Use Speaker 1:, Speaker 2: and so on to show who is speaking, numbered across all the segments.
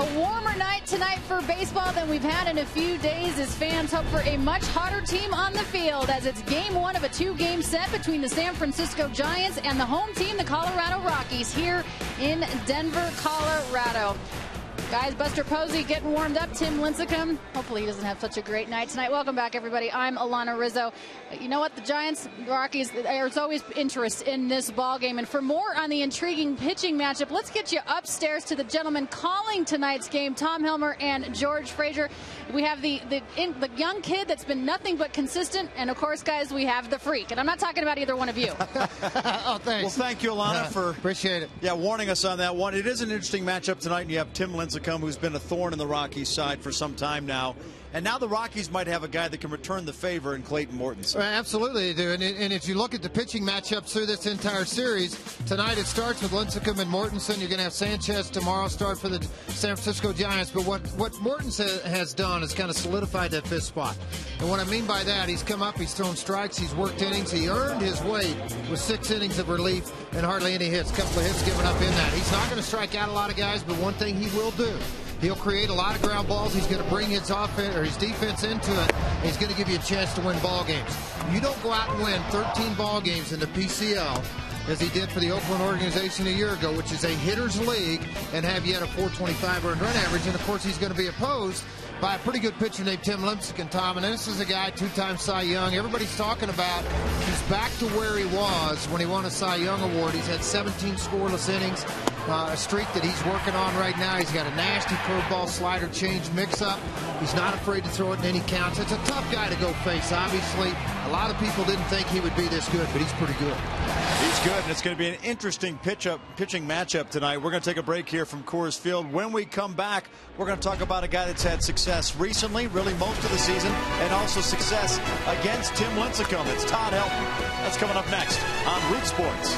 Speaker 1: A warmer night tonight for baseball than we've had in a few days as fans hope for a much hotter team on the field as it's game one of a two-game set between the San Francisco Giants and the home team, the Colorado Rockies, here in Denver, Colorado. Guys, Buster Posey getting warmed up. Tim Lincecum. Hopefully he doesn't have such a great night tonight. Welcome back, everybody. I'm Alana Rizzo. You know what? The Giants, Rockies, there's always interest in this ball game. And for more on the intriguing pitching matchup, let's get you upstairs to the gentleman calling tonight's game, Tom Helmer and George Frazier. We have the young kid that's been nothing but consistent. And, of course, guys, we have the freak. And I'm not talking about either one of you.
Speaker 2: Oh, thanks.
Speaker 3: Well, thank you, Alana, for
Speaker 2: appreciate it.
Speaker 3: Yeah, warning us on that one. It is an interesting matchup tonight, and you have Tim Lincecum, who's been a thorn in the Rockies' side for some time now. And now the Rockies might have a guy that can return the favor in Clayton Mortensen.
Speaker 2: Absolutely, they do. And if you look at the pitching matchups through this entire series, tonight it starts with Lincecum and Mortensen. You're going to have Sanchez tomorrow start for the San Francisco Giants. But what Mortensen has done is kind of solidified that fifth spot. And what I mean by that, he's come up, he's thrown strikes, he's worked innings. He earned his weight with 6 innings of relief and hardly any hits. A couple of hits given up in that. He's not going to strike out a lot of guys, but one thing he will do, he'll create a lot of ground balls. He's going to bring his offense or his defense into it. And he's going to give you a chance to win ball games. You don't go out and win 13 ball games in the PCL as he did for the Oakland organization a year ago, which is a hitter's league, and have yet a 425 earned run average. And of course, he's going to be opposed by a pretty good pitcher named Tim Lincecum, Tom. And this is a guy, 2-time Cy Young. Everybody's talking about he's back to where he was when he won a Cy Young award. He's had 17 scoreless innings. A streak that he's working on right now. He's got a nasty curveball, slider, change mix-up. He's not afraid to throw it in any counts. It's a tough guy to go face, obviously. A lot of people didn't think he would be this good, but he's pretty good.
Speaker 3: He's good, and it's going to be an interesting pitching matchup tonight. We're going to take a break here from Coors Field. When we come back, we're going to talk about a guy that's had success recently, really most of the season, and also success against Tim Lincecum. It's Todd Helton. That's coming up next on Root Sports.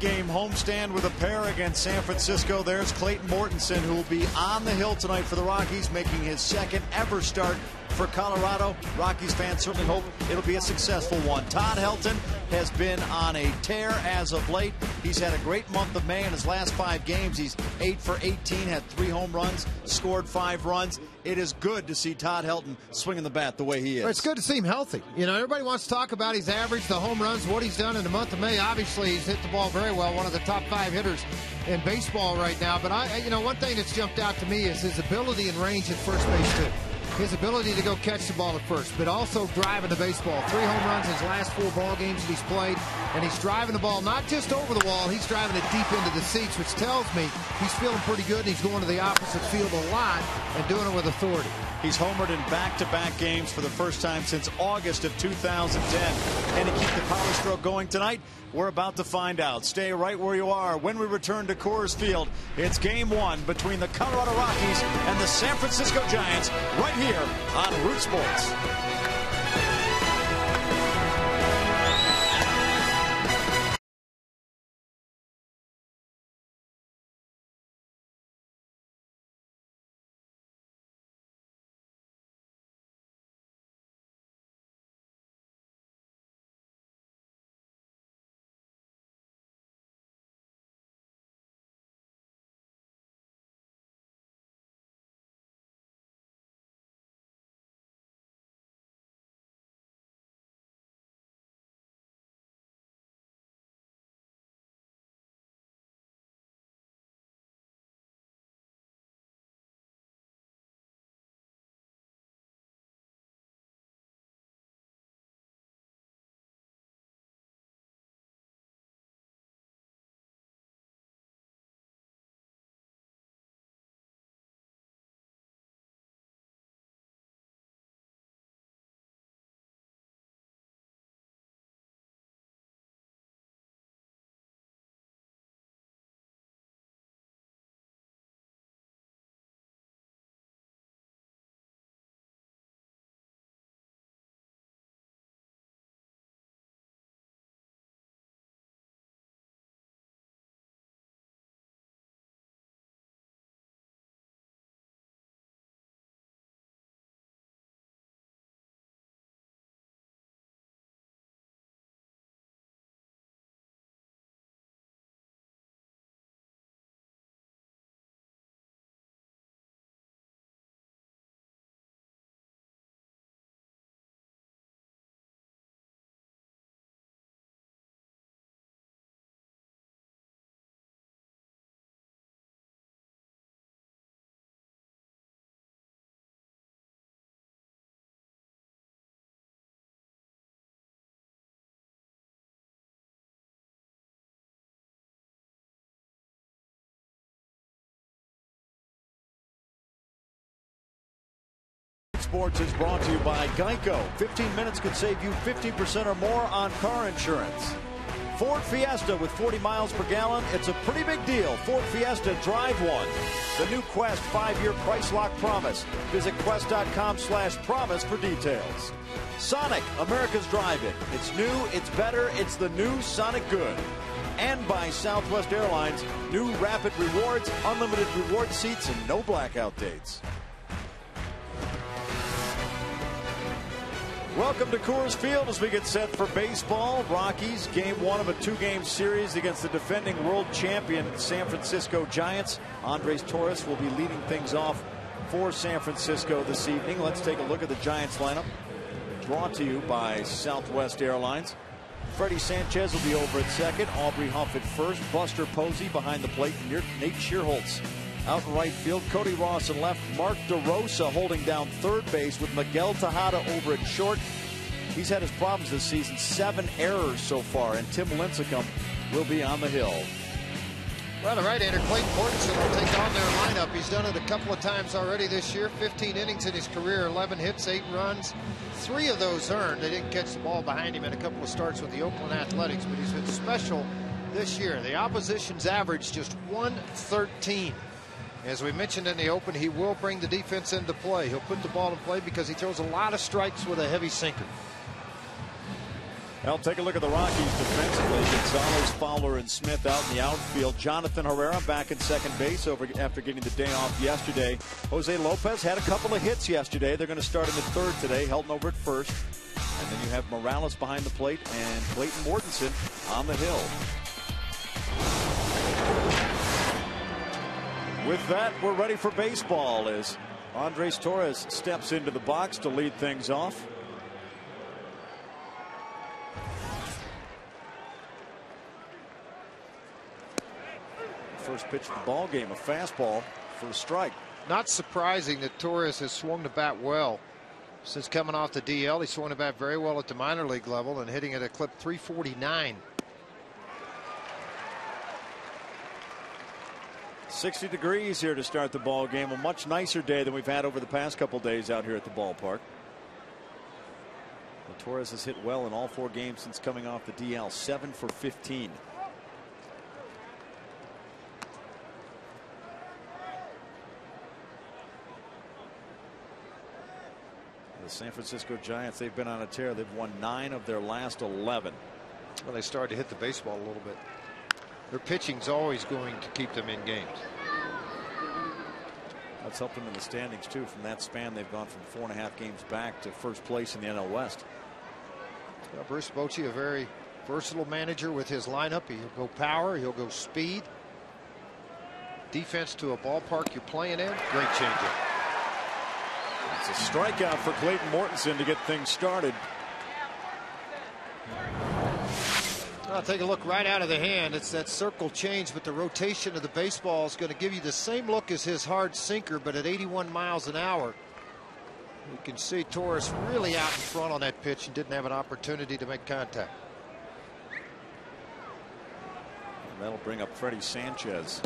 Speaker 3: game homestand with a pair against San Francisco. There's Clayton Mortensen, who will be on the hill tonight for the Rockies, making his second ever start for Colorado. Rockies fans certainly hope it'll be a successful one. Todd Helton has been on a tear as of late. He's had a great month of May in his last 5 games. He's 8 for 18, had 3 home runs, scored 5 runs. It is good to see Todd Helton swinging the bat the way he is.
Speaker 2: Well, it's good to see him healthy. You know, everybody wants to talk about his average, the home runs, what he's done in the month of May. Obviously, he's hit the ball very well, one of the top 5 hitters in baseball right now. But one thing that's jumped out to me is his ability and range at first base too. His ability to go catch the ball at first, but also driving the baseball. 3 home runs in his last 4 ball games that he's played, and he's driving the ball not just over the wall, he's driving it deep into the seats, which tells me he's feeling pretty good, and he's going to the opposite field a lot and doing it with authority.
Speaker 3: He's homered in back-to-back games for the first time since August of 2010. Can he keep the power stroke going tonight? We're about to find out. Stay right where you are. When we return to Coors Field, it's Game 1 between the Colorado Rockies and the San Francisco Giants right here on Root Sports. Sports is brought to you by Geico. 15 minutes could save you 50% or more on car insurance. Ford Fiesta with 40 miles per gallon. It's a pretty big deal. Ford Fiesta, drive one. The new Quest 5-year price lock promise. Visit quest.com/promise for details. Sonic, America's drive-in. It's new, it's better, it's the new Sonic Good. And by Southwest Airlines, new Rapid Rewards, unlimited reward seats, and no blackout dates. Welcome to Coors Field as we get set for baseball. Rockies, Game 1 of a 2-game series against the defending world champion San Francisco Giants. Andres Torres will be leading things off for San Francisco this evening. Let's take a look at the Giants lineup. Brought to you by Southwest Airlines. Freddie Sanchez will be over at second. Aubrey Huff at first. Buster Posey behind the plate. Nate Schierholtz out in right field. Cody Ross in left. Mark DeRosa holding down third base with Miguel Tejada over at short. He's had his problems this season. 7 errors so far. And Tim Lincecum will be on the hill.
Speaker 2: Well, the right-hander Clayton Mortensen will take on their lineup. He's done it a couple of times already this year. 15 innings in his career, 11 hits, 8 runs. 3 of those earned. They didn't catch the ball behind him in a couple of starts with the Oakland Athletics, but he's been special this year. The opposition's average just 113. As we mentioned in the open, he will bring the defense into play. He'll put the ball in play because he throws a lot of strikes with a heavy sinker.
Speaker 3: Well, take a look at the Rockies defensively. Gonzalez, Fowler, and Smith out in the outfield. Jonathan Herrera back in second base after getting the day off yesterday. Jose Lopez had a couple of hits yesterday. They're going to start him at third today. Helton over at first. And then you have Morales behind the plate and Clayton Mortensen on the hill. With that, we're ready for baseball as Andres Torres steps into the box to lead things off. First pitch of the ball game, a fastball for a strike.
Speaker 2: Not surprising that Torres has swung the bat well since coming off the DL. He swung the bat very well at the minor league level and hitting at a clip 349.
Speaker 3: 60 degrees here to start the ball game. A much nicer day than we've had over the past couple days out here at the ballpark. Well, Torres has hit well in all 4 games since coming off the DL. 7 for 15. The San Francisco Giants, they've been on a tear. They've won 9 of their last 11.
Speaker 2: Well, they started to hit the baseball a little bit. Their pitching's always going to keep them in games.
Speaker 3: That's helped them in the standings too. From that span, they've gone from 4.5 games back to first place in the NL West.
Speaker 2: Well, Bruce Bochy, a very versatile manager with his lineup. He'll go power, he'll go speed. Defense to a ballpark you're playing in. Great changeup.
Speaker 3: It's a strikeout for Clayton Mortensen to get things started.
Speaker 2: I'll take a look right out of the hand. It's that circle change, but the rotation of the baseball is going to give you the same look as his hard sinker, but at 81 miles an hour. You can see Torres really out in front on that pitch and didn't have an opportunity to make contact.
Speaker 3: And that'll bring up Freddie Sanchez.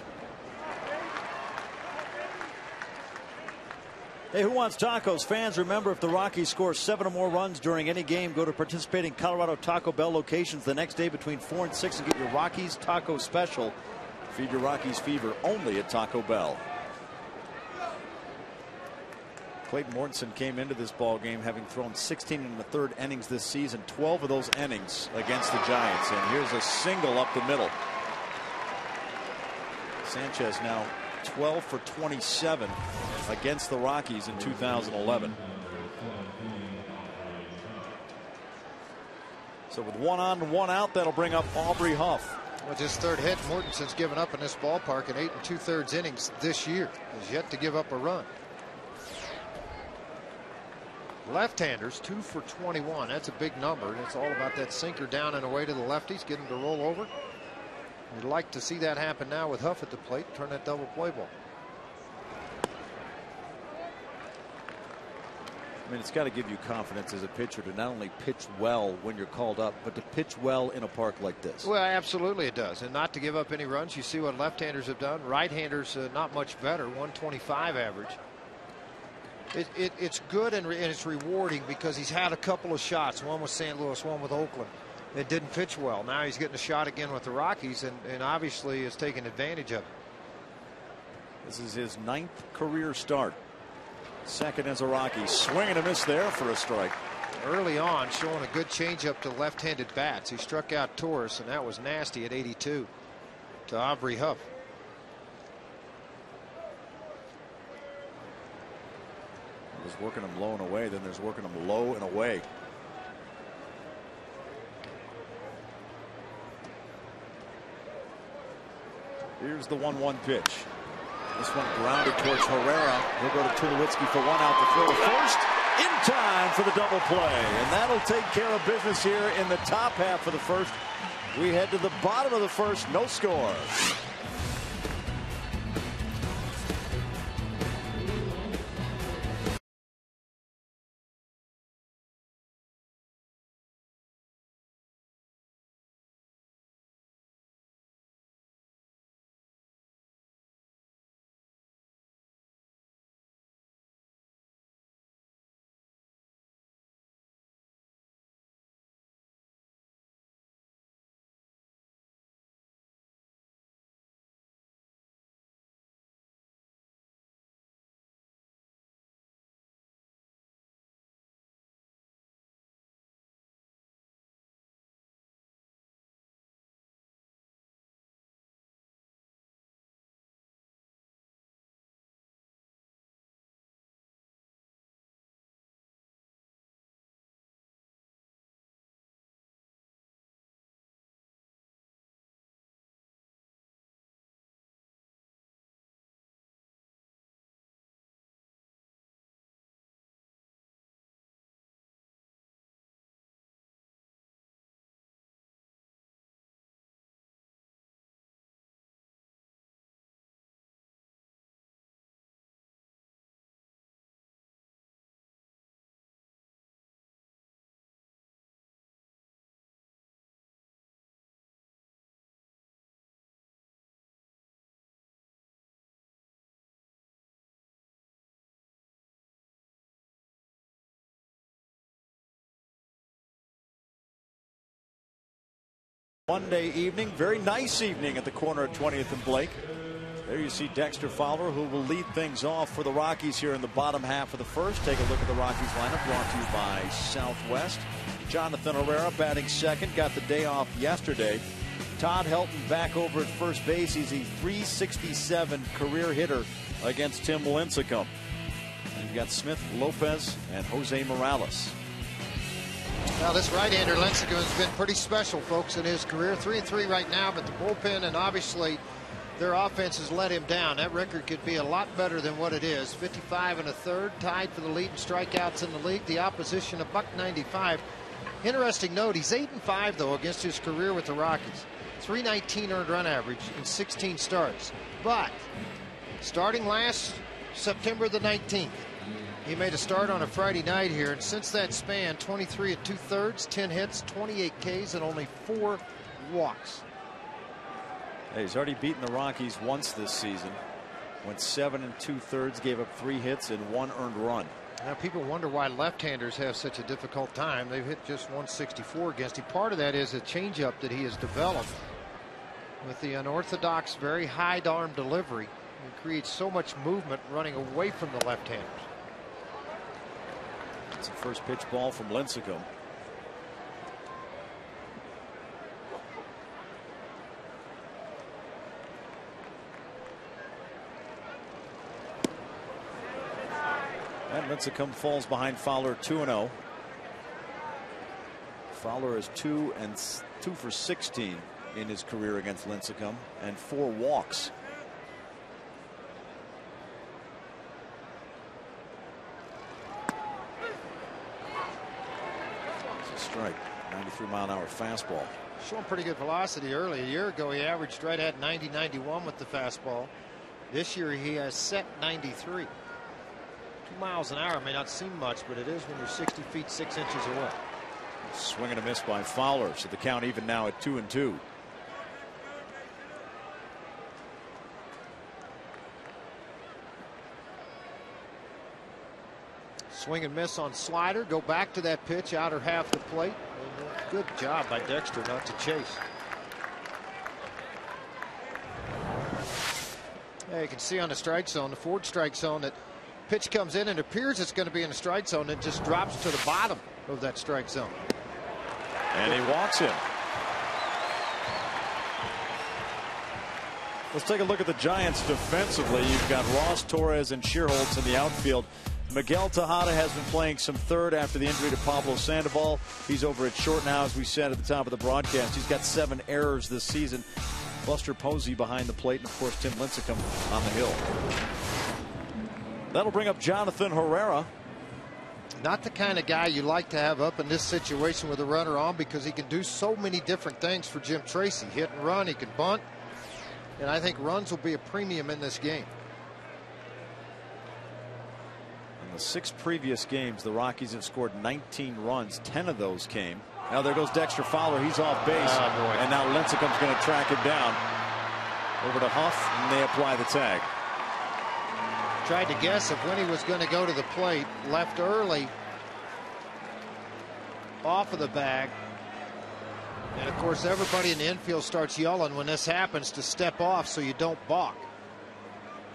Speaker 3: Hey, who wants tacos? Fans, remember, if the Rockies score 7 or more runs during any game, go to participating Colorado Taco Bell locations the next day between 4 and 6 and get your Rockies taco special. Feed your Rockies fever only at Taco Bell. Clayton Mortensen came into this ball game having thrown 16 in the 3rd innings this season, 12 of those innings against the Giants. And here's a single up the middle. Sanchez now 12 for 27 against the Rockies in 2011. So with 1 on and 1 out, that'll bring up Aubrey Huff.
Speaker 2: With his 3rd hit, Mortensen's given up in this ballpark in 8 2/3 innings this year. Has yet to give up a run. Left-handers 2 for 21. That's a big number. It's all about that sinker down and away to the lefties, get him to roll over. You'd like to see that happen now with Huff at the plate. Turn that double play ball.
Speaker 3: I mean, it's got to give you confidence as a pitcher to not only pitch well when you're called up, but to pitch well in a park like this.
Speaker 2: Well, absolutely it does. And not to give up any runs. You see what left-handers have done. Right-handers not much better. 125 average. It's good and it's rewarding because he's had a couple of shots. One with St. Louis, one with Oakland. It didn't pitch well. Now he's getting a shot again with the Rockies and obviously is taking advantage of it.
Speaker 3: This is his 9th career start. 2nd as a Rocky. Swing and a miss there for a strike.
Speaker 2: Early on, showing a good changeup to left-handed bats. He struck out Torres, and that was nasty at 82 to Aubrey Huff.
Speaker 3: There's working him low and away, then there's working him low and away. Here's the 1-1 pitch. This one grounded towards Herrera. He'll go to Tulowitzki for 1 out to throw to first. In time for the double play. And that'll take care of business here in the top half of the 1st. We head to the bottom of the 1st. No score. Monday evening, very nice evening at the corner of 20th and Blake. There you see Dexter Fowler, who will lead things off for the Rockies here in the bottom half of the first. Take a look at the Rockies lineup, brought to you by Southwest. Jonathan Herrera batting second, got the day off yesterday. Todd Helton back over at first base. He's a .367 career hitter against Tim Lincecum. And you've got Smith, Lopez, and Jose Morales.
Speaker 2: Now, this right-hander Lincecum has been pretty special, folks, in his career. 3-3 right now, but the bullpen and obviously their offense has let him down. That record could be a lot better than what it is. 55 1/3, tied for the lead in strikeouts in the league. The opposition, $1.95. Interesting note, he's 8-5 though against his career with the Rockies. 319 earned run average in 16 starts. But starting last September the 19th, he made a start on a Friday night here, and since that span, 23 2/3, 10 hits, 28 Ks, and only 4 walks.
Speaker 3: Hey, he's already beaten the Rockies once this season. Went 7 2/3, gave up 3 hits and 1 earned run.
Speaker 2: Now, people wonder why left-handers have such a difficult time. They've hit just 164 against him. Part of that is a changeup that he has developed with the unorthodox, very high arm delivery. It creates so much movement running away from the left-handers.
Speaker 3: It's a first pitch ball from Lincecum. And Lincecum falls behind Fowler 2-0. Fowler is 2 for 16 in his career against Lincecum and 4 walks. It's a strike. 93-mile-an-hour fastball.
Speaker 2: Showing pretty good velocity early. A year ago, he averaged right at 90-91 with the fastball. This year, he has set 93. 2 miles an hour may not seem much, but it is when you're 60 feet 6 inches away.
Speaker 3: Swing and a miss by Fowler, so the count even now at 2-2.
Speaker 2: Swing and miss on slider. Go back to that pitch, outer half the plate. And good job by Dexter not to chase. Yeah, you can see on the strike zone, the forward strike zone, that pitch comes in and appears it's going to be in the strike zone and just drops to the bottom of that strike zone.
Speaker 3: And he walks him. Let's take a look at the Giants defensively. You've got Ross, Torres, and Shearholtz in the outfield. Miguel Tejada has been playing some third after the injury to Pablo Sandoval. He's over at short now, as we said at the top of the broadcast. He's got 7 errors this season. Buster Posey behind the plate, and of course Tim Lincecum on the hill. That'll bring up Jonathan Herrera.
Speaker 2: Not the kind of guy you like to have up in this situation with a runner on, because he can do so many different things for Jim Tracy. Hit and run, he can bunt, and I think runs will be a premium in this game.
Speaker 3: In the 6 previous games, the Rockies have scored 19 runs. 10 of those came. Now there goes Dexter Fowler. He's off base. And now Lincecum's going to track him down. Over to Huff, and they apply the tag.
Speaker 2: Tried to guess of when he was going to go to the plate. Left early off of the bag. And of course everybody in the infield starts yelling when this happens to step off so you don't balk.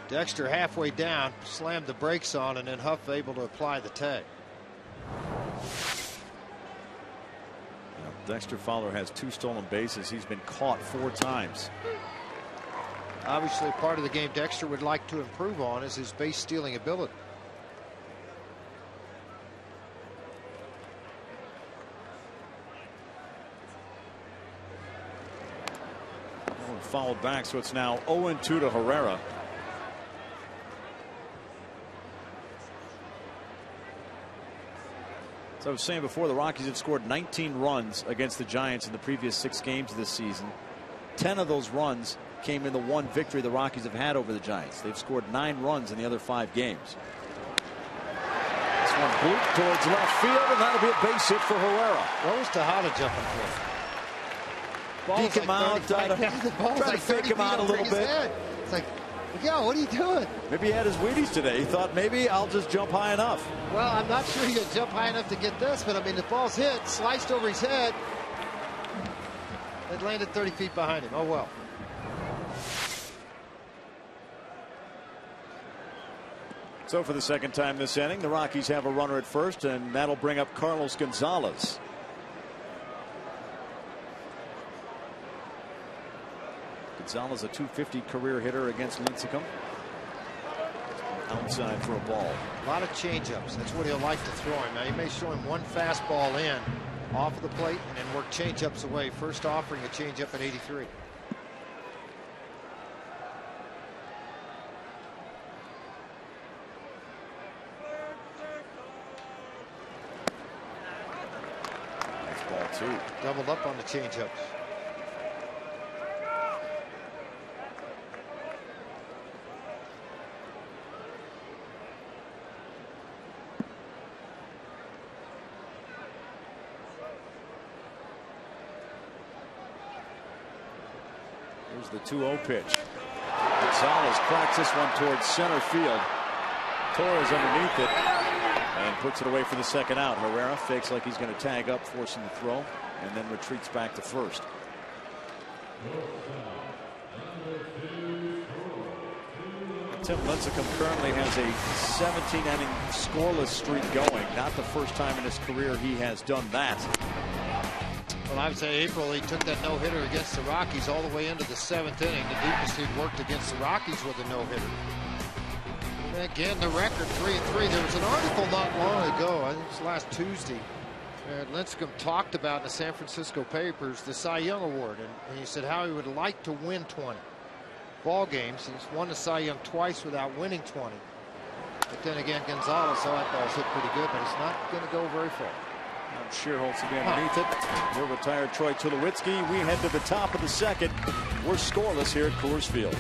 Speaker 2: Dexter halfway down slammed the brakes on, and then Huff able to apply the tag.
Speaker 3: Dexter Fowler has 2 stolen bases. He's been caught 4 times.
Speaker 2: Obviously, part of the game Dexter would like to improve on is his base stealing ability.
Speaker 3: Fouled back, so it's now 0-2 to Herrera. So I was saying before, the Rockies have scored 19 runs against the Giants in the previous 6 games of this season. 10 of those runs came in the 1 victory the Rockies have had over the Giants. They've scored 9 runs in the other 5 games. This one blooped towards left field, and that'll be a base hit for Herrera.
Speaker 2: What was Tejada jumping for?
Speaker 3: Peek him out, try to fake him out a little bit.
Speaker 2: It's like, Miguel, what are you doing?
Speaker 3: Maybe he had his Wheaties today. He thought maybe I'll just jump high enough.
Speaker 2: Well, I'm not sure he could jump high enough to get this, but I mean, the ball's hit, sliced over his head. It landed 30 feet behind him. Oh, well.
Speaker 3: So for the second time this inning, the Rockies have a runner at first, and that'll bring up Carlos Gonzalez. Gonzalez, a .250 career hitter against Lincecum. Outside for a ball.
Speaker 2: A lot of changeups. That's what he'll like to throw him. Now, you may show him one fastball in off of the plate and then work changeups away. First offering a changeup at 83.
Speaker 3: That's ball 2.
Speaker 2: Doubled up on the changeups.
Speaker 3: Here's the 2-0 pitch. Gonzalez cracks this one towards center field. Torres underneath it and puts it away for the second out. Herrera fakes like he's going to tag up, forcing the throw, and then retreats back to first. Tim Lincecum currently has a 17-inning scoreless streak going. Not the first time in his career he has done that.
Speaker 2: Well, I would say April, he took that no-hitter against the Rockies all the way into the 7th inning. The deepest he'd worked against the Rockies with a no-hitter. And again, the record 3-3. There was an article not long ago, I think it was last Tuesday, Lincecum talked about in the San Francisco papers the Cy Young Award, and he said how he would like to win 20 ball games. He's won the Cy Young twice without winning 20. But then again, Gonzalez saw that ball's hit pretty good, but it's not going to go very far.
Speaker 3: Shearholtz will be underneath it. He'll retire Troy Tulowitzki. We head to the top of the second. We're scoreless here at Coors Field.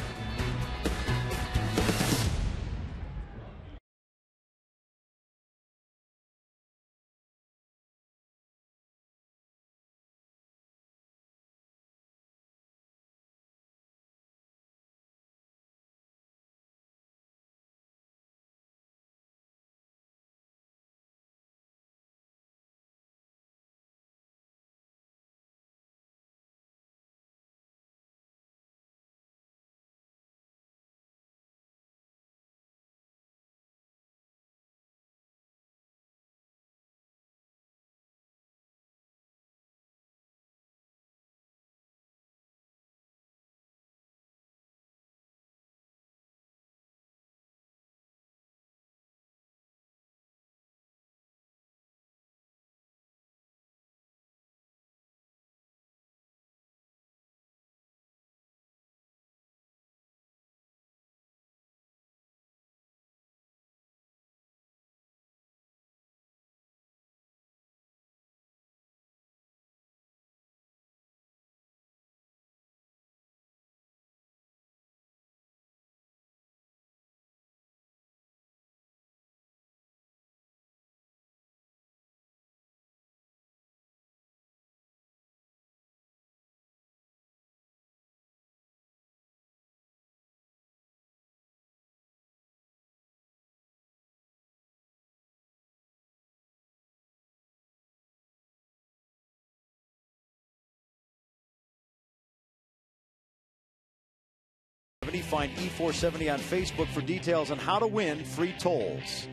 Speaker 3: Find E470 on Facebook for details on how to win free tolls.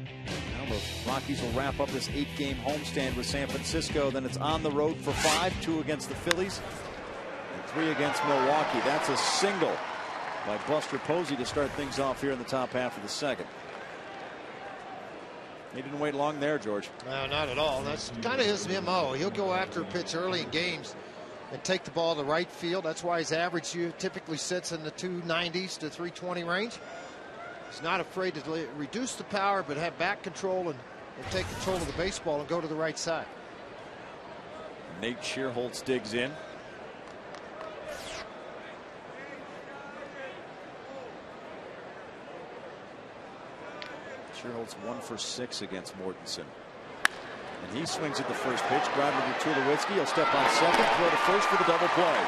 Speaker 3: Now the Rockies will wrap up this 8-game homestand with San Francisco. Then it's on the road for 5, 2 against the Phillies, and 3 against Milwaukee. That's a single by Buster Posey to start things off here in the top half of the second. He didn't wait long there, George.
Speaker 2: No, not at all. That's kind of his MO. He'll go after a pitch early in games and take the ball to right field. That's why his average typically sits in the 290s to 320 range. He's not afraid to reduce the power, but have back control and take control of the baseball and go to the right side.
Speaker 3: Nate Shearholtz digs in. Shearholtz 1 for 6 against Mortensen. And he swings at the first pitch. Grounded to Tulowitzki. He'll step on second, throw to first for the double play.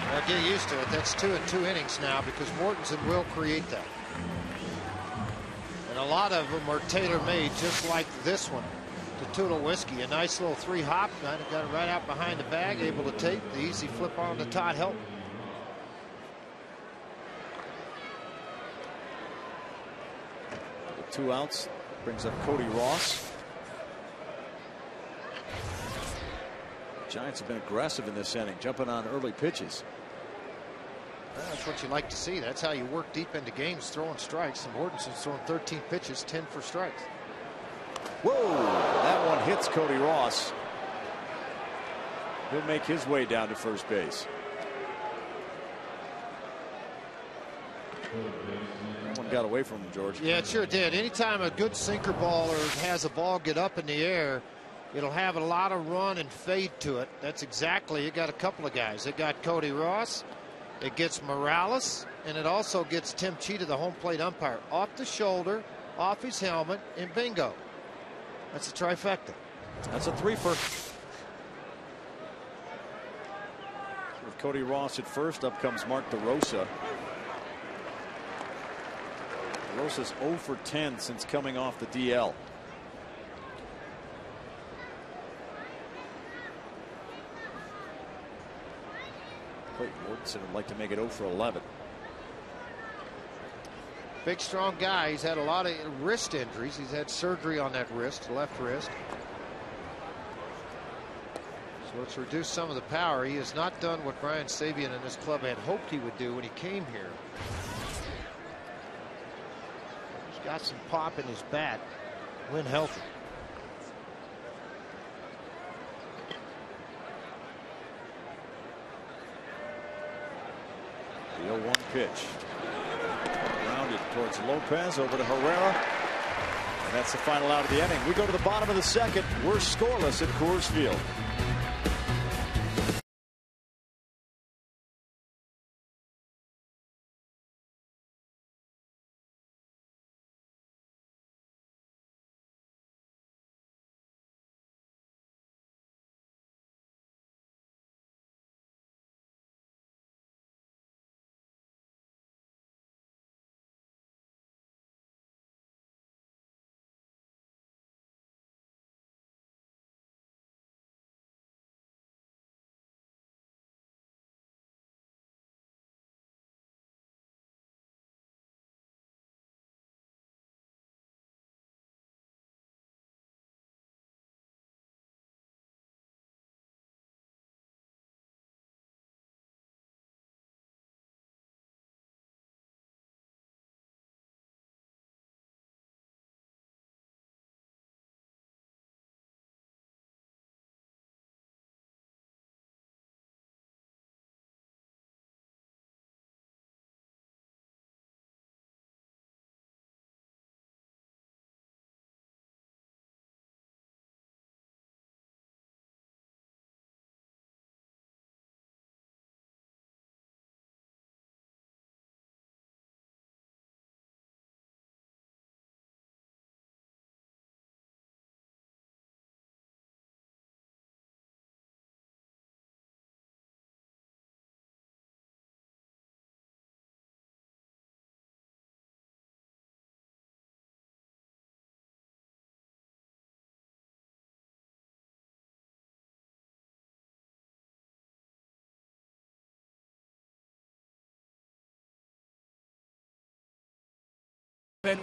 Speaker 2: Well, get used to it. That's 2 in 2 innings now because Mortensen will create that. And a lot of them are tailor-made, just like this one, Tula whiskey, a nice little 3-hop. Got it right out behind the bag, able to tape the easy flip on to Todd Helton.
Speaker 3: With 2 outs, brings up Cody Ross. Giants have been aggressive in this inning, jumping on early pitches.
Speaker 2: Well, that's what you like to see. That's how you work deep into games, throwing strikes. And Mortensen's throwing 13 pitches, 10 for strikes.
Speaker 3: Whoa, that one hits Cody Ross. He'll make his way down to first base. That one got away from him, George.
Speaker 2: Yeah, it sure did. Anytime a good sinker baller has a ball get up in the air, it'll have a lot of run and fade to it. That's exactly, it got a couple of guys. It got Cody Ross, it gets Morales, and it also gets Tim Cheetah, the home plate umpire, off the shoulder, off his helmet, and bingo. That's a trifecta.
Speaker 3: That's a 3-fer. With Cody Ross at first, up comes Mark DeRosa. DeRosa's 0 for 10 since coming off the DL. Clayton Mortensen would like to make it 0 for 11.
Speaker 2: Big, strong guy. He's had a lot of wrist injuries. He's had surgery on that wrist, left wrist. So it's reduced some of the power. He has not done what Brian Sabian and his club had hoped he would do when he came here. He's got some pop in his bat when healthy.
Speaker 3: The 0-1 pitch. Grounded towards Lopez, over to Herrera. And that's the final out of the inning. We go to the bottom of the second. We're scoreless at Coors Field.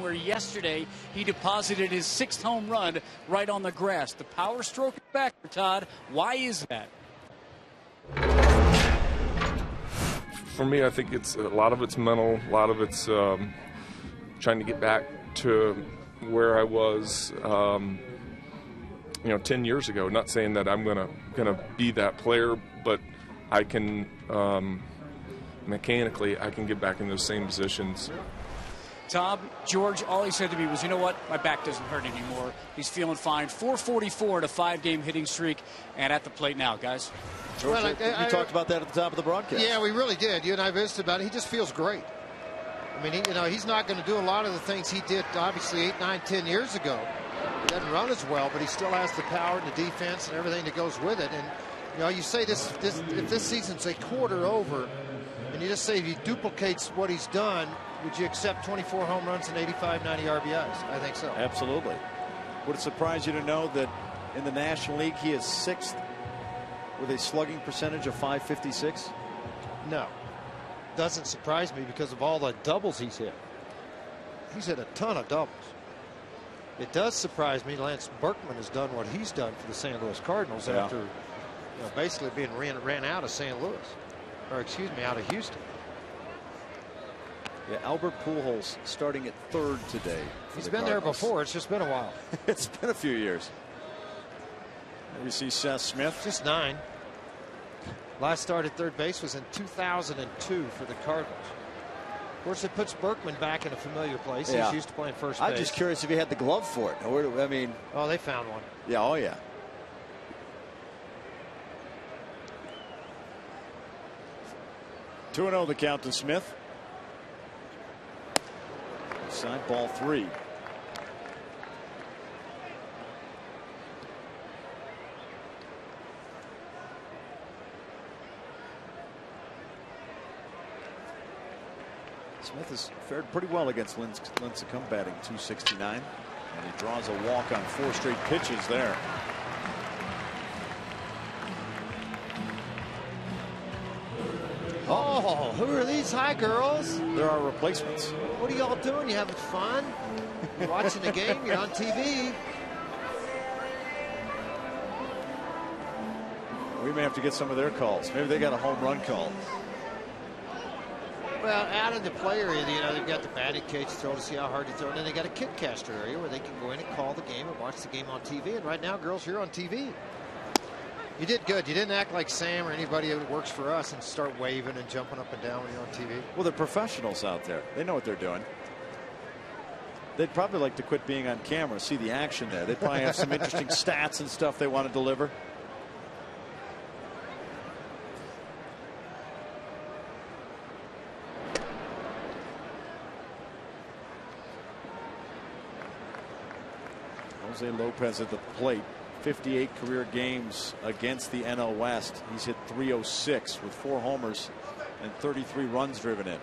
Speaker 4: Where yesterday he deposited his 6th home run right on the grass. The power stroke back, Todd. Why is that?
Speaker 5: For me, I think it's a lot of it's mental, a lot of it's trying to get back to where I was 10 years ago. Not saying that I'm gonna be that player, but I can mechanically I can get back in those same positions.
Speaker 4: Tom, George, all he said to me was, you know what, my back doesn't hurt anymore. He's feeling fine. 444 in a 5-game hitting streak, and at the plate now, guys.
Speaker 3: George, we talked about that at the top of the broadcast.
Speaker 2: Yeah, we really did. You and I visited about it. He just feels great. I mean, he's not going to do a lot of the things he did, obviously, 8, 9, 10 years ago. He doesn't run as well, but he still has the power and the defense and everything that goes with it. And, you say this if this season's a quarter over, and you just say if he duplicates what he's done, would you accept 24 home runs and 85, 90 RBIs? I think so.
Speaker 3: Absolutely. Would it surprise you to know that in the National League. He is 6th with a slugging percentage of .556.
Speaker 2: No, doesn't surprise me because of all the doubles he's hit. He's hit a ton of doubles. It does surprise me Lance Berkman has done what he's done for the St. Louis Cardinals after basically being ran out of St. Louis, or excuse me, out of Houston.
Speaker 3: Yeah, Albert Pujols starting at 3rd today.
Speaker 2: He's been there before. It's just been a while.
Speaker 3: It's been a few years. There you see Seth Smith.
Speaker 2: Just 9. Last start at third base was in 2002 for the Cardinals. Of course, it puts Berkman back in a familiar place.
Speaker 3: Yeah.
Speaker 2: He's used to playing first base.
Speaker 3: I'm just curious if he had the glove for it. I mean,
Speaker 2: oh, they found one.
Speaker 3: Yeah, oh yeah. Two 2-0 the count to Smith. Side ball 3. Smith has fared pretty well against Lincecum, batting .269, and he draws a walk on 4 straight pitches there.
Speaker 2: Oh, who are these high girls?
Speaker 3: There are replacements.
Speaker 2: What are y'all doing? You having fun? You're watching the game? You're on TV?
Speaker 3: We may have to get some of their calls. Maybe they got a home run call.
Speaker 2: Well, out in the play area, they've got the batting cage throw to see how hard you throw, and then they got a kick caster area where they can go in and call the game and watch the game on TV. And right now, girls, you're on TV. You did good. You didn't act like Sam or anybody who works for us and start waving and jumping up and down when you're on TV.
Speaker 3: Well, they're professionals out there. They know what they're doing. They'd probably like to quit being on camera, see the action there. They'd probably have some interesting stats and stuff they want to deliver. Jose Lopez at the plate. 58 career games against the NL West. He's hit .306 with 4 homers and 33 runs driven in.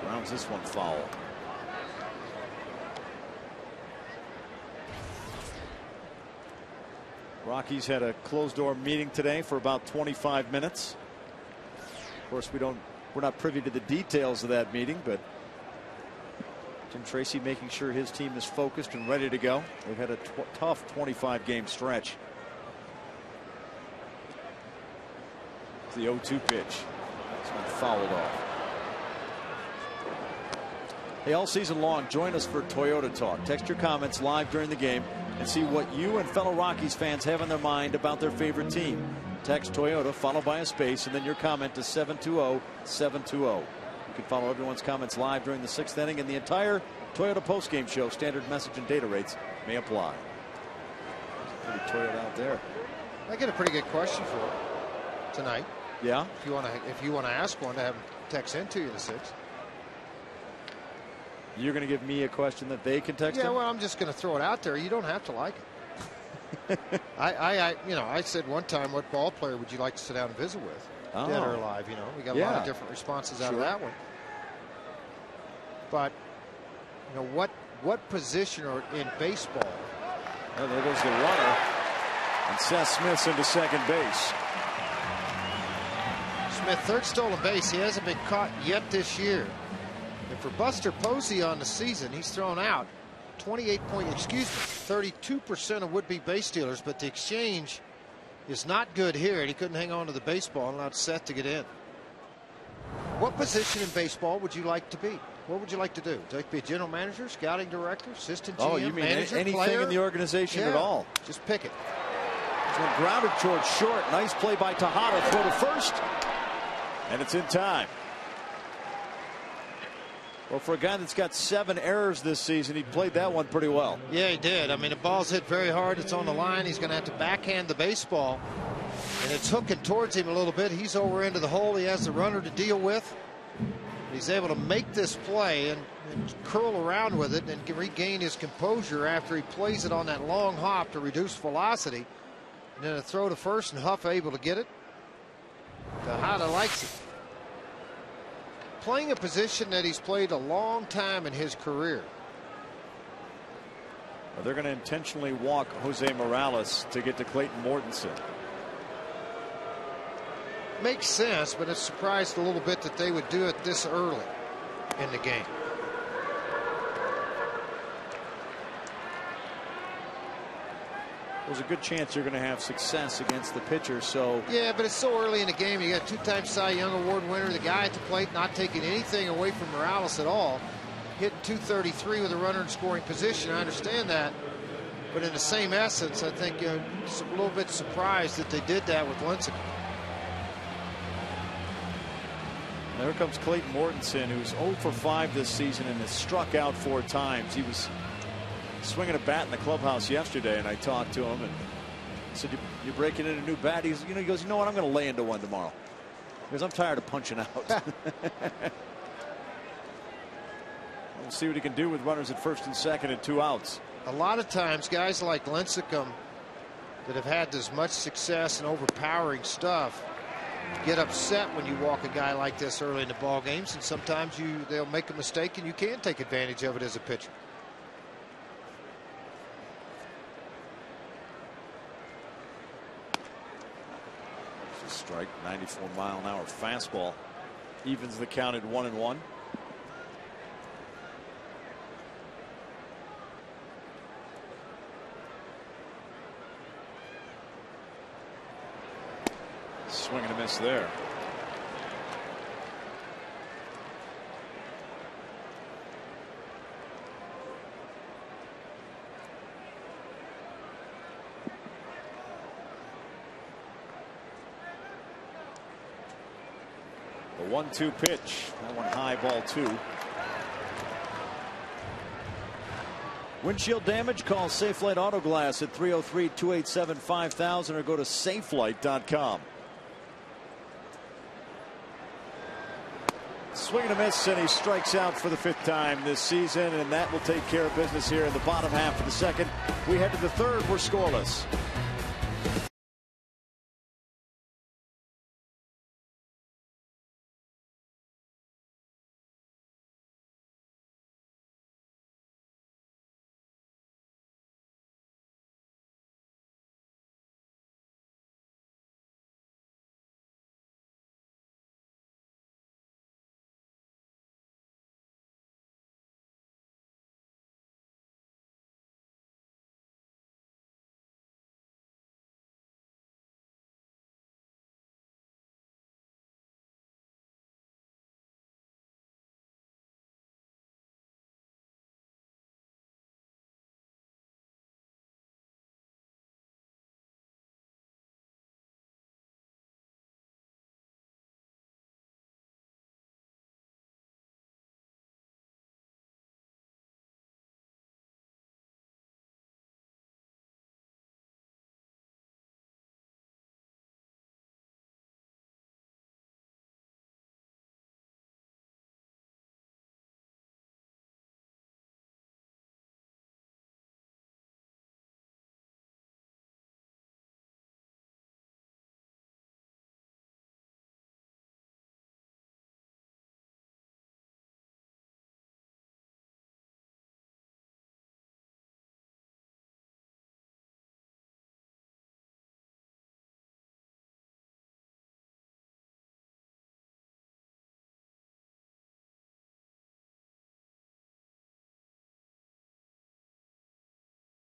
Speaker 3: Rounds this one foul. Rockies had a closed door meeting today for about 25 minutes. Of course, we're not privy to the details of that meeting, but Tim Tracy making sure his team is focused and ready to go. They've had a tough 25-game stretch. It's the 0-2 pitch. It's been fouled off. Hey, all season long, join us for Toyota Talk. Text your comments live during the game and see what you and fellow Rockies fans have in their mind about their favorite team. Text Toyota followed by a space and then your comment to 720-720. You can follow everyone's comments live during the 6th inning, and the entire Toyota postgame show. Standard message and data rates may apply. There's a pretty Toyota out there.
Speaker 2: I get a pretty good question for it tonight.
Speaker 3: Yeah.
Speaker 2: If you want to ask one to have them text into you the 6th.
Speaker 3: You're going to give me a question that they can text.
Speaker 2: Yeah.
Speaker 3: in?
Speaker 2: Well, I'm just going to throw it out there. You don't have to like it. I said one time, what ball player would you like to sit down and visit with?
Speaker 3: Oh.
Speaker 2: Dead or alive, we got a lot of different responses out of that one. But what position or in baseball?
Speaker 3: Oh, there goes the runner, and Seth Smith's into second base.
Speaker 2: Smith, 3rd stolen base. He hasn't been caught yet this year. And for Buster Posey on the season, he's thrown out 32% of would-be base stealers, but the exchange is not good here, and he couldn't hang on to the baseball and allowed Seth to get in. What position in baseball would you like to be? What would you like to do? Would you like to be a general manager, scouting director, assistant GM,
Speaker 3: you mean
Speaker 2: manager,
Speaker 3: anything
Speaker 2: player?
Speaker 3: in the organization at all?
Speaker 2: Just pick it.
Speaker 3: This one grounded towards short. Nice play by Tejada. Throw to first, and it's in time. Well, for a guy that's got 7 errors this season, he played that one pretty well.
Speaker 2: Yeah, he did. I mean, the ball's hit very hard. It's on the line. He's going to have to backhand the baseball, and it's hooking towards him a little bit. He's over into the hole. He has the runner to deal with. He's able to make this play and curl around with it and regain his composure after he plays it on that long hop to reduce velocity. And then a throw to first, and Huff able to get it. Tejada likes it. playing a position that he's played a long time in his career.
Speaker 3: They're going to intentionally walk Jose Morales to get to Clayton Mortensen.
Speaker 2: Makes sense, but it's surprised a little bit that they would do it this early in the game.
Speaker 3: There's a good chance you're going to have success against the pitcher. So
Speaker 2: yeah, but it's so early in the game. You got two-time Cy Young Award winner, the guy at the plate, not taking anything away from Morales at all. Hitting 233 with a runner in scoring position. I understand that, but in the same essence, I think a little bit surprised that they did that with Lincecum.
Speaker 3: There comes Clayton Mortensen, who's 0 for 5 this season and has struck out 4 times. He was swinging a bat in the clubhouse yesterday, and I talked to him and said, "You're breaking in a new bat?" He goes, "You know what? I'm going to lay into one tomorrow because I'm tired of punching out." We'll see what he can do with runners at first and second and 2 outs.
Speaker 2: A lot of times, guys like Lincecum that have had this much success and overpowering stuff get upset when you walk a guy like this early in the ball games, and sometimes they'll make a mistake and you can take advantage of it as a pitcher.
Speaker 3: Strike, 94-mile-an-hour fastball evens the count at 1-1. Swing and a miss there. The 1-2 pitch. That one high, ball 2. Windshield damage? Call Safelite Auto Glass at 303-287-5000 or go to safelite.com. Swing and a miss, and he strikes out for the 5th time this season, and that will take care of business here in the bottom half of the 2nd. We head to the 3rd. We're scoreless.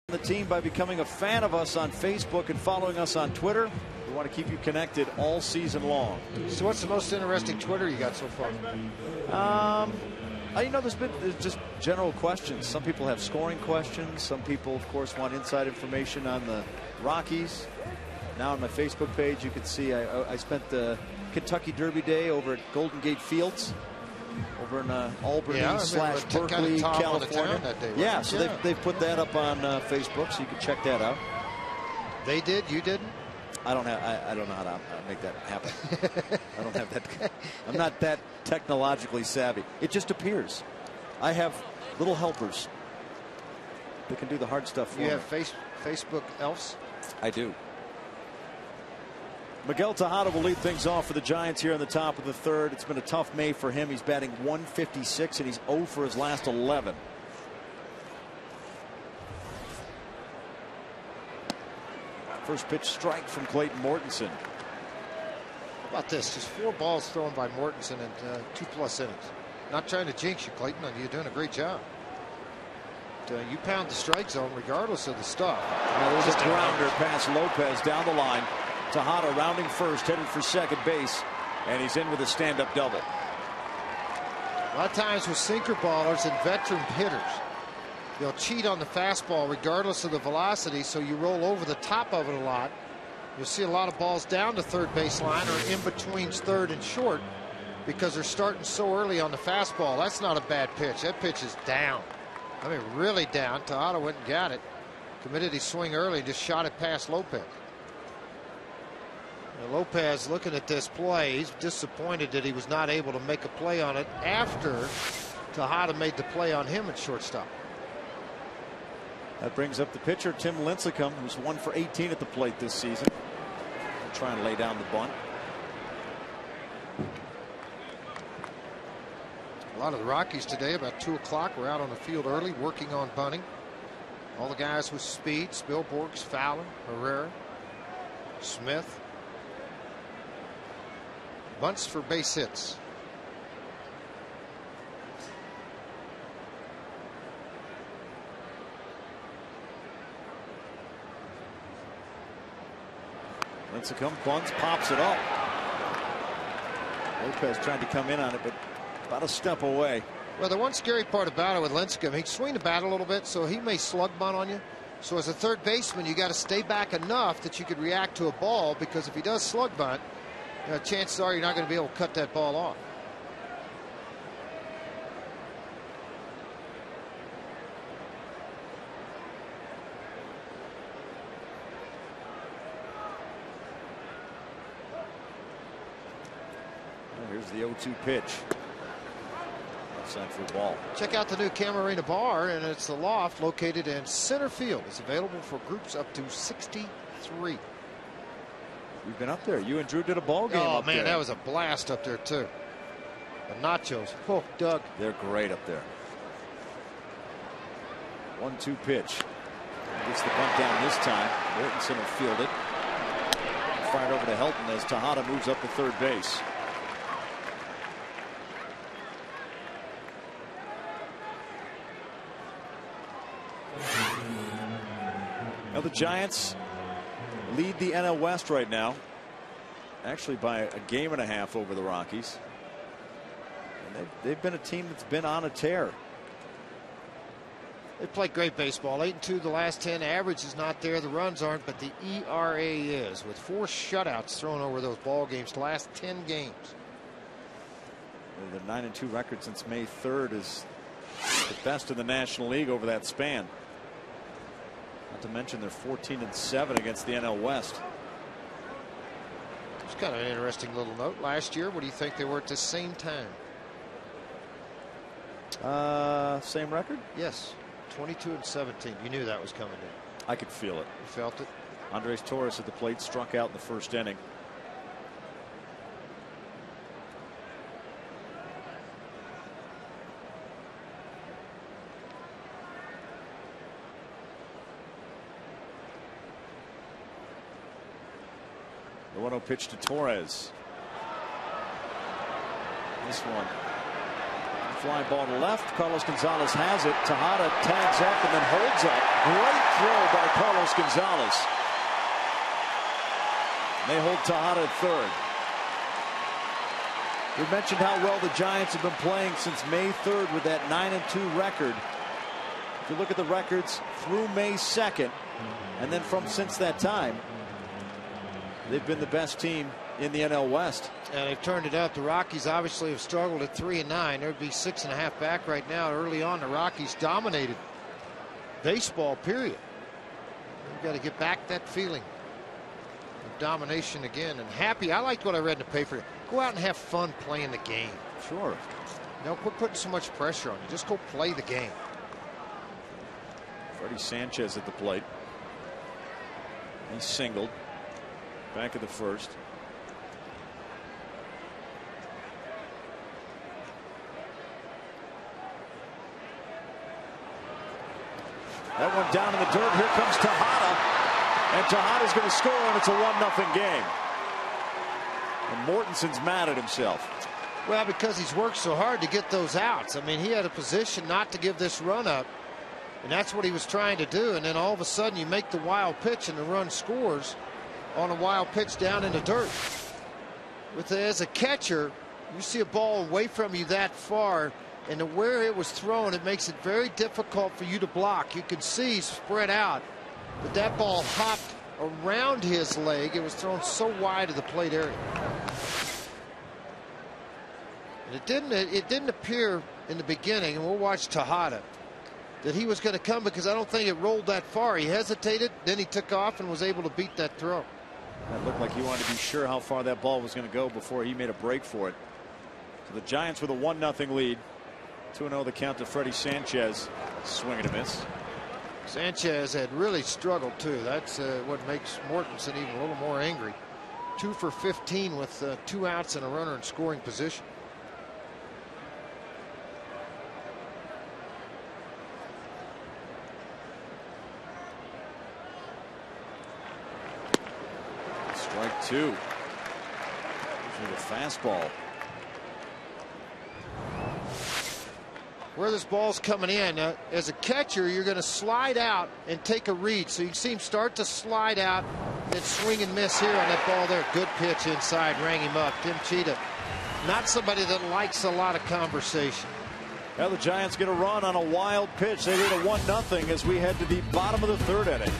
Speaker 3: The team by becoming a fan of us on Facebook and following us on Twitter. We want to keep you connected all season long.
Speaker 2: So what's the most interesting Twitter you got so far?
Speaker 3: There's just general questions. Some people have scoring questions. Some people, of course, want inside information on the Rockies. Now on my Facebook page, you can see I spent the Kentucky Derby Day over at Golden Gate Fields over in Albany/Berkeley, California.
Speaker 2: That day,
Speaker 3: yeah, so they've put that up on Facebook, so you can check that out.
Speaker 2: They did, you didn't?
Speaker 3: I don't know how to make that happen. I don't have that. I'm not that technologically savvy. It just appears. I have little helpers that can do the hard stuff for me.
Speaker 2: You have Facebook elves?
Speaker 3: I do. Miguel Tejada will lead things off for the Giants here in the top of the third. It's been a tough May for him. He's batting .156 and he's 0 for his last 11. First pitch strike from Clayton Mortensen.
Speaker 2: How about this? Just 4 balls thrown by Mortensen in 2+ innings. Not trying to jinx you, Clayton. You're doing a great job. You pound the strike zone regardless of the stuff.
Speaker 3: Now there's a grounder past Lopez down the line. Tejada rounding first, headed for second base, and he's in with a stand-up double.
Speaker 2: A lot of times with sinker ballers and veteran hitters, they'll cheat on the fastball regardless of the velocity, so you roll over the top of it a lot. You'll see a lot of balls down to third base line or in between third and short because they're starting so early on the fastball. That's not a bad pitch. That pitch is down. I mean, really down. Tejada went and got it. Committed his swing early and just shot it past Lopez. Now, Lopez looking at this play, he's disappointed that he was not able to make a play on it after Tejada made the play on him at shortstop.
Speaker 3: That brings up the pitcher, Tim Lincecum, who's 1 for 18 at the plate this season. Trying to lay down the bunt.
Speaker 2: A lot of the Rockies today, about 2 o'clock, were out on the field early working on bunting. All the guys with speed: Spilborghs, Fowler, Herrera, Smith. Bunts for base hits.
Speaker 3: Lincecum bunts, pops it up. Lopez tried to come in on it, but about a step away.
Speaker 2: Well, the one scary part about it with Lincecum, he'd swing the bat a little bit, so he may slug bunt on you. So as a third baseman, you got to stay back enough that you could react to a ball, because if he does slug bunt, chances are you're not going to be able to cut that ball off.
Speaker 3: Here's the 0-2 pitch. Outside for a ball.
Speaker 2: Check out the new Camarena Bar, and it's the loft located in center field. It's available for groups up to 63.
Speaker 3: We've been up there. You and Drew did a ball game.
Speaker 2: Oh man, that was a blast up there too. The nachos. Oh, Doug.
Speaker 3: They're great up there. 1-2 pitch. Gets the bunt down this time. Mortensen will field it. Fired over to Helton as Tejada moves up to third base. Now the Giants lead the NL West right now, actually by a game and a half over the Rockies. And they've been a team that's been on a tear.
Speaker 2: They play great baseball. 8-2 the last 10. Average is not there. The runs aren't, but the ERA is, with 4 shutouts thrown over those ball games the last 10 games.
Speaker 3: Their 9-2 record since May 3rd is the best in the National League over that span. Not to mention they're 14-7 against the NL West.
Speaker 2: It's kind of an interesting little note. Last year, what do you think they were at the same time?
Speaker 3: Same record?
Speaker 2: Yes. 22-17. You knew that was coming in.
Speaker 3: I could feel it.
Speaker 2: You felt it?
Speaker 3: Andres Torres at the plate, struck out in the first inning. The 1-0 pitch to Torres. This one. Fly ball to left. Carlos Gonzalez has it. Tejada tags up and then holds up. Great throw by Carlos Gonzalez. They hold Tejada at third. We mentioned how well the Giants have been playing since May 3rd with that 9-2 record. If you look at the records through May 2nd, and then from since that time, they've been the best team in the NL West.
Speaker 2: And they've turned it up. The Rockies obviously have struggled at 3-9. There'd be 6.5 back right now. Early on, the Rockies dominated baseball, period. You've got to get back that feeling of domination again. And happy. I liked what I read in the paper. Go out and have fun playing the game.
Speaker 3: Sure.
Speaker 2: Quit putting so much pressure on you. Just go play the game.
Speaker 3: Freddie Sanchez at the plate. He singled. Back of the first. That one down in the dirt. Here comes Tejada. And Tejada's going to score, and it's a 1-0 game. And Mortenson's mad at himself.
Speaker 2: Well, because he's worked so hard to get those outs. I mean, he had a position not to give this run up, and that's what he was trying to do. And then all of a sudden you make the wild pitch and the run scores on a wild pitch down in the dirt. As a catcher, you see a ball away from you that far, and where it was thrown, it makes it very difficult for you to block. You can see spread out, but that ball hopped around his leg. It was thrown so wide of the plate area. And it didn't appear in the beginning, and we'll watch Tejada, that he was going to come, because I don't think it rolled that far. He hesitated, then he took off and was able to beat that throw.
Speaker 3: That looked like he wanted to be sure how far that ball was going to go before he made a break for it. So the Giants with a 1-0 lead. 2-0 the count to Freddie Sanchez. Swing and a miss.
Speaker 2: Sanchez had really struggled too. That's what makes Mortensen even a little more angry. 2 for 15 with 2 outs and a runner in scoring position.
Speaker 3: Strike 2. Usually the fastball.
Speaker 2: Where this ball's coming in, as a catcher, you're going to slide out and take a read. So you can see him start to slide out, then swing and miss here on that ball there. Good pitch inside, rang him up. Tim Cheetah, not somebody that likes a lot of conversation.
Speaker 3: Now the Giants get a run on a wild pitch. They lead a 1-0 as we head to the bottom of the 3rd inning.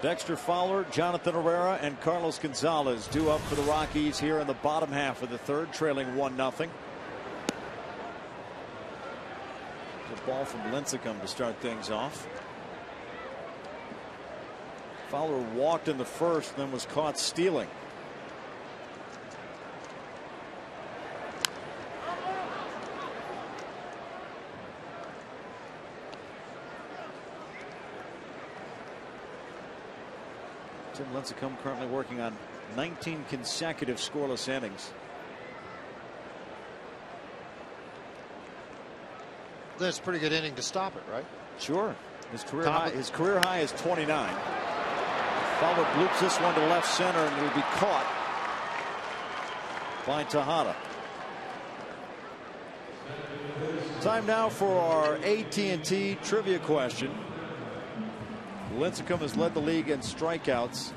Speaker 3: Dexter Fowler, Jonathan Herrera, and Carlos Gonzalez due up for the Rockies here in the bottom half of the 3rd, trailing 1-0. The ball from Lincecum to start things off. Fowler walked in the 1st, then was caught stealing. Tim Lincecum currently working on 19 consecutive scoreless innings.
Speaker 2: That's a pretty good inning to stop it, right?
Speaker 3: Sure. His career high is 29. Fowler bloops this one to left center, and it will be caught by Tejada. Time now for our AT&T trivia question. Lincecum has led the league in strikeouts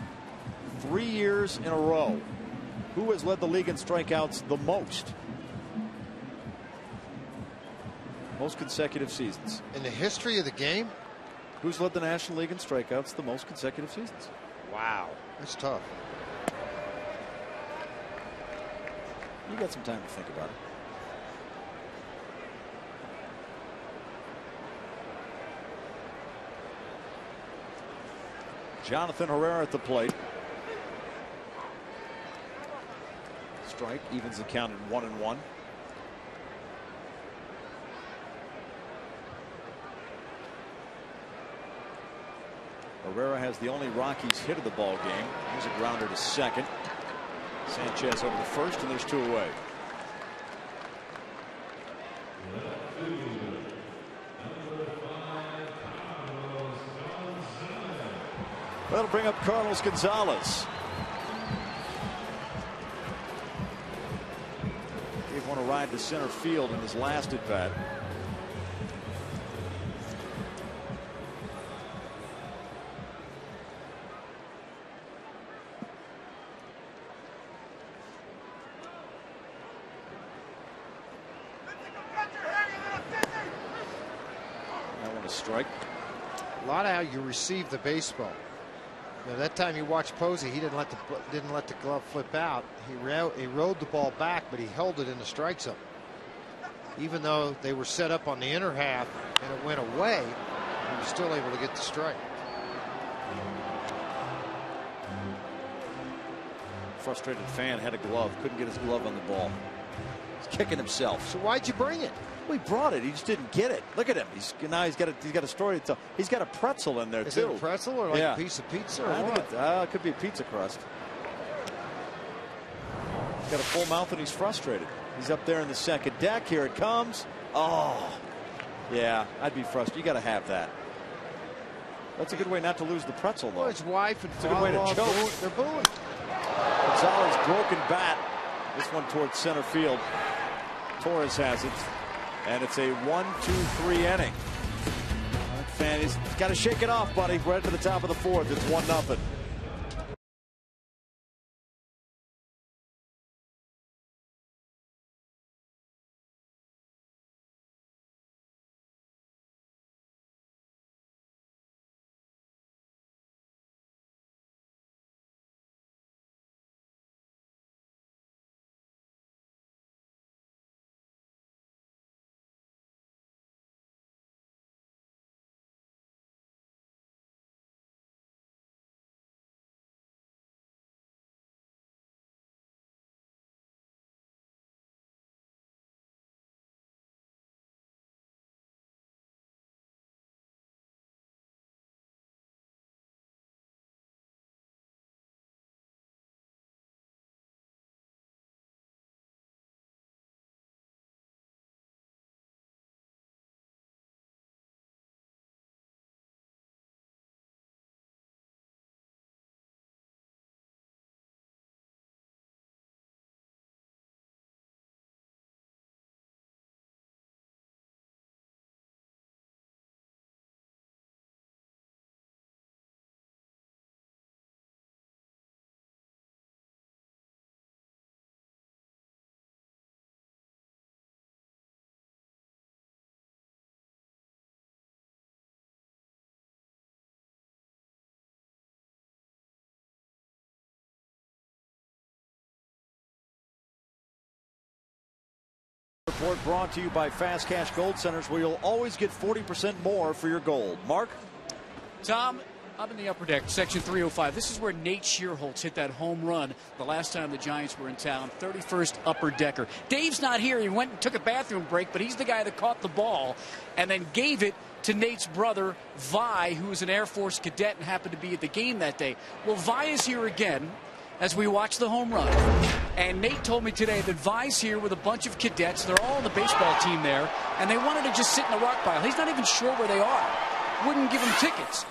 Speaker 3: 3 years in a row. Who has led the league in strikeouts the most? Most consecutive seasons.
Speaker 2: In the history of the game?
Speaker 3: Who's led the National League in strikeouts the most consecutive seasons?
Speaker 2: Wow, that's tough.
Speaker 3: You got some time to think about it. Jonathan Herrera at the plate. Strike evens the count at 1-1. Herrera has the only Rockies hit of the ball game. Here's a grounder to second. Sanchez over to first, and there's 2 away. That'll bring up Carlos Gonzalez. Gave one a ride to center field in his last at bat. That one a strike.
Speaker 2: A lot of how you receive the baseball. Now, that time you watch Posey, he didn't let the glove flip out. He rode the ball back, but he held it in the strike zone. Even though they were set up on the inner half and it went away, he was still able to get the strike.
Speaker 3: Frustrated fan had a glove, couldn't get his glove on the ball. He's kicking himself.
Speaker 2: So why'd you bring it?
Speaker 3: We brought it. He just didn't get it. Look at him. He's got a story to tell. He's got a pretzel in there
Speaker 2: Is
Speaker 3: too.
Speaker 2: It a pretzel or like
Speaker 3: a
Speaker 2: piece of pizza or
Speaker 3: I
Speaker 2: what?
Speaker 3: think it could be a pizza crust. He's got a full mouth and he's frustrated. He's up there in the second deck. Here it comes. Oh, yeah. I'd be frustrated. You got to have that. That's a good way not to lose the pretzel, though.
Speaker 2: Well, his wife and
Speaker 3: it's a good way to choke.
Speaker 2: They're booing.
Speaker 3: Gonzalez broken bat. This one towards center field. Torres has it. And it's a 1-2-3 inning. Fan, he's got to shake it off, buddy. Right to the top of the 4th. It's 1-0. Report brought to you by Fast Cash Gold Centers, where you'll always get 40% more for your gold. Mark?
Speaker 4: Tom, I'm in the upper deck, section 305. This is where Nate Shearholtz hit that home run the last time the Giants were in town. 31st upper decker. Dave's not here. He went and took a bathroom break, but he's the guy that caught the ball and then gave it to Nate's brother, Vi, who was an Air Force cadet and happened to be at the game that day. Well, Vi is here again as we watch the home run. And Nate told me today that Vi's here with a bunch of cadets. They're all on the baseball team there, and they wanted to just sit in the rock pile. He's not even sure where they are. Wouldn't give him tickets.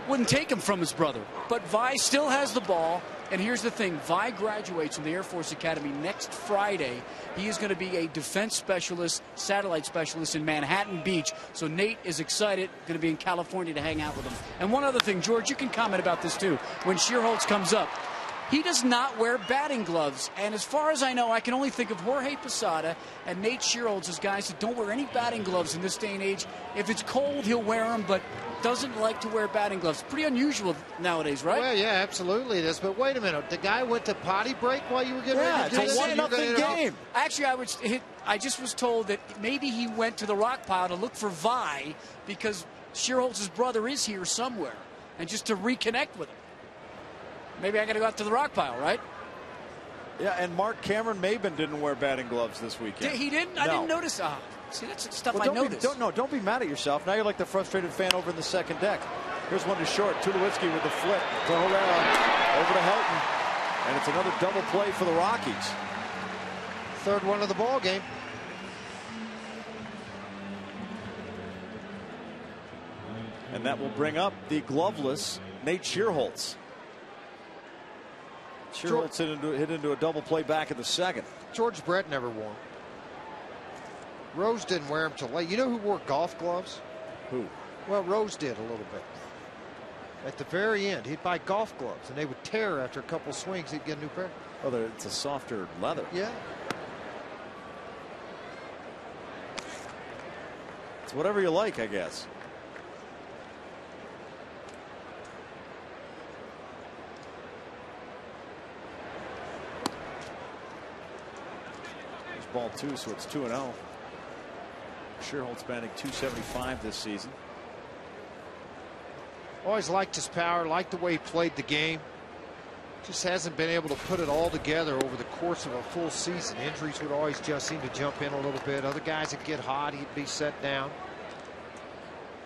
Speaker 4: Wouldn't take him from his brother. But Vi still has the ball. And here's the thing. Vi graduates from the Air Force Academy next Friday. He is going to be a defense specialist, satellite specialist in Manhattan Beach. So Nate is excited, going to be in California to hang out with him. And one other thing, George, you can comment about this too. When Shearholtz comes up, He does not wear batting gloves. And as far as I know, I can only think of Jorge Posada and Nate Shearholtz as guys that don't wear any batting gloves in this day and age. If it's cold, he'll wear them, but doesn't like to wear batting gloves. Pretty unusual nowadays, right?
Speaker 2: Well, yeah, absolutely it is. But wait a minute. The guy went to potty break while you were getting ready to do
Speaker 3: it's
Speaker 2: this?
Speaker 3: a 1-0 game.
Speaker 4: Actually, I just was told that maybe he went to the rock pile to look for Vi because Shearholtz's brother is here somewhere, and just to reconnect with him. Maybe I got to go out to the rock pile, right?
Speaker 3: Yeah, and Mark Cameron Maben didn't wear batting gloves this weekend.
Speaker 4: He didn't?
Speaker 3: No.
Speaker 4: I didn't notice. See, that's stuff I
Speaker 3: Don't
Speaker 4: noticed.
Speaker 3: don't be mad at yourself. Now you're like the frustrated fan over in the second deck. Here's one to short. Tulowitzki with the flip to Herrera over to Helton. And it's another double play for the Rockies.
Speaker 2: Third one of the ball game.
Speaker 3: And that will bring up the gloveless Nate Shearholtz. Shearholtz hit into a double play back in the second.
Speaker 2: George Brett never wore them. Rose didn't wear them till late. You know who wore golf gloves?
Speaker 3: Who?
Speaker 2: Well, Rose did a little bit. At the very end, he'd buy golf gloves, and they would tear after a couple swings. He'd get a new pair.
Speaker 3: Oh, it's a softer leather.
Speaker 2: Yeah.
Speaker 3: It's whatever you like, I guess. There's ball 2, so it's 2-0. Shearholtz batting .275 this season.
Speaker 2: Always liked his power, liked the way he played the game. Just hasn't been able to put it all together over the course of a full season. Injuries would always just seem to jump in a little bit. Other guys would get hot, he'd be set down.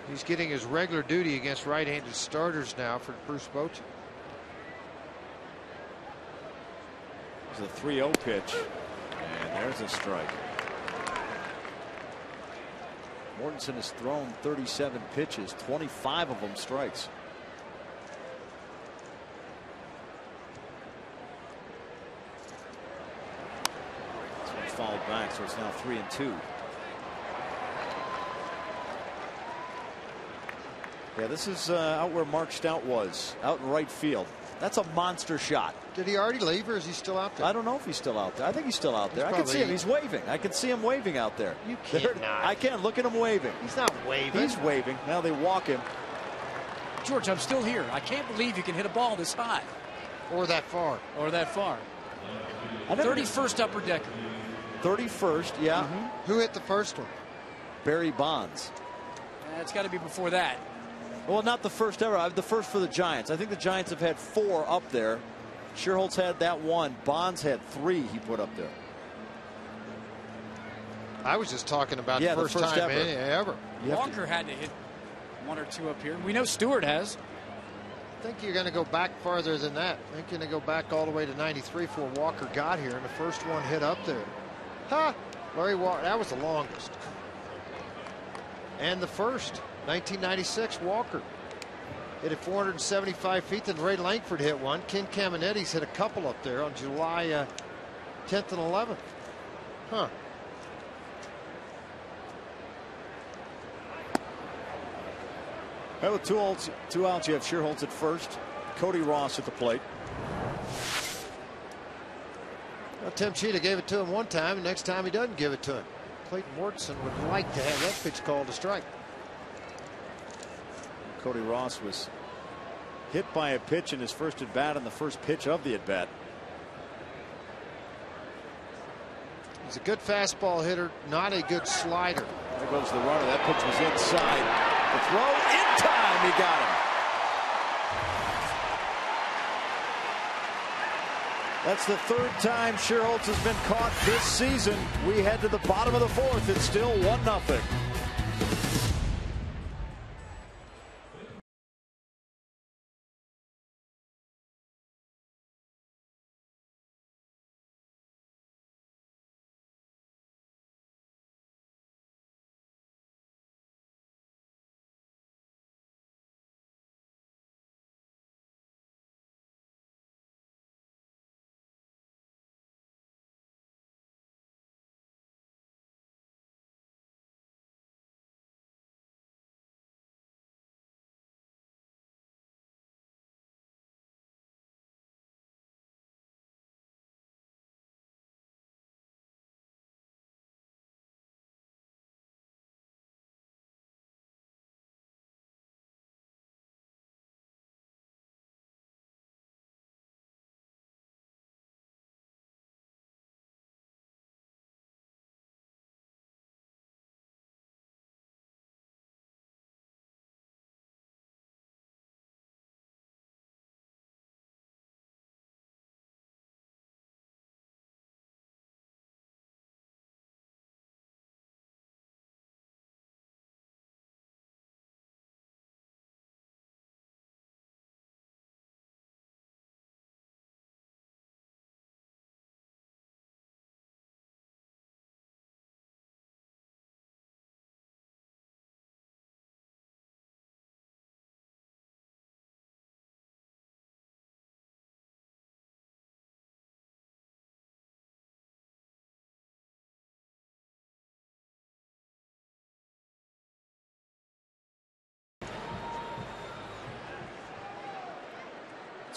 Speaker 2: He's getting his regular duty against right-handed starters now for Bruce Bochy.
Speaker 3: It's a 3-0 pitch, and there's a strike. Mortensen has thrown 37 pitches, 25 of them strikes. This one fouled back, so it's now 3-2. Yeah, this is out where Mark Stout was, out in right field. That's a monster shot.
Speaker 2: Did he already leave, or is he still out there?
Speaker 3: I don't know if he's still out there. I think he's still out there. I can see him. He's waving. I can see him waving out there.
Speaker 2: You can't.
Speaker 3: I can. Look at him waving.
Speaker 2: He's not waving.
Speaker 3: He's waving. Now they walk him.
Speaker 4: George, I'm still here. I can't believe you can hit a ball this high.
Speaker 2: Or that far.
Speaker 4: Or that far. 31st upper decker.
Speaker 3: 31st, yeah.
Speaker 2: Who hit the first one?
Speaker 3: Barry Bonds.
Speaker 4: It's got to be before that.
Speaker 3: Well, not the first ever. The first for the Giants. I think the Giants have had 4 up there. Shearholtz had that 1. Bonds had 3 he put up there.
Speaker 2: I was just talking about
Speaker 3: the
Speaker 2: first
Speaker 3: first
Speaker 2: time
Speaker 3: ever.
Speaker 4: Walker had to hit 1 or 2 up here. We know Stewart has.
Speaker 2: I think you're going to go back farther than that. I think you're going to go back all the way to 93 before Walker got here, and the first one hit up there. Ha! Larry Walker, that was the longest. And the first, 1996, Walker hit it 475 feet. Then Ray Langford hit one. Ken Caminetti's hit a couple up there on July 10th and 11th. Huh.
Speaker 3: Well, with 2 outs, you have Shearholtz at first. Cody Ross at the plate.
Speaker 2: Well, Tim Cheetah gave it to him one time, and next time he doesn't give it to him. Clayton Mortensen would like to have that pitch called a strike.
Speaker 3: Cody Ross was hit by a pitch in his first at bat on the first pitch of the at bat.
Speaker 2: He's a good fastball hitter, not a good slider.
Speaker 3: There goes the runner. That pitch was inside. The throw in time. He got him. That's the 3rd time Shearholtz has been caught this season. We head to the bottom of the 4th. It's still 1-0.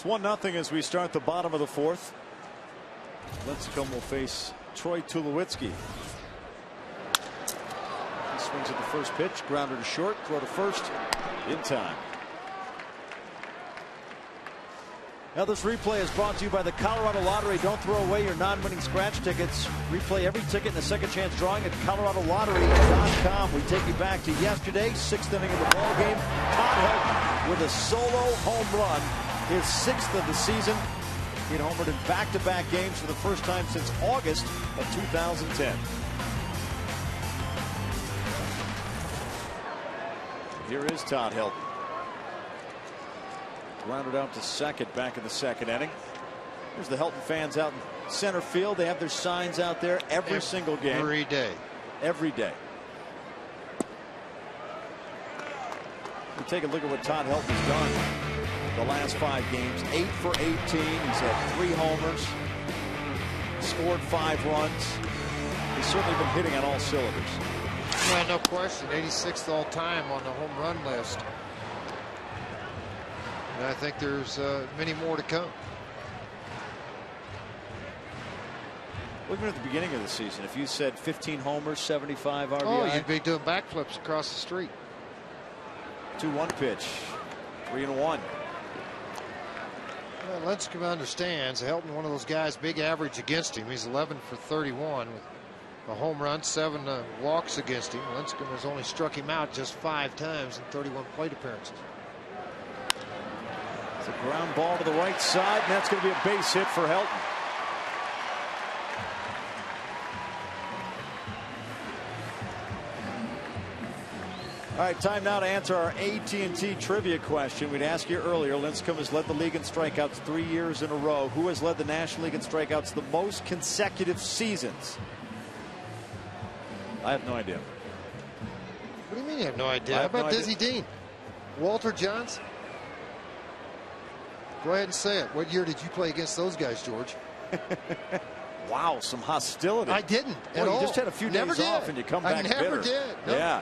Speaker 3: It's 1-0 as we start the bottom of the fourth. Lincecum will face Troy Tulowitzki. He swings at the first pitch, grounder to short, throw to first in time. Now this replay is brought to you by the Colorado Lottery. Don't throw away your non-winning scratch tickets. Replay every ticket in the second chance drawing at coloradolottery.com. We take you back to yesterday, 6th inning of the ball game. Todd Helton with a solo home run, his 6th of the season. He had homered in back-to-back games for the first time since August of 2010. Here is Todd Helton. Grounded out to second back in the second inning. Here's the Helton fans out in center field. They have their signs out there every single game.
Speaker 2: Every day.
Speaker 3: Every day. We take a look at what Todd Helton has done the last 5 games. 8 for 18. He's had 3 homers. Scored 5 runs. He's certainly been hitting on all cylinders.
Speaker 2: Yeah, no question. 86th all time on the home run list. And I think there's many more to come.
Speaker 3: Looking at the beginning of the season, if you said 15 homers, 75 RBI.
Speaker 2: Oh, you'd be doing backflips across the street.
Speaker 3: 2-1 pitch. 3-1.
Speaker 2: Well, Lincecum understands. Helton, one of those guys, big average against him. He's 11 for 31 with a home run, 7 walks against him. Lincecum has only struck him out just 5 times in 31 plate appearances.
Speaker 3: It's a ground ball to the right side, and that's going to be a base hit for Helton. All right, time now to answer our AT&T trivia question. We'd asked you earlier, Lincecum has led the league in strikeouts 3 years in a row. Who has led the National League in strikeouts the most consecutive seasons? I have no idea.
Speaker 2: What do you mean you have no idea? How about Dizzy Dean? Walter Johnson? Go ahead and say it. What year did you play against those guys, George?
Speaker 3: Wow, some hostility.
Speaker 2: I didn't at all.
Speaker 3: You just had a few days off and you come back bitter.
Speaker 2: I never did. No.
Speaker 3: Yeah.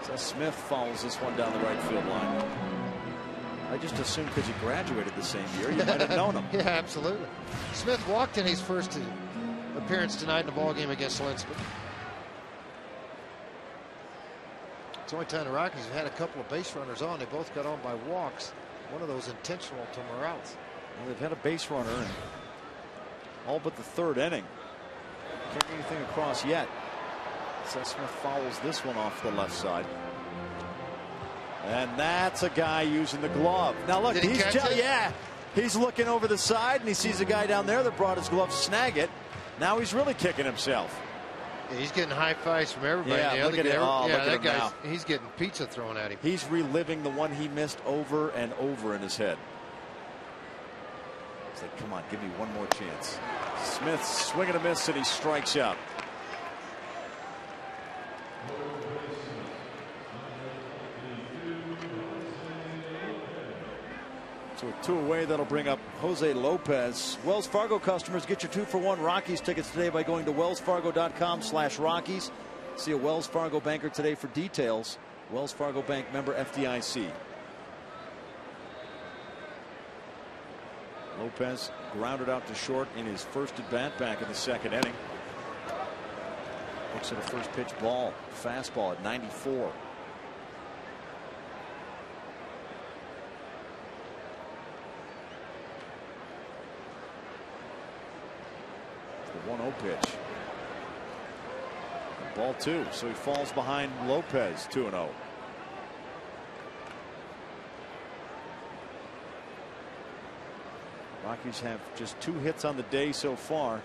Speaker 3: So Smith follows this one down the right field line. I just assumed because you graduated the same year, you might have known him.
Speaker 2: Yeah, absolutely. Smith walked in his first appearance tonight in the ball game against Lincecum. It's the only time the Rockies have had a couple of base runners on. They both got on by walks. One of those intentional to Morales.
Speaker 3: Well, they've had a base runner in all but the 3rd inning. Can't get anything across yet. So Smith fouls this one off the left side. And that's a guy using the glove. Now look, he's looking over the side and he sees a guy down there that brought his glove, snag it. Now he's really kicking himself.
Speaker 2: Yeah, he's getting high fives from everybody.
Speaker 3: Yeah, look at him. Oh, look at him now.
Speaker 2: He's getting pizza thrown at him.
Speaker 3: He's reliving the one he missed over and over in his head. He's like, come on, give me one more chance. Smith swinging a miss and he strikes out. So with 2 away, that'll bring up Jose Lopez. Wells Fargo customers, get your 2-for-1 Rockies tickets today by going to wellsfargo.com/Rockies. See a Wells Fargo banker today for details. Wells Fargo Bank, member FDIC. Lopez grounded out to short in his first at bat back in the 2nd inning. Looks at a first pitch ball, fastball at 94. The 1-0 pitch. Ball 2, so he falls behind Lopez, 2-0. Rockies have just 2 hits on the day so far.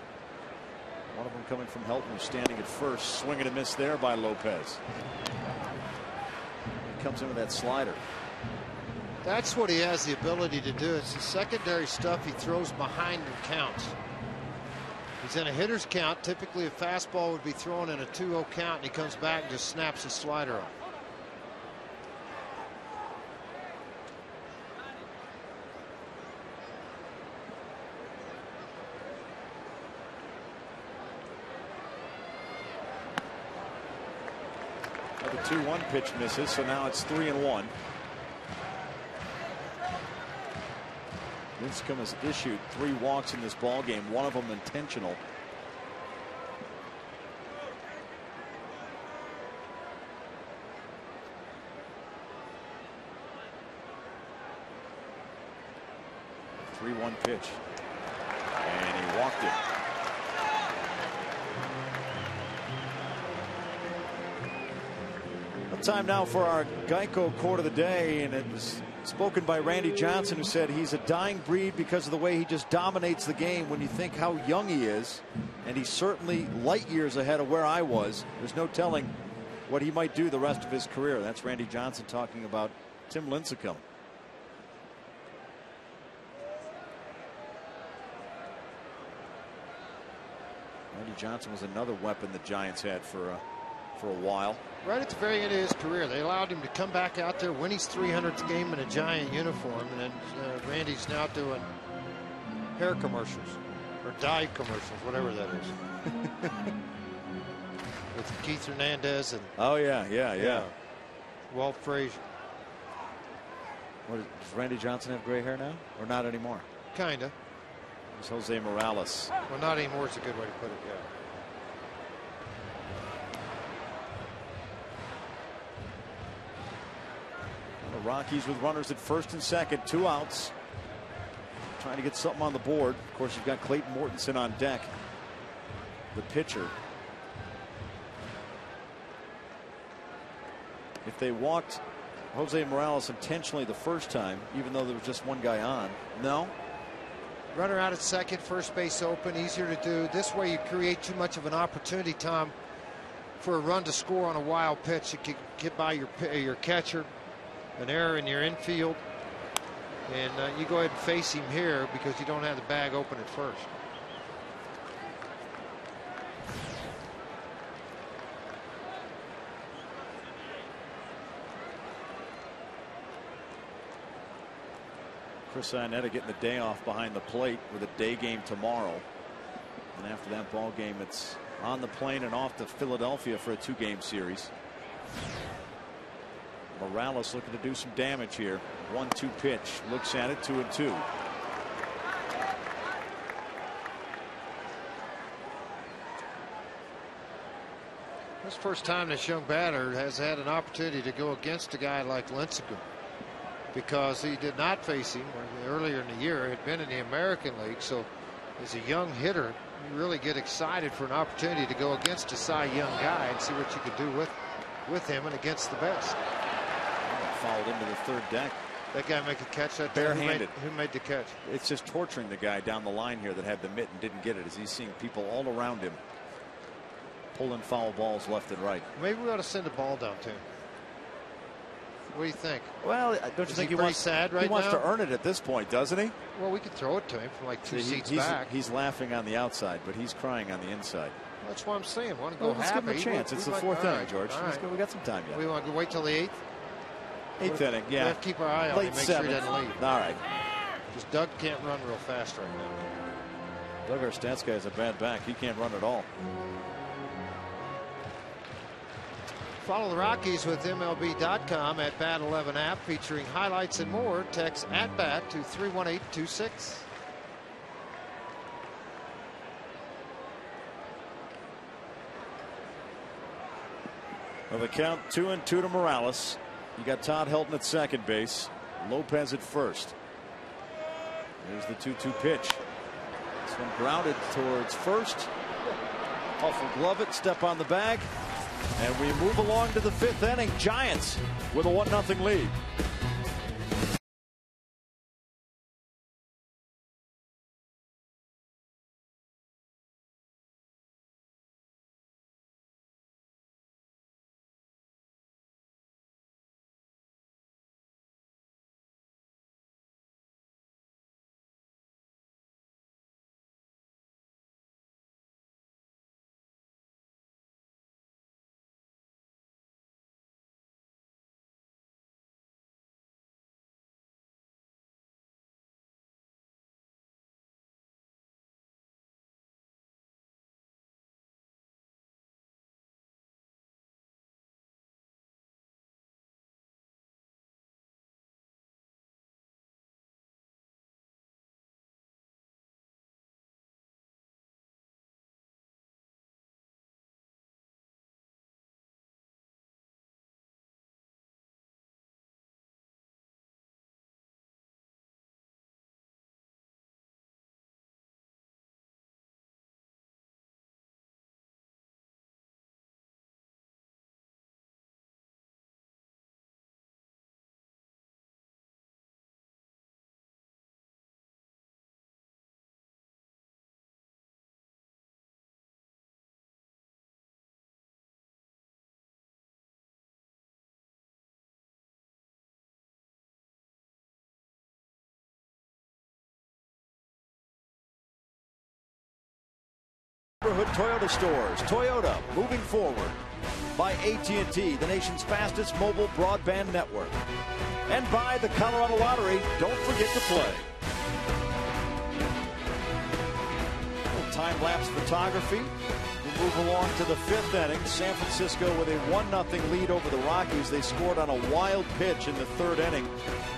Speaker 3: One of them coming from Helton, who's standing at first. Swing and a miss there by Lopez. He comes in with that slider.
Speaker 2: That's what he has the ability to do. It's the secondary stuff he throws behind and counts. He's in a hitter's count. Typically a fastball would be thrown in a 2-0 count, and he comes back and just snaps his slider off.
Speaker 3: The 2-1 pitch misses, so now it's 3-1. Lincecum has issued 3 walks in this ball game, one of them intentional. The 3-1 pitch, and he walked it. Time now for our Geico quote of the day, and it was spoken by Randy Johnson, who said he's a dying breed because of the way he just dominates the game. When you think how young he is, and he's certainly light years ahead of where I was, there's no telling what he might do the rest of his career. That's Randy Johnson talking about Tim Lincecum. Randy Johnson was another weapon the Giants had for a while.
Speaker 2: Right at the very end of his career, they allowed him to come back out there, win his 300th game in a Giant uniform, and then Randy's now doing hair commercials or dye commercials, whatever that is. With Keith Hernandez and
Speaker 3: yeah.
Speaker 2: Walt Frazier.
Speaker 3: Does Randy Johnson have gray hair now, or not anymore?
Speaker 2: Kinda.
Speaker 3: It's Jose Morales.
Speaker 2: Well, not anymore is a good way to put it. Yeah.
Speaker 3: The Rockies with runners at first and second, 2 outs, trying to get something on the board. Of course, you've got Clayton Mortensen on deck, the pitcher. If they walked Jose Morales intentionally the first time, even though there was just one guy on, no.
Speaker 2: Runner out at second, first base open, easier to do. This way you create too much of an opportunity, Tom, for a run to score on a wild pitch. You could get by your catcher. An error in your infield, and you go ahead and face him here because you don't have the bag open at first.
Speaker 3: Chris Iannetta getting the day off behind the plate with a day game tomorrow, and after that ball game, it's on the plane and off to Philadelphia for a 2-game series. Morales looking to do some damage here. 1-2 pitch, looks at it, 2-2.
Speaker 2: This first time this young batter has had an opportunity to go against a guy like Lincecum, because he did not face him earlier in the year. He had been in the American League, so as a young hitter, you really get excited for an opportunity to go against a Cy Young guy and see what you could do with him and against the best.
Speaker 3: Fouled into the third deck.
Speaker 2: That guy make a catch that
Speaker 3: barehanded.
Speaker 2: Who made the catch?
Speaker 3: It's just torturing the guy down the line here that had the mitt and didn't get it, as he's seeing people all around him pulling foul balls left and right.
Speaker 2: Maybe we ought to send a ball down to him. What do you think?
Speaker 3: Well, don't you think he wants
Speaker 2: sad right
Speaker 3: he wants
Speaker 2: now?
Speaker 3: to earn it at this point, doesn't he?
Speaker 2: Well, we could throw it to him from like two seats back.
Speaker 3: He's laughing on the outside, but he's crying on the inside.
Speaker 2: That's what I'm saying. Want to go
Speaker 3: let's
Speaker 2: happy?
Speaker 3: Give him a chance. It's the fourth inning, George.
Speaker 2: Right.
Speaker 3: We got some time yet.
Speaker 2: We want to wait till the eighth.
Speaker 3: Eighth inning, yeah.
Speaker 2: We have to keep our eye on him, make sure he doesn't leave.
Speaker 3: All right.
Speaker 2: Because Doug can't run real fast right now.
Speaker 3: Doug Arstatska has a bad back. He can't run at all.
Speaker 2: Follow the Rockies with MLB.com at Bat 11 app, featuring highlights and more. Text @BAT to 31826.
Speaker 3: Well, the count 2-2 to Morales. You got Todd Helton at second base, Lopez at first. There's the 2-2 pitch. This one grounded towards first. Huffle glove it, step on the bag, and we move along to the 5th inning. Giants with a 1-0 lead. Neighborhood Toyota stores. Toyota, moving forward. By AT&T, the nation's fastest mobile broadband network. And by the Colorado Lottery. Don't forget to play. Time-lapse photography. We move along to the 5th inning. San Francisco with a 1-0 lead over the Rockies. They scored on a wild pitch in the 3rd inning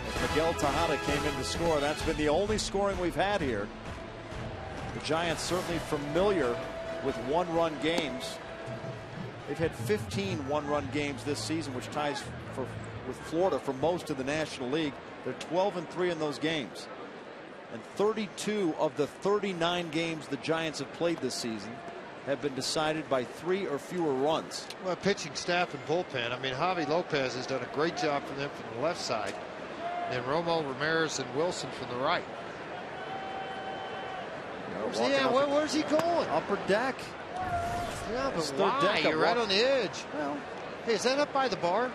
Speaker 3: as Miguel Tejada came in to score. That's been the only scoring we've had here. The Giants certainly familiar with one-run games. They've had 15 one-run games this season, which ties with Florida for most of the National League. They're 12-3 in those games. And 32 of the 39 games the Giants have played this season have been decided by 3 or fewer runs.
Speaker 2: Well, pitching staff and bullpen. I mean, Javi Lopez has done a great job for them from the left side. And Romo, Ramirez, and Wilson from the right. Where's he going?
Speaker 3: Upper deck.
Speaker 2: Yeah, but why? You're right on the edge. Well, hey, is that up by the bar?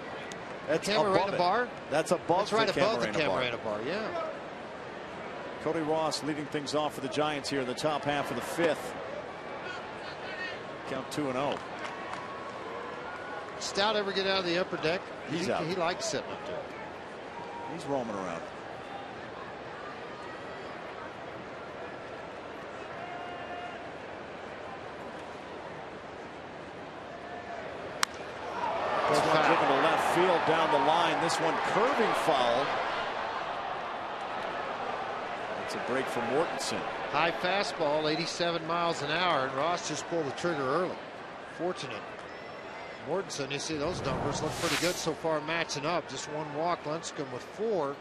Speaker 3: That's
Speaker 2: camera right in the bar?
Speaker 3: That's above
Speaker 2: That's right
Speaker 3: the
Speaker 2: above the Camarena bar, yeah.
Speaker 3: Cody Ross leading things off for the Giants here in the top half of the 5th. Count 2-0.
Speaker 2: Stout ever get out of the upper deck?
Speaker 3: He's out.
Speaker 2: He likes sitting up there.
Speaker 3: He's roaming around. This one driven to left field down the line. This one curving foul. It's a break from Mortensen.
Speaker 2: High fastball, 87 miles an hour, and Ross just pulled the trigger early. Fortunate. Mortensen, you see those numbers look pretty good so far matching up. Just 1 walk, Lincecum with 4.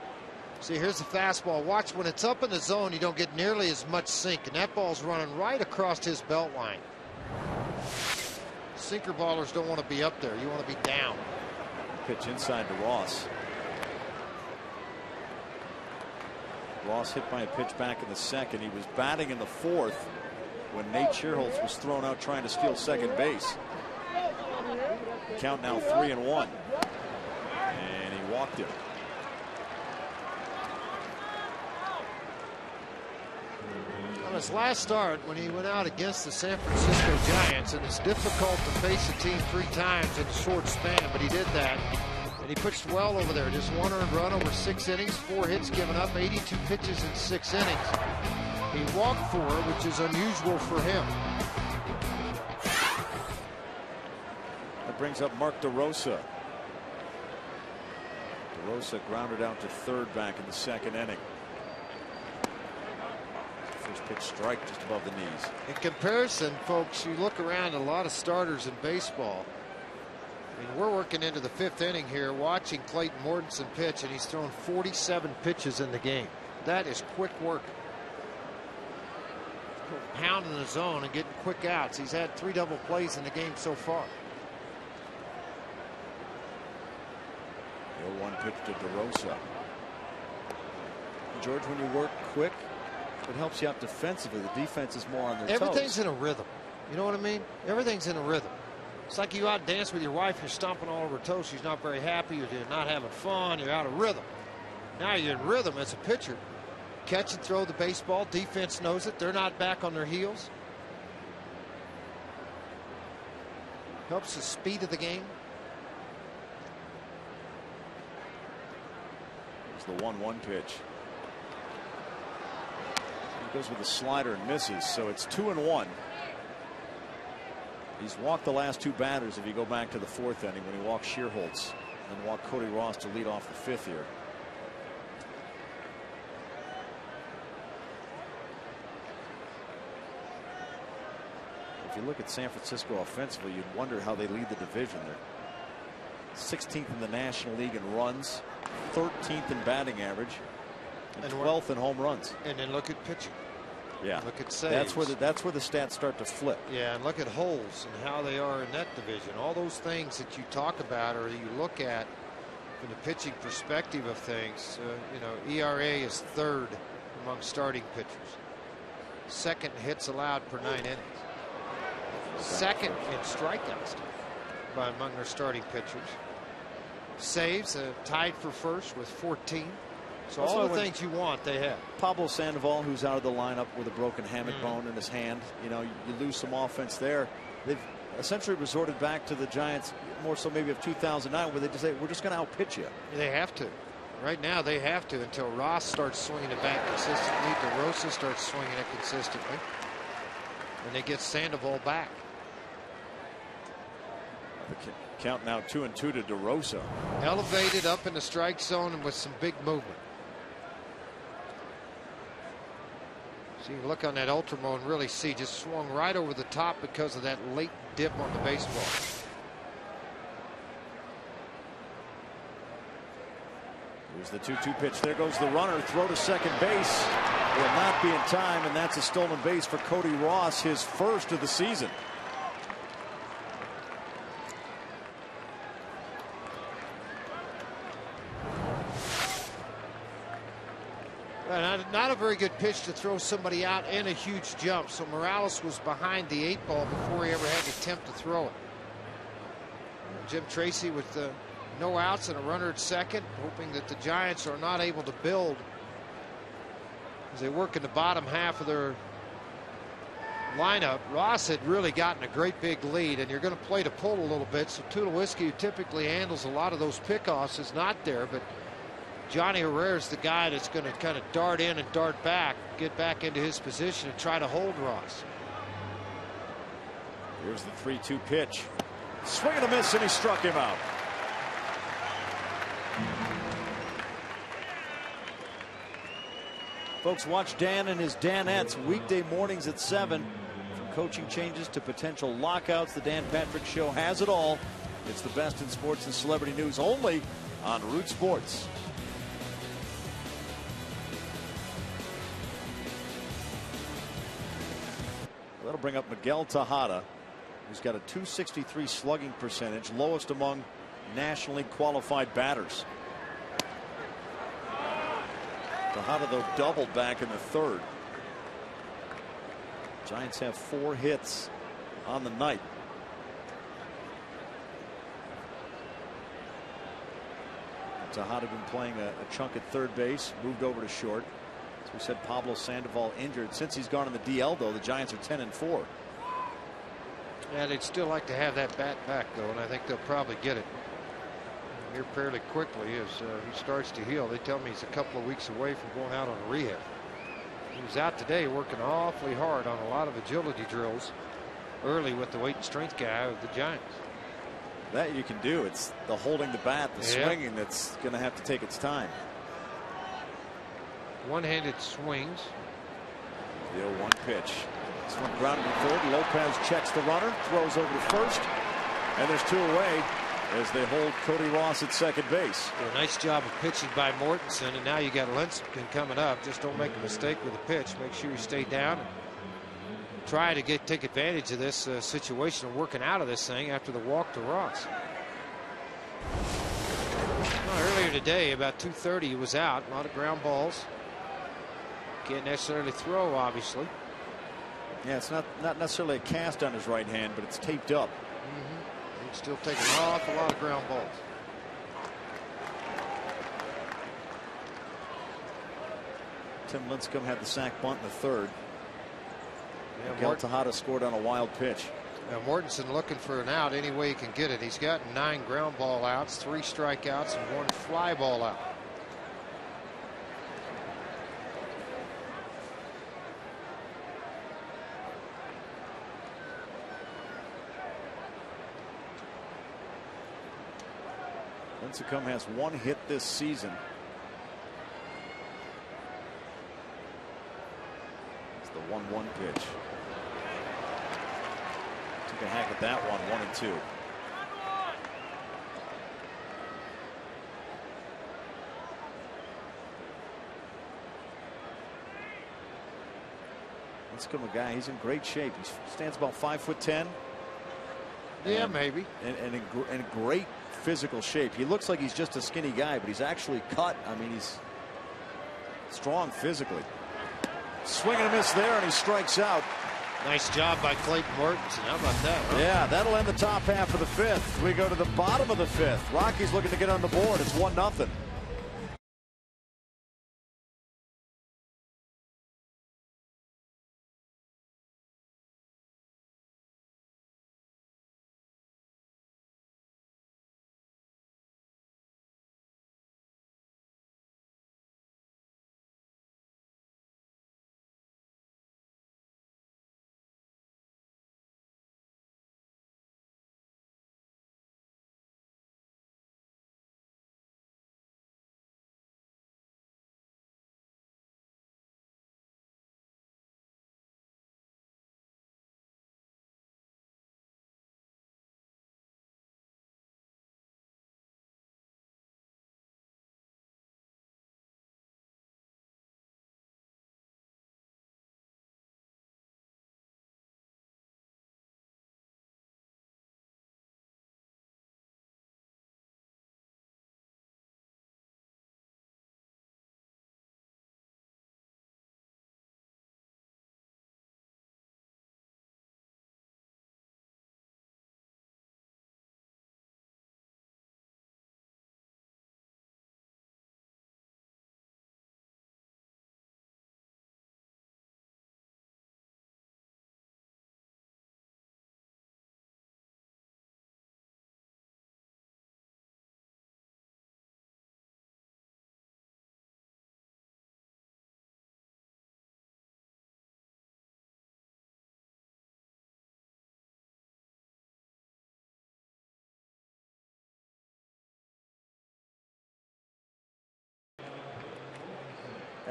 Speaker 2: See, here's the fastball. Watch, when it's up in the zone, you don't get nearly as much sink, and that ball's running right across his belt line. Sinker ballers don't want to be up there. You want to be down.
Speaker 3: Pitch inside to Ross. Ross hit by a pitch back in the 2nd. He was batting in the 4th when Nate Shearholtz was thrown out trying to steal second base. Count now 3-1. And he walked it.
Speaker 2: On his last start, when he went out against the San Francisco Giants, and it's difficult to face a team 3 times in a short span, but he did that. And he pitched well over there. Just 1 earned run over 6 innings, 4 hits given up, 82 pitches in 6 innings. He walked 4, which is unusual for him.
Speaker 3: That brings up Mark DeRosa. DeRosa grounded out to 3rd back in the 2nd inning. First pitch strike just above the knees.
Speaker 2: In comparison, folks, you look around a lot of starters in baseball. I mean, we're working into the 5th inning here, watching Clayton Mortensen pitch, and he's thrown 47 pitches in the game. That is quick work. Pounding the zone and getting quick outs. He's had 3 double plays in the game so far.
Speaker 3: The 0-1 pitch to DeRosa. George, when you work quick, it helps you out defensively. The defense is more on their toes.
Speaker 2: Everything's in a rhythm. You know what I mean? Everything's in a rhythm. It's like you out dance with your wife, you're stomping all over her toes. She's not very happy, you're not having fun, you're out of rhythm. Now you're in rhythm as a pitcher. Catch and throw the baseball. Defense knows it. They're not back on their heels. Helps the speed of the game.
Speaker 3: It's the 1-1 pitch. He goes with a slider and misses, so it's 2-1. He's walked the last 2 batters if you go back to the 4th inning when he walked Shearholtz and walked Cody Ross to lead off the 5th here. If you look at San Francisco offensively, you'd wonder how they lead the division. They're 16th in the National League in runs, 13th in batting average, and 12th in home runs.
Speaker 2: And then look at pitching.
Speaker 3: Yeah,
Speaker 2: look at saves.
Speaker 3: That's where the stats start to flip.
Speaker 2: Yeah, and look at holes and how they are in that division. All those things that you talk about or you look at from the pitching perspective of things. You know, ERA is 3rd among starting pitchers. 2nd hits allowed per 9 innings. 2nd in strikeouts by among their starting pitchers. Saves tied for 1st with 14. So all the things you want, they have.
Speaker 3: Pablo Sandoval, who's out of the lineup with a broken hammock bone in his hand, you know, you lose some offense there. They've essentially resorted back to the Giants, more so maybe of 2009, where they just say, we're just going to outpitch you.
Speaker 2: They have to. Right now, they have to until Ross starts swinging it back consistently. DeRosa starts swinging it consistently. And they get Sandoval back.
Speaker 3: The count now 2-2 to DeRosa.
Speaker 2: Elevated up in the strike zone and with some big movement. So you can look on that Ultimo and really see just swung right over the top because of that late dip on the baseball.
Speaker 3: Here's the 2-2 pitch. There goes the runner. Throw to second base. Will not be in time, and that's a stolen base for Cody Ross, his first of the season.
Speaker 2: Not a very good pitch to throw somebody out and a huge jump. So Morales was behind the 8 ball before he ever had to attempt to throw it. Jim Tracy with no outs and a runner at second, hoping that the Giants are not able to build as they work in the bottom half of their lineup. Ross had really gotten a great big lead, and you're going to play to pull a little bit. So Tulowitzki, who typically handles a lot of those pickoffs, is not there, but Johnny Herrera is the guy that's going to kind of dart in and dart back, get back into his position and try to hold Ross.
Speaker 3: Here's the 3-2 pitch. Swing and a miss, and he struck him out. Folks, watch Dan and his Danettes weekday mornings at 7. From coaching changes to potential lockouts, the Dan Patrick Show has it all. It's the best in sports and celebrity news only on Root Sports. That'll bring up Miguel Tejada, who's got a .263 slugging percentage, lowest among nationally qualified batters. Tejada, though, doubled back in the third. Giants have 4 hits on the night. Tejada been playing a chunk at third base, moved over to short. As we said, Pablo Sandoval injured. Since he's gone in the DL, though, the Giants are 10-4.
Speaker 2: Yeah, they'd still like to have that bat back, though, and I think they'll probably get it here fairly quickly as he starts to heal. They tell me he's a couple of weeks away from going out on a rehab. He was out today working awfully hard on a lot of agility drills early with the weight and strength guy of the Giants.
Speaker 3: That you can do. It's the holding the bat, the swinging that's going to have to take its time.
Speaker 2: One-handed swings.
Speaker 3: The 0-1 pitch. This one grounded to third. Lopez checks the runner, throws over to first, and there's 2 away as they hold Cody Ross at second base.
Speaker 2: A nice job of pitching by Mortensen, and now you got Lincecum coming up. Just don't make a mistake with the pitch. Make sure you stay down and try to take advantage of this situation and working out of this thing after the walk to Ross. Well, earlier today, about 2:30, he was out. A lot of ground balls. Can't necessarily throw, obviously.
Speaker 3: Yeah, it's not necessarily a cast on his right hand, but it's taped up.
Speaker 2: He's still taking an awful lot of ground balls.
Speaker 3: Tim Lincecum had the sac bunt in the third.
Speaker 2: Yeah,
Speaker 3: Miguel Tejada scored on a wild pitch.
Speaker 2: Now Mortensen looking for an out any way he can get it. He's got 9 ground ball outs, 3 strikeouts, and 1 fly ball out.
Speaker 3: Lincecum has 1 hit this season. It's the 1-1 pitch. Took a hack at that one, 1-2. Lincecum, a guy, he's in great shape. He stands about 5'10".
Speaker 2: Yeah, maybe.
Speaker 3: And in great physical shape. He looks like he's just a skinny guy, but he's actually cut. I mean, he's strong physically. Swing and a miss there, and he strikes out.
Speaker 2: Nice job by Clayton Mortensen. How about that? Huh?
Speaker 3: Yeah, that'll end the top half of the 5th. We go to the bottom of the 5th. Rockies looking to get on the board. It's 1-0.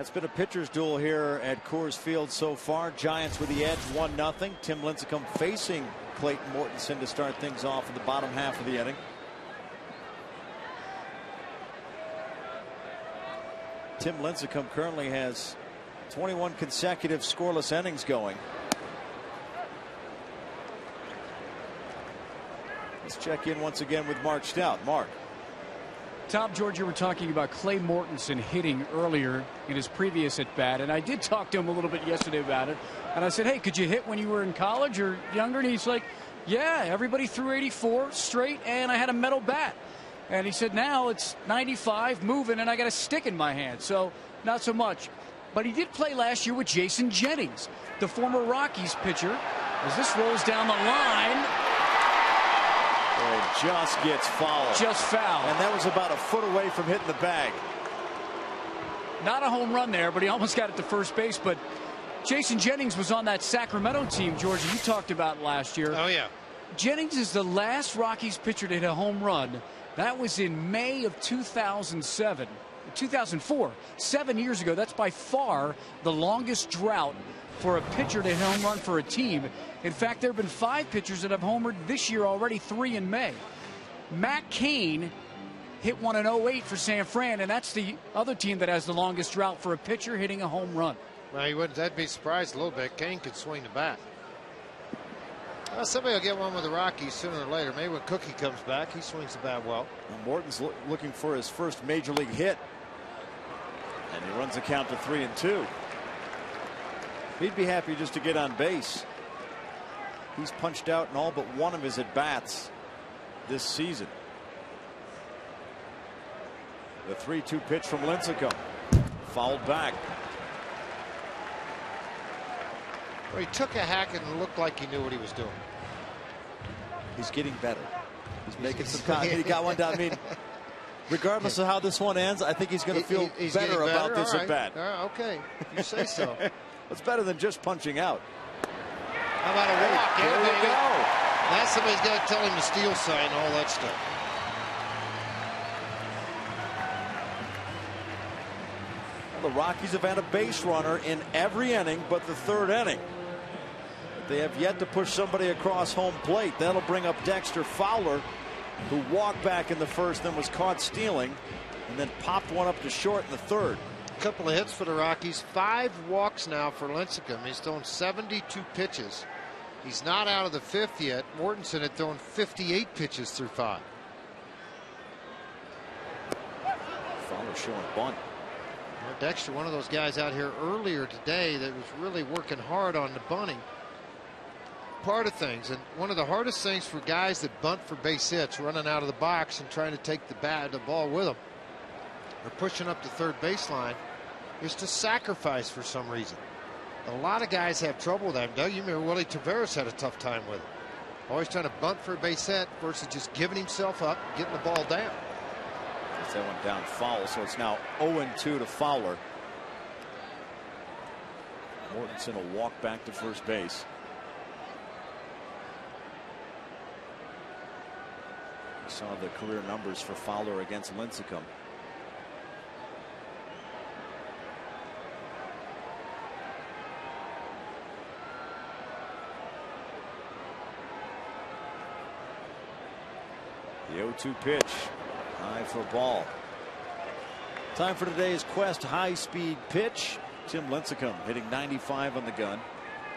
Speaker 3: That's been a pitcher's duel here at Coors Field so far. Giants with the edge, 1-0. Tim Lincecum facing Clayton Mortensen to start things off in the bottom half of the inning. Tim Lincecum currently has 21 consecutive scoreless innings going. Let's check in once again with Mark Stout. Mark.
Speaker 4: Tom, George, you were talking about Clay Mortensen hitting earlier in his previous at-bat, and I did talk to him a little bit yesterday about it. And I said, hey, could you hit when you were in college or younger? And he's like, yeah, everybody threw 84 straight, and I had a metal bat. And he said, now it's 95, moving, and I got a stick in my hand. So not so much. But he did play last year with Jason Jennings, the former Rockies pitcher. As this rolls down the line.
Speaker 3: It just gets fouled.
Speaker 4: Just fouled.
Speaker 3: And that was about a foot away from hitting the bag.
Speaker 4: Not a home run there, but he almost got it to first base. But Jason Jennings was on that Sacramento team, Georgia, you talked about last year.
Speaker 2: Oh, yeah.
Speaker 4: Jennings is the last Rockies pitcher to hit a home run. That was in May of 2004, 7 years ago. That's by far the longest drought for a pitcher to hit a home run for a team. In fact, there have been 5 pitchers that have homered this year already, 3 in May. Matt Cain hit one in 08 for San Fran, and that's the other team that has the longest drought for a pitcher hitting a home run.
Speaker 2: Well, you wouldn't. That'd be surprised a little bit. Cain could swing the bat. Well, somebody will get one with the Rockies sooner or later. Maybe when Cookie comes back, he swings the bat well.
Speaker 3: Morton's looking for his first major league hit. And he runs the count to 3-2. He'd be happy just to get on base. He's punched out in all but one of his at-bats this season. The 3-2 pitch from Lincecum. Fouled back.
Speaker 2: Well, he took a hack and looked like he knew what he was doing.
Speaker 3: He's getting better. He's making some contact. He got one down. I mean, regardless of how this one ends, I think he's going to feel better about this at bat.
Speaker 2: Okay, you say so.
Speaker 3: It's better than just punching out.
Speaker 2: How about a walk?
Speaker 3: There you go.
Speaker 2: Now somebody's got to tell him the steal sign and all that stuff.
Speaker 3: Well, the Rockies have had a base runner in every inning but the 3rd inning. They have yet to push somebody across home plate. That'll bring up Dexter Fowler, who walked back in the 1st, then was caught stealing, and then popped one up to short in the 3rd.
Speaker 2: A couple of hits for the Rockies. 5 walks now for Lincecum. He's thrown 72 pitches. He's not out of the 5th yet. Mortensen had thrown 58 pitches through 5.
Speaker 3: Fowler showing bunt.
Speaker 2: Well, Dexter, one of those guys out here earlier today that was really working hard on the bunting part of things. And one of the hardest things for guys that bunt for base hits, running out of the box and trying to take the ball with them, or pushing up the 3rd baseline, is to sacrifice for some reason. A lot of guys have trouble with that. Doug, you remember Willie Taveras had a tough time with it. Always trying to bunt for a base hit versus just giving himself up, getting the ball down.
Speaker 3: Gets that one down foul, so it's now 0-2 to Fowler. Mortensen will walk back to first base. We saw the career numbers for Fowler against Lincecum. The 0-2 pitch. High for a ball. Time for today's Quest high-speed pitch. Tim Lincecum hitting 95 on the gun.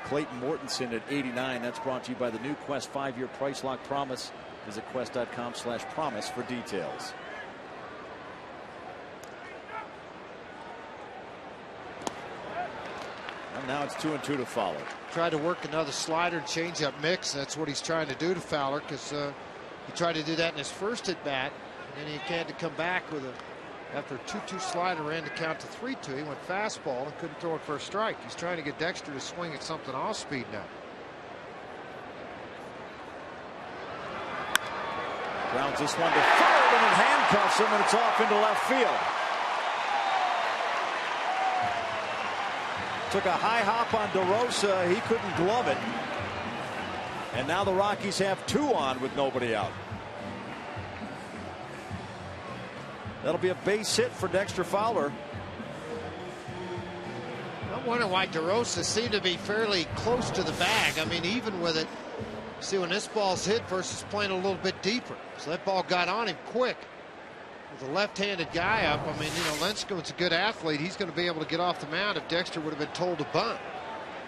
Speaker 3: Clayton Mortensen at 89. That's brought to you by the new Quest 5-year price lock promise. Visit quest.com/promise for details. And now it's 2-2 to Fowler.
Speaker 2: Tried to work another slider and change-up mix. That's what he's trying to do to Fowler, because he tried to do that in his first at bat, and then he had to come back with after a 2-2 slider ran the count to 3-2. He went fastball and couldn't throw it for a strike. He's trying to get Dexter to swing at something off speed now.
Speaker 3: Grounds this one to third, and it handcuffs him, and it's off into left field. Took a high hop on DeRosa. He couldn't glove it. And now the Rockies have 2 on with nobody out. That'll be a base hit for Dexter Fowler.
Speaker 2: wonder why DeRosa seemed to be fairly close to the bag. I mean, even with it, see when this ball's hit versus playing a little bit deeper. So that ball got on him quick. With a left-handed guy up, I mean, you know, Lincecum's a good athlete. He's going to be able to get off the mound if Dexter would have been told to bunt.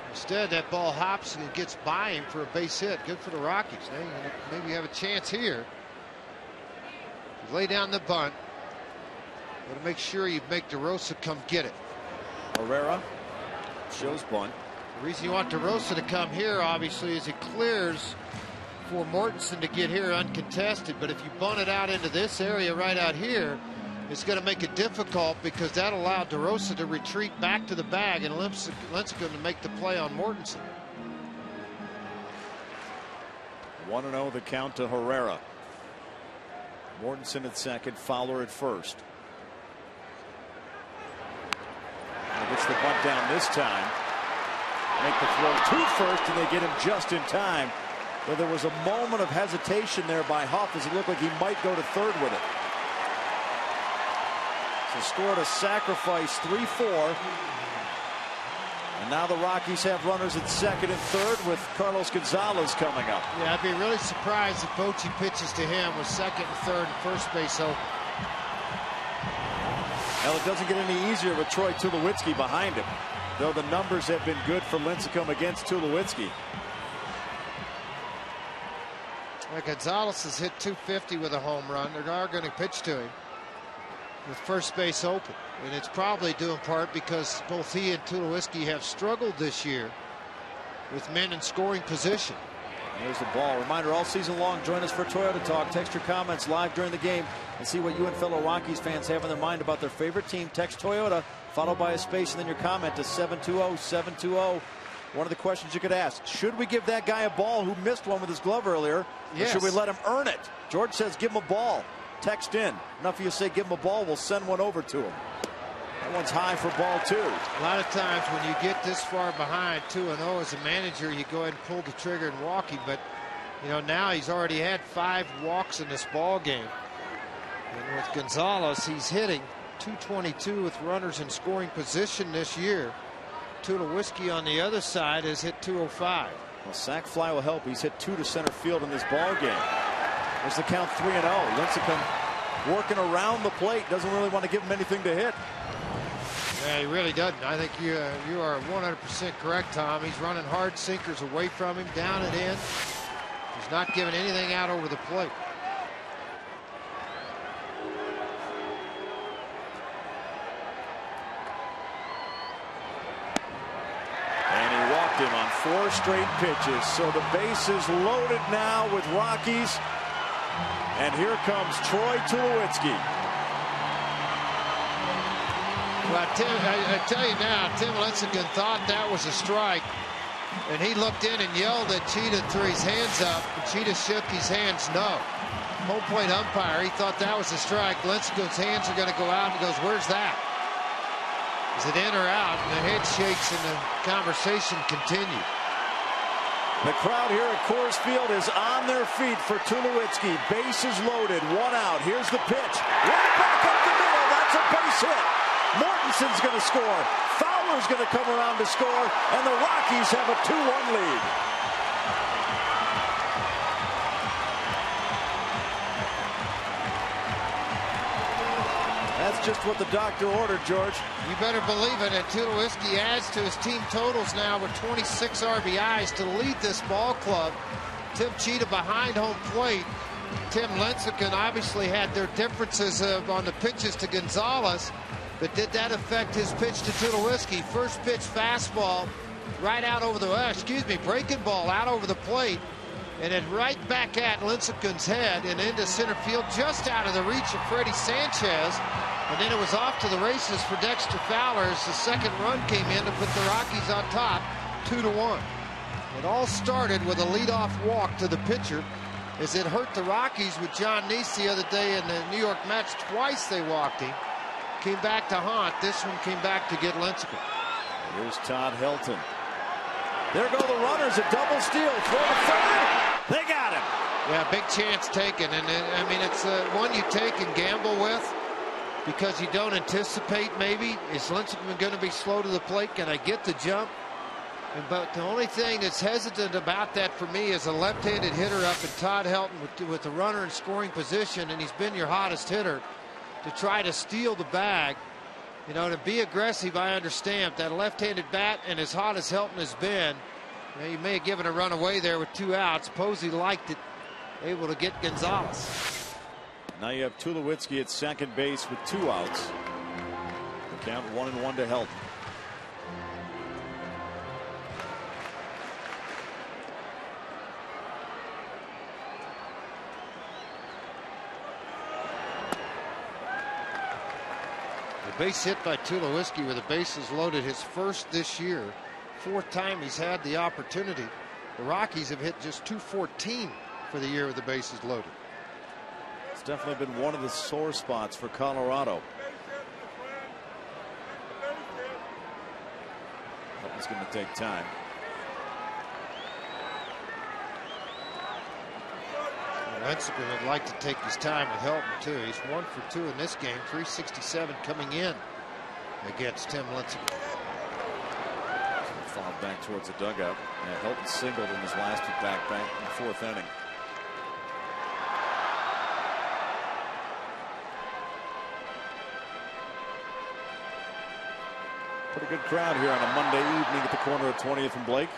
Speaker 2: Instead, that ball hops and it gets by him for a base hit. Good for the Rockies. They maybe have a chance here. You lay down the bunt. Got to make sure you make DeRosa come get it.
Speaker 3: Herrera shows bunt.
Speaker 2: The reason you want DeRosa to come here, obviously, is it clears for Mortensen to get here uncontested. But if you bunt it out into this area right out here, it's going to make it difficult because that allowed DeRosa to retreat back to the bag and Lincecum to make the play on Mortensen.
Speaker 3: 1-0 the count to Herrera. Mortensen at second, Fowler at first. And gets the bunt down this time. Make the throw to first, and they get him just in time. Though there was a moment of hesitation there by Huff as it looked like he might go to third with it. So scored a sacrifice 3-4. And now the Rockies have runners at second and third with Carlos Gonzalez coming up.
Speaker 2: Yeah, I'd be really surprised if Bochy pitches to him with second and third and first base open.
Speaker 3: Well, it doesn't get any easier with Troy Tulowitzki behind him, though the numbers have been good for Lincecum against Tulowitzki.
Speaker 2: Well, Gonzalez has hit .250 with a home run. They are going to pitch to him with first base open. And it's probably due in part because both he and Tulowitzki have struggled this year with men in scoring position.
Speaker 3: There's the ball. Reminder, all season long, join us for Toyota Talk. Text your comments live during the game and see what you and fellow Rockies fans have in their mind about their favorite team. Text Toyota, followed by a space, and then your comment to 720-720. One of the questions you could ask, should we give that guy a ball who missed one with his glove earlier?
Speaker 2: Yes.
Speaker 3: Or should we let him earn it? George says give him a ball. Text in. Enough of you say give him a ball, we'll send one over to him. That one's high for ball two.
Speaker 2: A lot of times when you get this far behind 2-0 as a manager, you go ahead and pull the trigger and walk him. But, you know, now he's already had 5 walks in this ball game. And with Gonzalez, he's hitting .222 with runners in scoring position this year. Tulowitzki on the other side has hit .205.
Speaker 3: Well, sac fly will help. He's hit 2 to center field in this ball game. There's the count 3-0. Lincecum working around the plate. Doesn't really want to give him anything to hit.
Speaker 2: Yeah, he really doesn't. I think you are 100% correct, Tom. He's running hard sinkers away from him, down and in. He's not giving anything out over the plate.
Speaker 3: And he walked him on 4 straight pitches. So the base is loaded now with Rockies. And here comes Troy Tulowitzki.
Speaker 2: Well, I tell you now, Tim Lincecum thought that was a strike, and he looked in and yelled at Cheetah, threw his hands up, and Cheetah shook his hands no. Home plate umpire, he thought that was a strike. Lincecum's hands are going to go out, and he goes, where's that? Is it in or out? And the head shakes, and the conversation continued.
Speaker 3: The crowd here at Coors Field is on their feet for Tulowitzki. Bases loaded, 1 out. Here's the pitch. Right back up the middle. That's a base hit. Mortensen's going to score. Fowler's going to come around to score, and the Rockies have a 2-1 lead. That's just what the doctor ordered, George.
Speaker 2: You better believe it. And Tulowitzki adds to his team totals now with 26 RBIs to lead this ball club. Tim Cheetah behind home plate. Tim Lincecum obviously had their differences on the pitches to Gonzalez. But did that affect his pitch to Tulowitzki? First pitch fastball right out over the, breaking ball out over the plate. And then right back at Lincecum's head and into center field, just out of the reach of Freddie Sanchez. And then it was off to the races for Dexter Fowler as the second run came in to put the Rockies on top, 2-1. It all started with a leadoff walk to the pitcher as it hurt the Rockies with John Neese the other day in the New York Mets. Twice they walked him. Came back to haunt. This one came back to get Lincecum.
Speaker 3: Here's Todd Helton. There go the runners, a double steal. Throw to third. They got him.
Speaker 2: Yeah, big chance taken. And I mean, it's one you take and gamble with. because you don't anticipate maybe, is Lincecum going to be slow to the plate? Can I get the jump? But the only thing that's hesitant about that for me is a left-handed hitter up in Todd Helton with the runner in scoring position, and he's been your hottest hitter, to try to steal the bag. You know, to be aggressive, I understand. That left-handed bat, and as hot as Helton has been, you know, he may have given a run away there with 2 outs. Posey liked it, able to get Gonzalez.
Speaker 3: Now you have Tulowitzki at second base with 2 outs. The count 1-1 to Helton.
Speaker 2: Base hit by Tulowitzki with the bases loaded, his first this year. 4th time he's had the opportunity. The Rockies have hit just .214 for the year with the bases loaded.
Speaker 3: It's definitely been one of the sore spots for Colorado. Helton's going to take time.
Speaker 2: Lincecum would like to take his time with Helton too. He's 1 for 2 in this game, 367 coming in against Tim Lincecum.
Speaker 3: Fouled back towards the dugout. Yeah, Helton singled in his last at bat in the 4th inning. Pretty good crowd here on a Monday evening at the corner of 20th and Blake.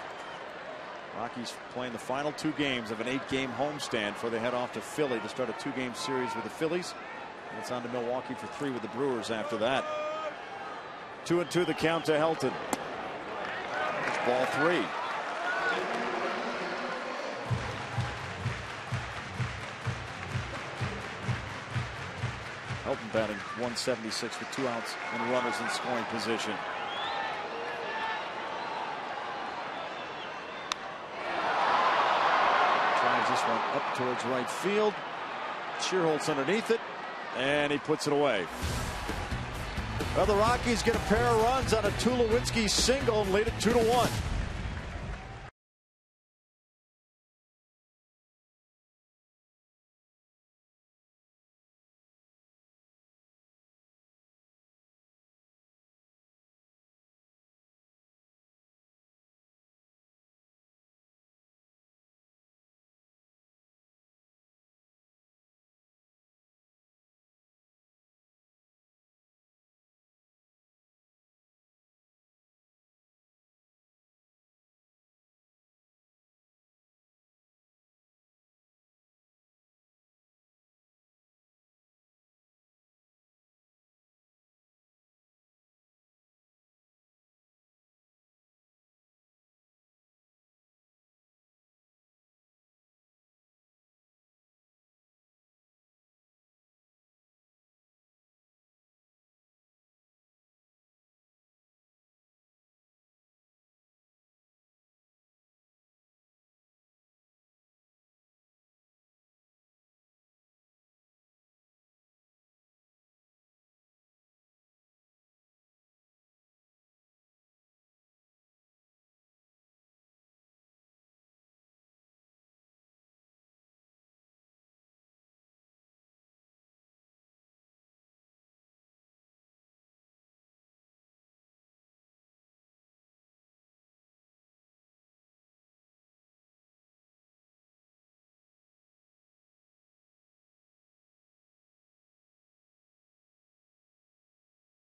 Speaker 3: Rockies playing the final 2 games of an 8-game homestand before they head off to Philly to start a 2-game series with the Phillies. And it's on to Milwaukee for 3 with the Brewers after that. 2-2 the count to Helton. It's ball 3. Helton batting .176 with 2 outs and runners in scoring position. This one up towards right field. Shearholt's underneath it, and he puts it away. Well, the Rockies get a pair of runs on a Tulowitzki single and lead it 2-1.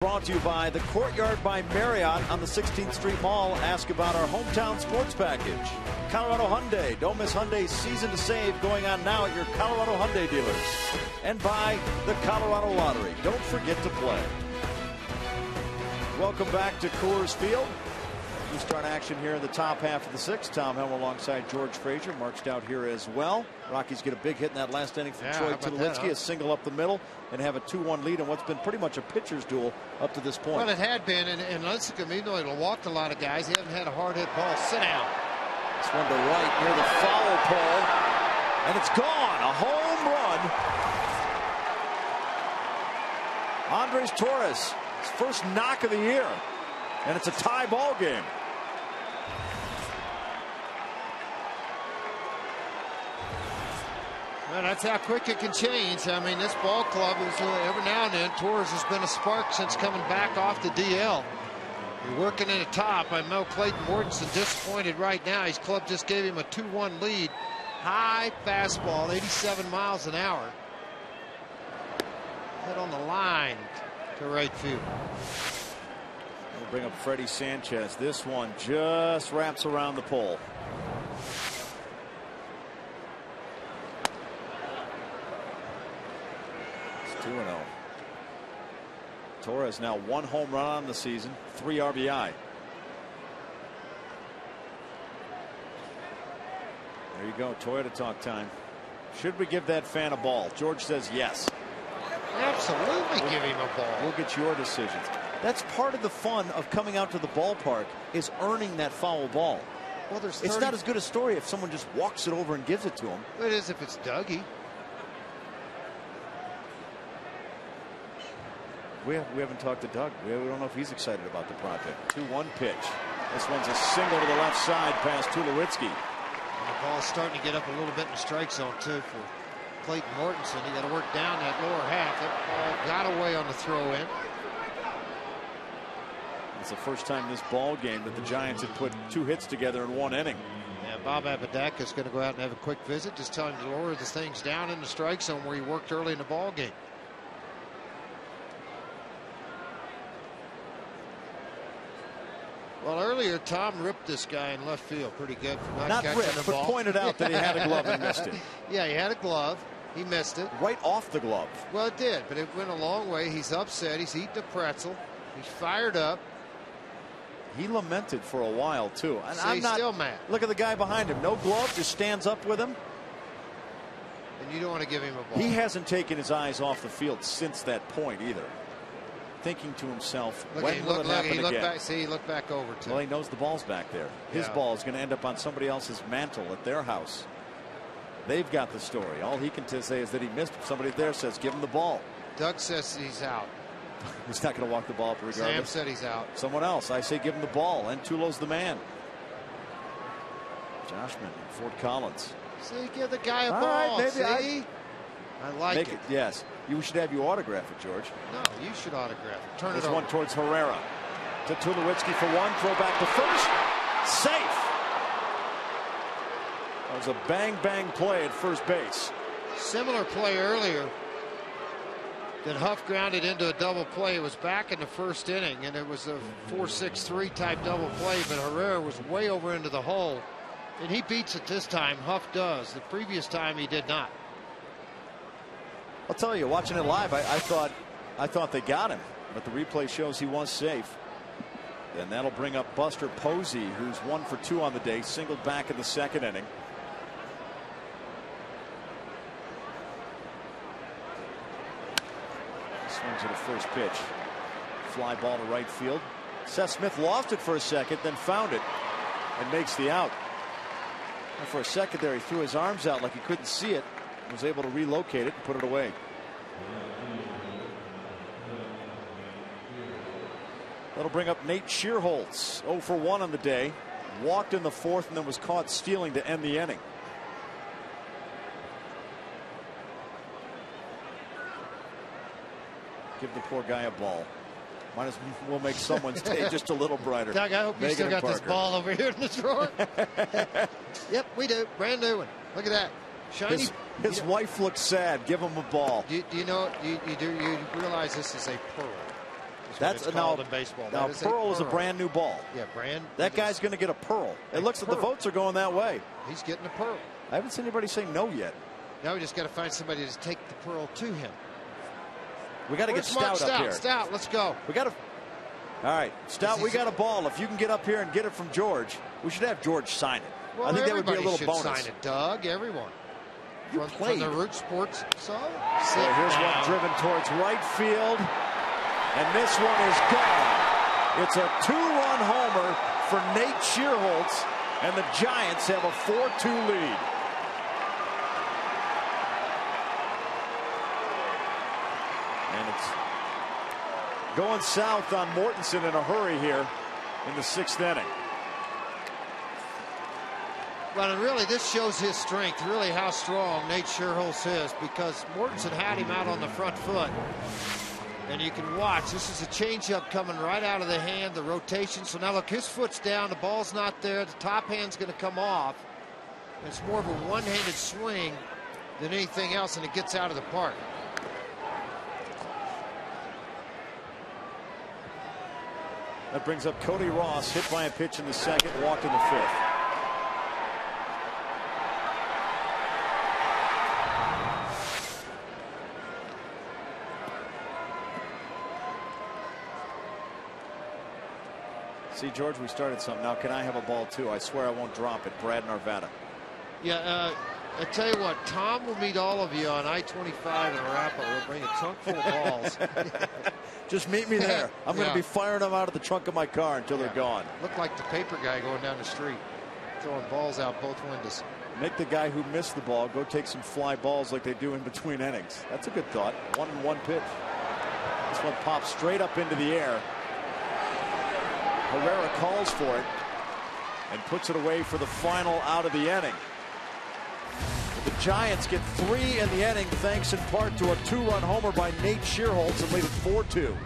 Speaker 3: Brought to you by the Courtyard by Marriott on the 16th Street Mall. Ask about our hometown sports package. Colorado Hyundai. Don't miss Hyundai's Season to Save going on now at your Colorado Hyundai dealers. And by the Colorado Lottery. Don't forget to play. Welcome back to Coors Field. We start action here in the top half of the 6th. Tom Helm alongside George Frazier marched out here as well. Rockies get a big hit in that last inning from Troy Tulowitzki, a single up the middle, and have a 2-1 lead in what's been pretty much a pitcher's duel up to this point.
Speaker 2: Well, it had been, and Lincecum, even though he'll walked a lot of guys, he hasn't had a hard hit ball. Sit down.
Speaker 3: This one to right near the foul pole, and it's gone. A home run. Andres Torres, his first knock of the year, and it's a tie ball game.
Speaker 2: Well, that's how quick it can change. I mean, this ball club is every now and then. Torres has been a spark since coming back off the DL. You're working in the top. I know Clayton Mortensen disappointed right now. His club just gave him a 2-1 lead. High fastball, 87 miles an hour. Hit on the line to right field.
Speaker 3: We'll bring up Freddie Sanchez. This one just wraps around the pole. It's 2-0. Torres now 1 home run on the season, 3 RBI. There you go, Toyota talk time. Should we give that fan a ball? George says yes.
Speaker 2: Absolutely give him a ball.
Speaker 3: We'll get your decisions. That's part of the fun of coming out to the ballpark, is earning that foul ball.
Speaker 2: Well, there's
Speaker 3: it's not as good a story if someone just walks it over and gives it to him.
Speaker 2: It is if it's Dougie.
Speaker 3: We haven't talked to Doug. We don't know if he's excited about the project. 2-1 pitch. This one's a single to the left side past Tulowitzki.
Speaker 2: The ball's starting to get up a little bit in the strike zone, too, for Clayton Mortensen. He got to work down that lower half. That ball got away on the throw in.
Speaker 3: It's the first time this ball game that the Giants have put 2 hits together in 1 inning.
Speaker 2: Yeah, Bob Apodaca is going to go out and have a quick visit. Just tell him to lower the things down in the strike zone where he worked early in the ball game. Well, earlier Tom ripped this guy in left field pretty good for not catching
Speaker 3: ripped,
Speaker 2: the
Speaker 3: but
Speaker 2: ball.
Speaker 3: pointed out that he had a glove and missed it.
Speaker 2: Yeah, he had a glove. He missed it.
Speaker 3: Right off the glove.
Speaker 2: Well, it did, but it went a long way. He's upset. He's eating a pretzel. He's fired up.
Speaker 3: He lamented for a while, too. And
Speaker 2: I'm not still mad.
Speaker 3: Look at the guy behind him. No glove, just stands up with him.
Speaker 2: And you don't want to give him a ball.
Speaker 3: He hasn't taken his eyes off the field since that point either. Thinking to himself, when will it happen again?
Speaker 2: Back, see, he looked back over to.
Speaker 3: Well, he knows the ball's back there. His ball is going to end up on somebody else's mantle at their house. They've got the story. All he can say is that he missed. Somebody there says, give him the ball.
Speaker 2: Doug says he's out.
Speaker 3: He's not going to walk the ball up regardless.
Speaker 2: Sam said he's out.
Speaker 3: Someone else. I say give him the ball. And Tulo's the man. Josh Minton, Fort Collins.
Speaker 2: See, give the guy a ball.
Speaker 3: Right, maybe
Speaker 2: see? I like it.
Speaker 3: Yes. You should have you autograph it, George.
Speaker 2: No, you should autograph it. Turn
Speaker 3: There's
Speaker 2: it over.
Speaker 3: one towards Herrera. To Tulowitzki for 1. Throw back to first. Safe. That was a bang-bang play at first base.
Speaker 2: Similar play earlier. Then Huff grounded into a double play. It was back in the first inning, and it was a 4-6-3 type double play, but Herrera was way over into the hole. And he beats it this time. Huff does. The previous time he did not.
Speaker 3: I'll tell you, watching it live, I thought they got him, but the replay shows he was safe. And that'll bring up Buster Posey, who's 1 for 2 on the day, singled back in the second inning. Swings at a first pitch. Fly ball to right field. Seth Smith lost it for a second, then found it and makes the out. And for a second there, he threw his arms out like he couldn't see it. Was able to relocate it and put it away. That'll bring up Nate Shearholtz, 0 for 1 on the day. Walked in the 4th and then was caught stealing to end the inning. Give the poor guy a ball. Might as well make someone's day just a little brighter.
Speaker 2: Doug, I hope you still got this ball over here in the drawer. Yep, we do. Brand new one. Look at that. Shiny.
Speaker 3: His wife looks sad. Give him a ball.
Speaker 2: Do you know? You realize this is a pearl?
Speaker 3: That's
Speaker 2: called in baseball.
Speaker 3: Now pearl is a brand new ball.
Speaker 2: Yeah, brand.
Speaker 3: That guy's going to get a pearl. It looks like the votes are going that way.
Speaker 2: He's getting a pearl.
Speaker 3: I haven't seen anybody say no yet.
Speaker 2: Now we just got to find somebody to take the pearl to him.
Speaker 3: We got to get Stout up here.
Speaker 2: Stout, let's go.
Speaker 3: We got to. All right, Stout, we got a ball. If you can get up here and get it from George, we should have George sign it.
Speaker 2: Well,
Speaker 3: I think that would be a little
Speaker 2: should
Speaker 3: bonus.
Speaker 2: Sign it, Doug. Everyone.
Speaker 3: From
Speaker 2: the Root Sports. So
Speaker 3: here's one driven towards right field, and this one is gone. It's a 2-run homer for Nate Shearholtz, and the Giants have a 4-2 lead. And it's going south on Mortensen in a hurry here in the 6th inning.
Speaker 2: Well, and really, this shows his strength, really how strong Nate Sherholtz is, because Mortensen had him out on the front foot. And you can watch, this is a changeup coming right out of the hand, the rotation. So now look, his foot's down, the ball's not there, the top hand's going to come off. It's more of a one-handed swing than anything else, and it gets out of the park.
Speaker 3: That brings up Cody Ross, hit by a pitch in the second, walked in the fifth. See, George, we started something. Now, can I have a ball, too? I swear I won't drop it. Brad Narvada.
Speaker 2: Yeah, I tell you what, Tom will meet all of you on I-25 in Arapahoe. We'll bring a trunk full of balls.
Speaker 3: Just meet me there. I'm going to be firing them out of the trunk of my car until they're gone.
Speaker 2: Look like the paper guy going down the street, throwing balls out both windows.
Speaker 3: Make the guy who missed the ball go take some fly balls like they do in between innings. That's a good thought. 1-1 pitch. This one pops straight up into the air. Herrera calls for it and puts it away for the final out of the inning. The Giants get 3 in the inning, thanks in part to a 2-run homer by Nate Sherholtz, and lead it 4-2.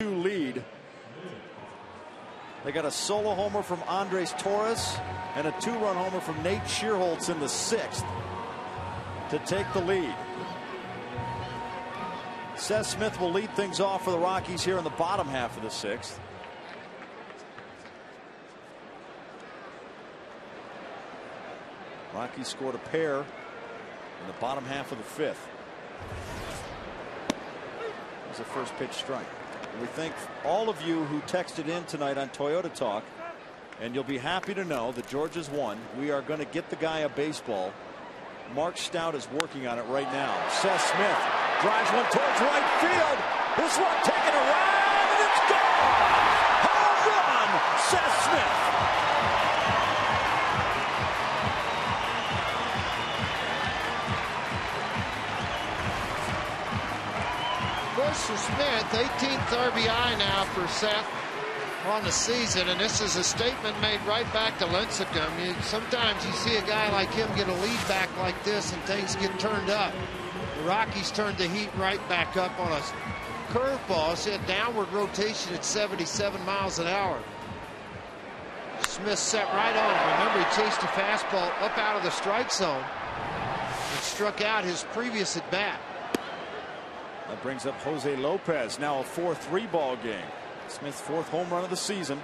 Speaker 3: Lead. They got a solo homer from Andres Torres and a 2-run homer from Nate Sherholtz in the 6th to take the lead. Seth Smith will lead things off for the Rockies here in the bottom half of the 6th. Rockies scored a pair in the bottom half of the 5th. That was a first pitch strike. We thank all of you who texted in tonight on Toyota Talk, and you'll be happy to know that George has won. We are going to get the guy a baseball. Mark Stout is working on it right now. Seth Smith drives one towards right field. This one taken around, and it's gone! Home run, Seth Smith.
Speaker 2: For Smith, 18th RBI now for Seth on the season, and this is a statement made right back to Lincecum. Sometimes you see a guy like him get a lead back like this and things get turned up. The Rockies turned the heat right back up on a curveball. See a downward rotation at 77 miles an hour. Smith set right on it. Remember, he chased a fastball up out of the strike zone and struck out his previous at bat.
Speaker 3: That brings up Jose Lopez, now a 4-3 ball game. Smith's 4th home run of the season.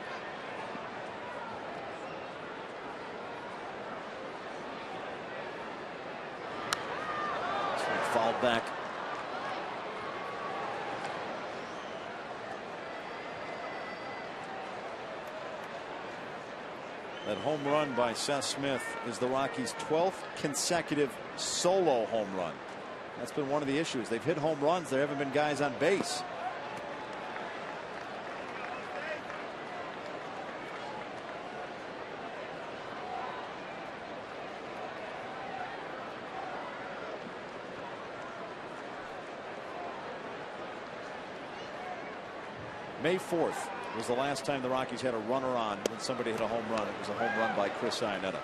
Speaker 3: Fouled back. That home run by Seth Smith is the Rockies' 12th consecutive solo home run. That's been one of the issues. They've hit home runs. There haven't been guys on base. May 4th was the last time the Rockies had a runner on when somebody hit a home run. It was a home run by Chris Iannetta.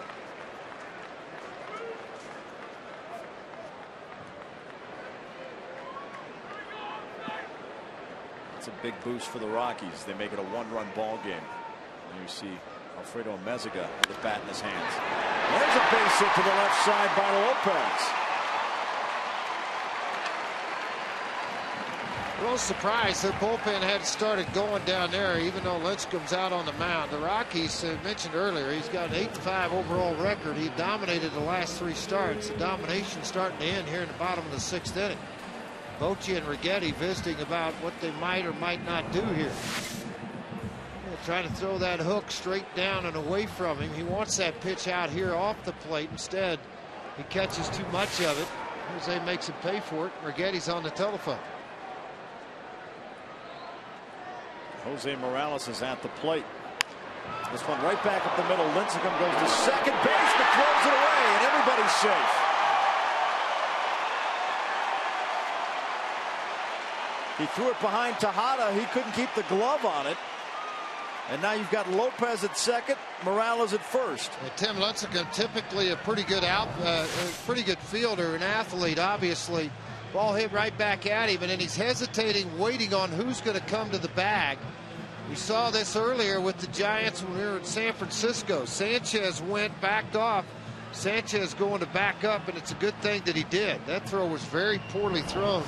Speaker 3: It's a big boost for the Rockies. They make it a one-run ball game. And you see Alfredo Meziga with the bat in his hands. There's a base hit to the left side by Lopez.
Speaker 2: A little surprised their bullpen had started going down there, even though Lincecum's out on the mound. The Rockies, mentioned earlier, he's got an 8-5 overall record. He dominated the last 3 starts. The domination starting to end here in the bottom of the 6th inning. Bochy and Righetti visiting about what they might or might not do here. Trying to throw that hook straight down and away from him. He wants that pitch out here off the plate. Instead, he catches too much of it. Jose makes him pay for it. Righetti's on the telephone.
Speaker 3: Jose Morales is at the plate. This one right back up the middle. Lincecum goes to second base, but throws it away, and everybody's safe. He threw it behind Tejada. He couldn't keep the glove on it. And now you've got Lopez at second, Morales at first.
Speaker 2: And Tim Lincecum, typically a pretty good fielder, an athlete, obviously. Ball hit right back at him, and then he's hesitating, waiting on who's going to come to the bag. We saw this earlier with the Giants when we were in San Francisco. Sanchez went, backed off. Sanchez going to back up, and it's a good thing that he did. That throw was very poorly thrown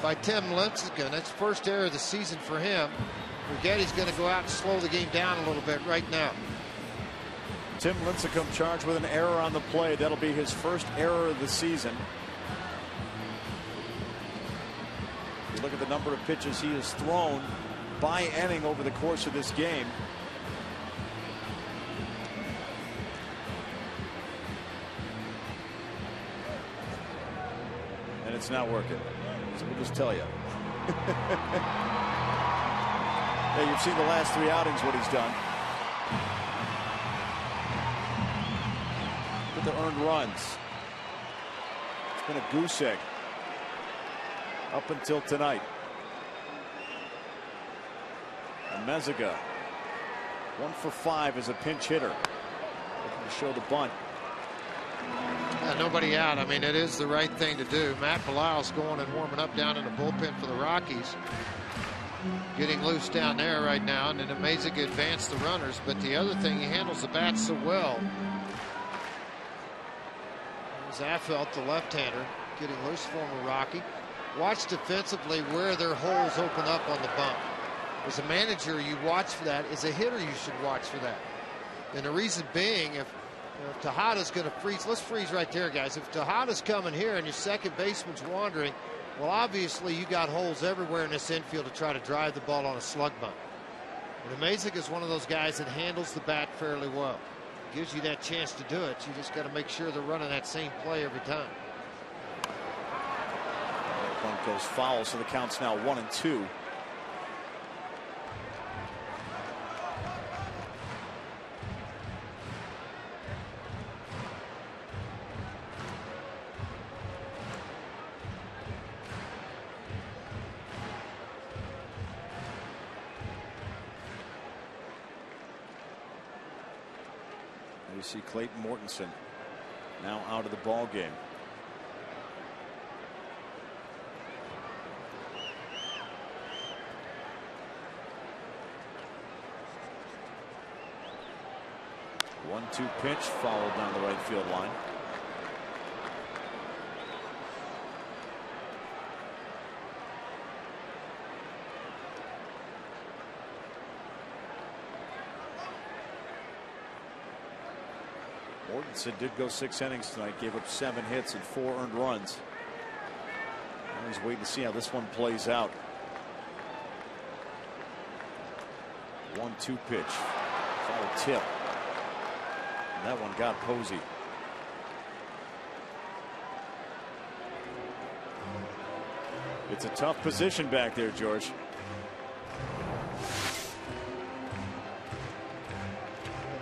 Speaker 2: by Tim Lincecum. That's first error of the season for him. Righetti's going to go out and slow the game down a little bit right now.
Speaker 3: Tim Lincecum charged with an error on the play. That'll be his first error of the season. You look at the number of pitches he has thrown by inning over the course of this game. And it's not working. So we'll just tell you. Yeah, you've seen the last 3 outings what he's done. With the earned runs. It's been a goose egg up until tonight. And Meziga 1 for 5 as a pinch hitter. Looking to show the bunt.
Speaker 2: Nobody out. I mean, it is the right thing to do. Matt Belisle's going and warming up down in the bullpen for the Rockies. Getting loose down there right now, and then Meziga advanced the runners. But the other thing, he handles the bat so well. Zaffelt, the left-hander, getting loose former Rocky. Watch defensively where their holes open up on the bump. As a manager, you watch for that. As a hitter, you should watch for that. And the reason being, if Tejada's going to freeze, let's freeze right there, guys. If Tejada's coming here and your second baseman's wandering, well, obviously you got holes everywhere in this infield to try to drive the ball on a slug bunt. And Meziga is one of those guys that handles the bat fairly well. Gives you that chance to do it. You just got to make sure they're running that same play every time.
Speaker 3: That bunt goes foul, so the count's now 1-2. You see Clayton Mortensen now out of the ball game. One-two pitch followed down the right field line. Mortensen did go 6 innings tonight, gave up 7 hits and 4 earned runs. Now he's waiting to see how this one plays out. 1-2 pitch. Foul tip. And that one got Posey. It's a tough position back there, George.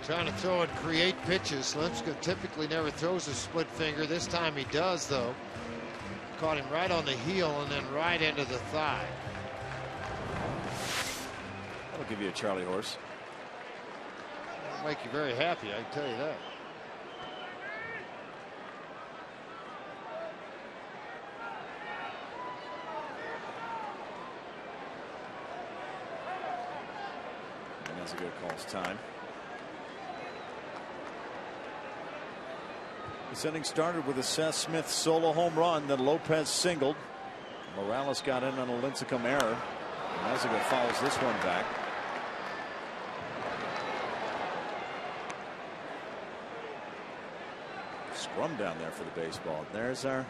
Speaker 2: Trying to throw and create pitches. Lincecum typically never throws a split finger. This time he does, though. Caught him right on the heel and then right into the thigh.
Speaker 3: That'll give you a Charlie horse.
Speaker 2: That'll make you very happy, I can tell you that.
Speaker 3: And that's a good calls time. This inning started with a Seth Smith solo home run, then Lopez singled. Morales got in on a Lincecum error. Meziga fouls this one back. Scrum down there for the baseball. There's our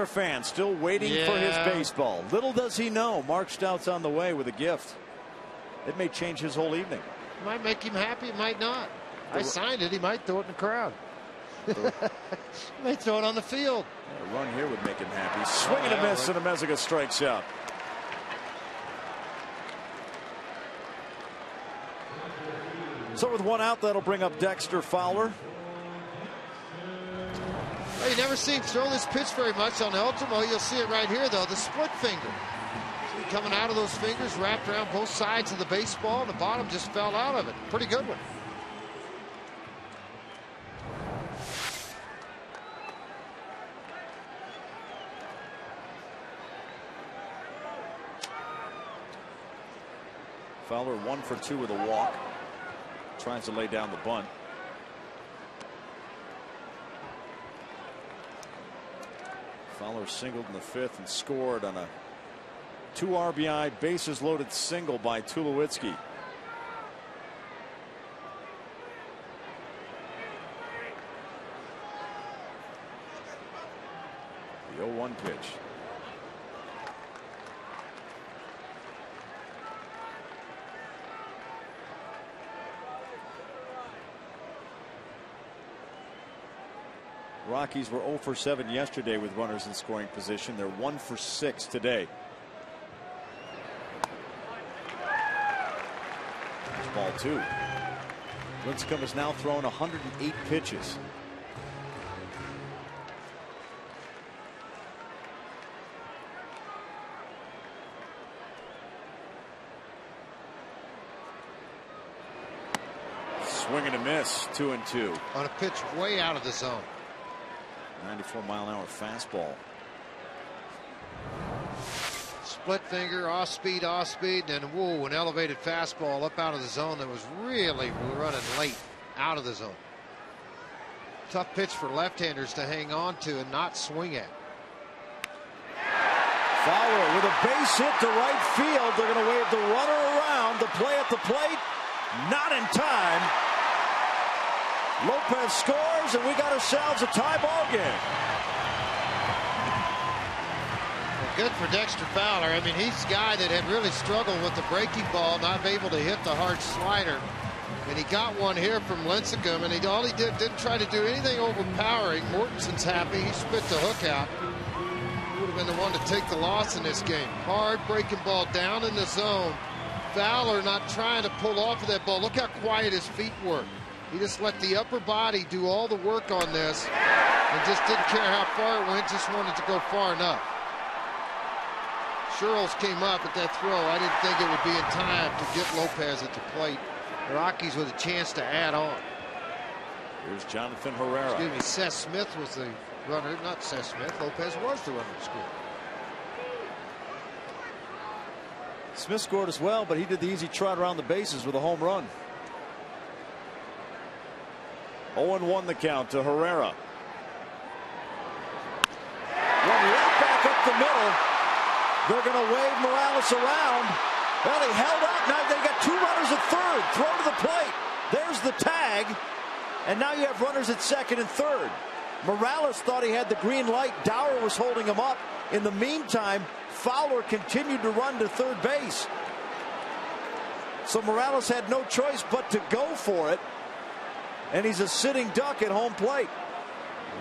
Speaker 3: fan still waiting for his baseball. Little does he know, Mark Stout's on the way with a gift. It may change his whole evening.
Speaker 2: It might make him happy, it might not. I signed it, he might throw it in the crowd. He might throw it on the field.
Speaker 3: A run here would make him happy. Swing and a miss, and Meziga strikes out. So with one out, that'll bring up Dexter Fowler.
Speaker 2: Well, you never see him throw this pitch very much on the Ultimo. You'll see it right here, though, the split finger. See, coming out of those fingers, wrapped around both sides of the baseball, and the bottom just fell out of it. Pretty good one.
Speaker 3: Fowler 1 for 2 with a walk. Tries to lay down the bunt. Fowler singled in the 5th and scored on a 2 RBI bases loaded single by Tulowitzki. The 0-1 pitch. Rockies were 0 for 7 yesterday with runners in scoring position. They're 1 for 6 today. There's ball 2. Lincecum has now thrown 108 pitches. Swing and a miss, 2-2.
Speaker 2: On a pitch way out of the zone.
Speaker 3: 94-mile-an-hour fastball.
Speaker 2: Split finger, off speed, and whoa, an elevated fastball up out of the zone that was really running late out of the zone. Tough pitch for left-handers to hang on to and not swing at.
Speaker 3: Fowler with a base hit to right field. They're going to wave the runner around. The play at the plate, not in time. Lopez scores, and we got ourselves a tie ball game.
Speaker 2: Well, good for Dexter Fowler. I mean, he's a guy that had really struggled with the breaking ball, not able to hit the hard slider. And he got one here from Lincecum, and all he didn't try to do anything overpowering. Mortenson's happy. He spit the hook out. Would have been the one to take the loss in this game. Hard breaking ball down in the zone. Fowler not trying to pull off of that ball. Look how quiet his feet were. He just let the upper body do all the work on this and just didn't care how far it went, just wanted to go far enough. Sherrills came up at that throw. I didn't think it would be in time to get Lopez at the plate. The Rockies with a chance to add on.
Speaker 3: Here's Jonathan Herrera.
Speaker 2: Excuse me, Seth Smith was the runner, not Seth Smith. Lopez was the runner to score.
Speaker 3: Smith scored as well, but he did the easy trot around the bases with a home run. 0-1 the count to Herrera. One right back up the middle. They're going to wave Morales around. Well, he held up. Now they got 2 runners at third. Throw to the plate. There's the tag. And now you have runners at second and third. Morales thought he had the green light. Dower was holding him up. In the meantime, Fowler continued to run to third base. So Morales had no choice but to go for it. And he's a sitting duck at home plate.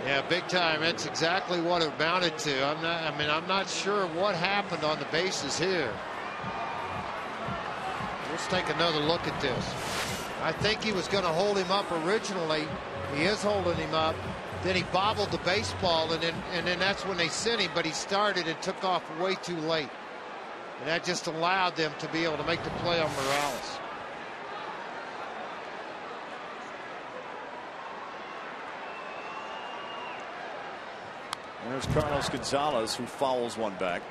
Speaker 2: Yeah, big time. That's exactly what it amounted to. I'm not sure what happened on the bases here. Let's take another look at this. I think he was going to hold him up originally. He is holding him up. Then he bobbled the baseball, and then that's when they sent him. But he started and took off way too late. And that just allowed them to be able to make the play on Morales.
Speaker 3: There's Carlos Gonzalez, who fouls one back.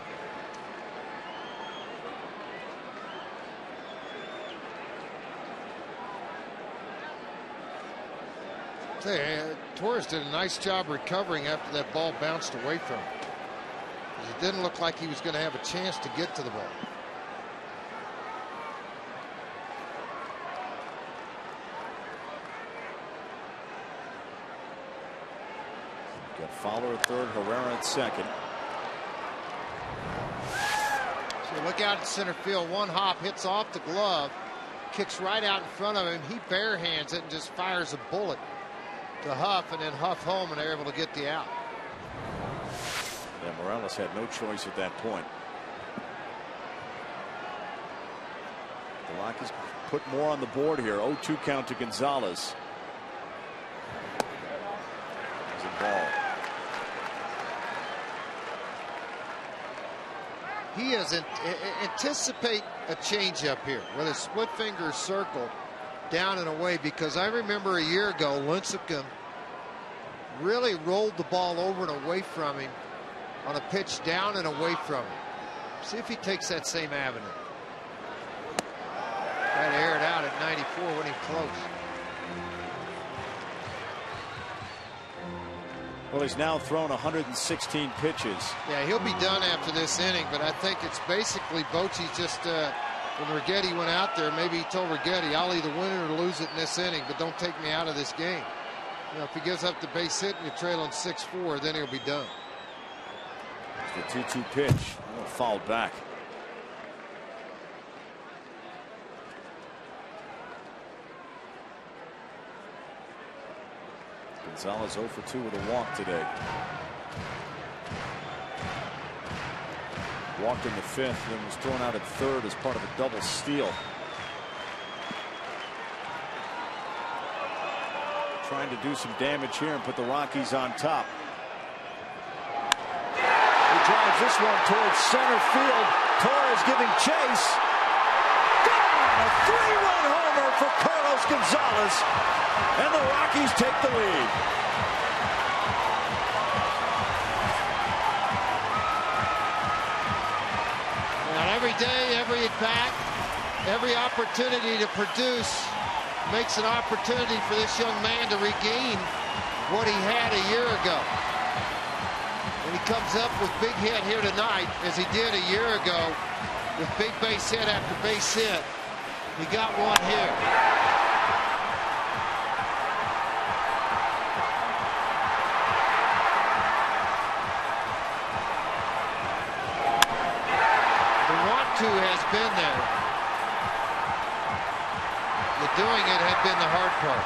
Speaker 2: Torres did a nice job recovering after that ball bounced away from him. It didn't look like he was going to have a chance to get to the ball.
Speaker 3: Got Fowler at third, Herrera at second.
Speaker 2: So look out at center field. One hop hits off the glove, kicks right out in front of him. He barehands it and just fires a bullet to Huff, and then Huff home, and they're able to get the out.
Speaker 3: Yeah, Morales had no choice at that point. The Rockies put more on the board here. 0-2 count to Gonzalez. There's a ball.
Speaker 2: He doesn't anticipate a changeup here, whether split finger or circle, down and away, because I remember a year ago Lincecum really rolled the ball over and away from him on a pitch down and away from him. See if he takes that same avenue. That aired out at 94 when he close.
Speaker 3: Well, he's now thrown 116 pitches.
Speaker 2: Yeah, he'll be done after this inning, but I think it's basically Bochy's just when Righetti went out there, maybe he told Righetti, I'll either win it or lose it in this inning, but don't take me out of this game. You know, if he gives up the base hit and you're trailing 6-4, then he'll be done.
Speaker 3: It's the 2-2 pitch. Fouled back. Gonzalez 0 for 2 with a walk today. Walked in the fifth, then was thrown out at third as part of a double steal. Trying to do some damage here and put the Rockies on top. He drives this one towards center field. Torres giving chase. Gone! A 3-run homer for Carlos Gonzalez. And the Rockies take the lead.
Speaker 2: Every day, every at bat, every opportunity to produce makes an opportunity for this young man to regain what he had a year ago. And he comes up with big hit here tonight, as he did a year ago, with big base hit after base hit. He got one here. Has been there. The doing it had been the hard part.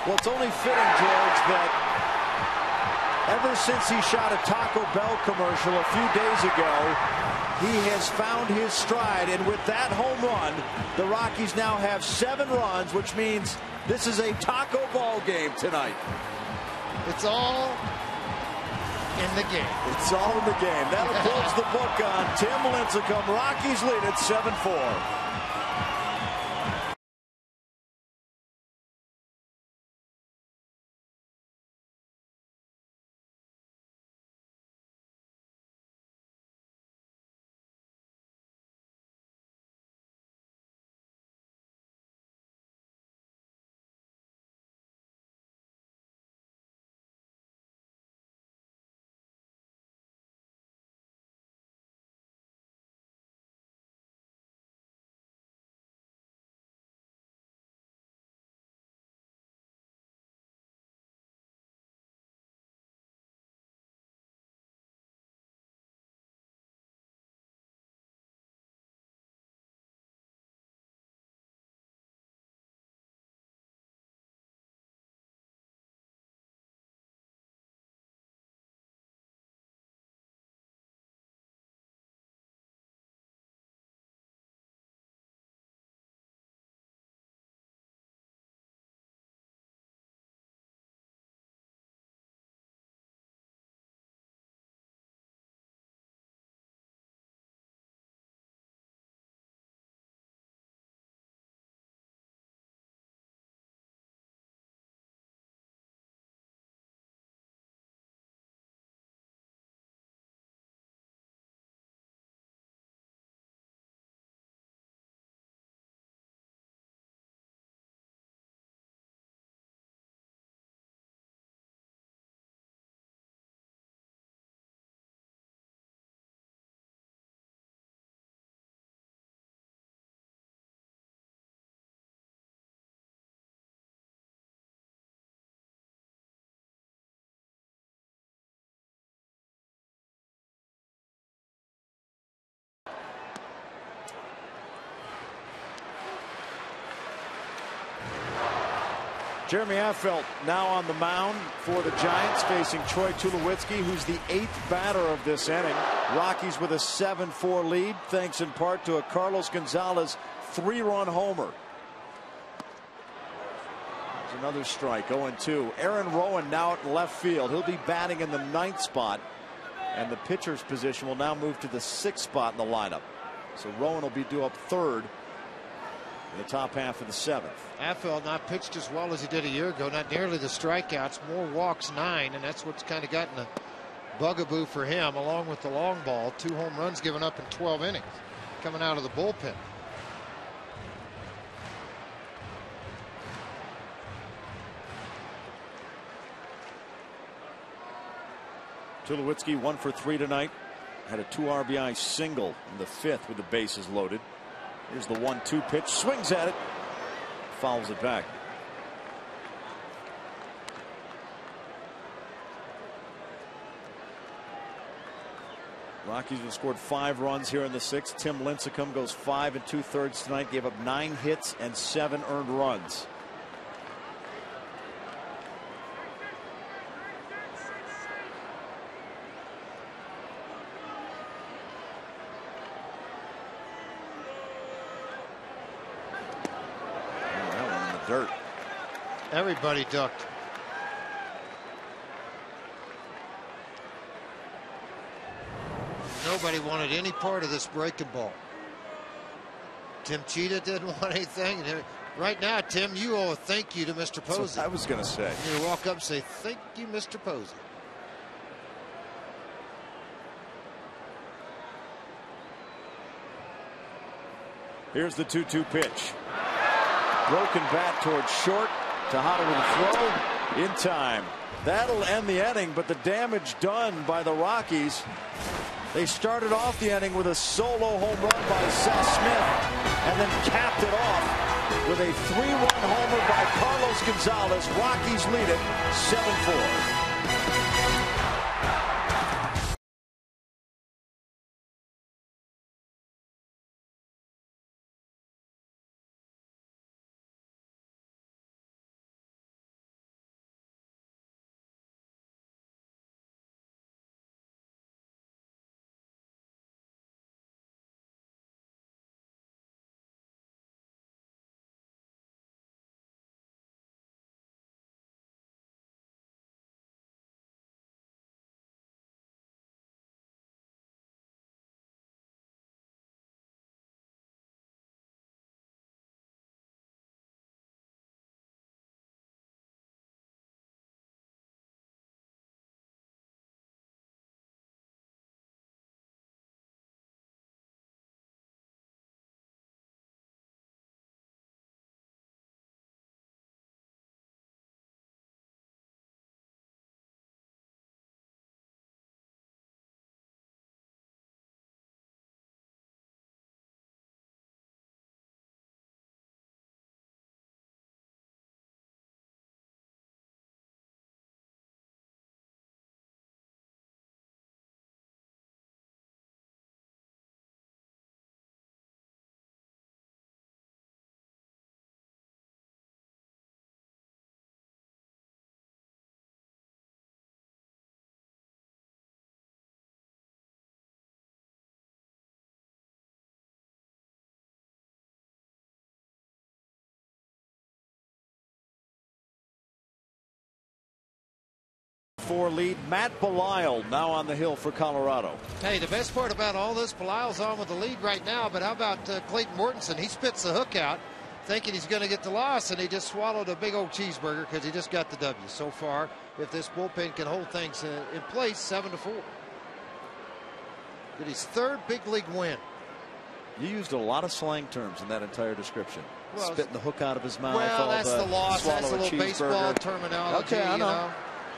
Speaker 3: Well, it's only fitting, George, that ever since he shot a Taco Bell commercial a few days ago, he has found his stride, and with that home run, the Rockies now have 7 runs, which means this is a taco ball game tonight.
Speaker 2: It's all in the game.
Speaker 3: It's all in the game. That'll close the book on Tim Lincecum. Rockies lead at 7-4. Jeremy Affeldt now on the mound for the Giants, facing Troy Tulowitzki, who's the 8th batter of this inning. Rockies with a 7-4 lead, thanks in part to a Carlos Gonzalez 3-run homer. There's another strike, 0-2. Aaron Rowan now at left field. He'll be batting in the 9th spot, and the pitcher's position will now move to the 6th spot in the lineup. So Rowan will be due up 3rd in the top half of the 7th.
Speaker 2: Affeldt not pitched as well as he did a year ago. Not nearly the strikeouts, more walks, 9, and that's what's kind of gotten a bugaboo for him, along with the long ball. 2 home runs given up in 12 innings coming out of the bullpen.
Speaker 3: Tulowitzki 1 for 3 tonight. Had a 2 RBI single in the 5th with the bases loaded. Here's the 1-2 pitch. Swings at it. Fouls it back. Rockies have scored 5 runs here in the 6th. Tim Lincecum goes 5 2/3 tonight. Gave up 9 hits and 7 earned runs. Dirt.
Speaker 2: Everybody ducked. Nobody wanted any part of this breaking ball. Tim Cheetah didn't want anything. Right now, Tim, you owe a thank you to Mr. Posey.
Speaker 3: I was going to say.
Speaker 2: You walk up and say, thank you, Mr. Posey.
Speaker 3: Here's the 2-2 pitch. Broken bat towards short. Tejada with a throw in time. That'll end the inning, but the damage done by the Rockies. They started off the inning with a solo home run by Seth Smith and then capped it off with a 3-run homer by Carlos Gonzalez. Rockies lead it 7-4. Lead. Matt Belisle now on the hill for Colorado.
Speaker 2: Hey, the best part about all this, Belisle's on with the lead right now, but how about Clayton Mortensen? He spits the hook out thinking he's going to get the loss, and he just swallowed a big old cheeseburger because he just got the W. So far, if this bullpen can hold things in place, 7-4. Get his 3rd big league win.
Speaker 3: You used a lot of slang terms in that entire description. Well, spitting the hook out of his mouth.
Speaker 2: Well, that's the loss. That's a little baseball terminology.
Speaker 3: Okay, I know.
Speaker 2: You know?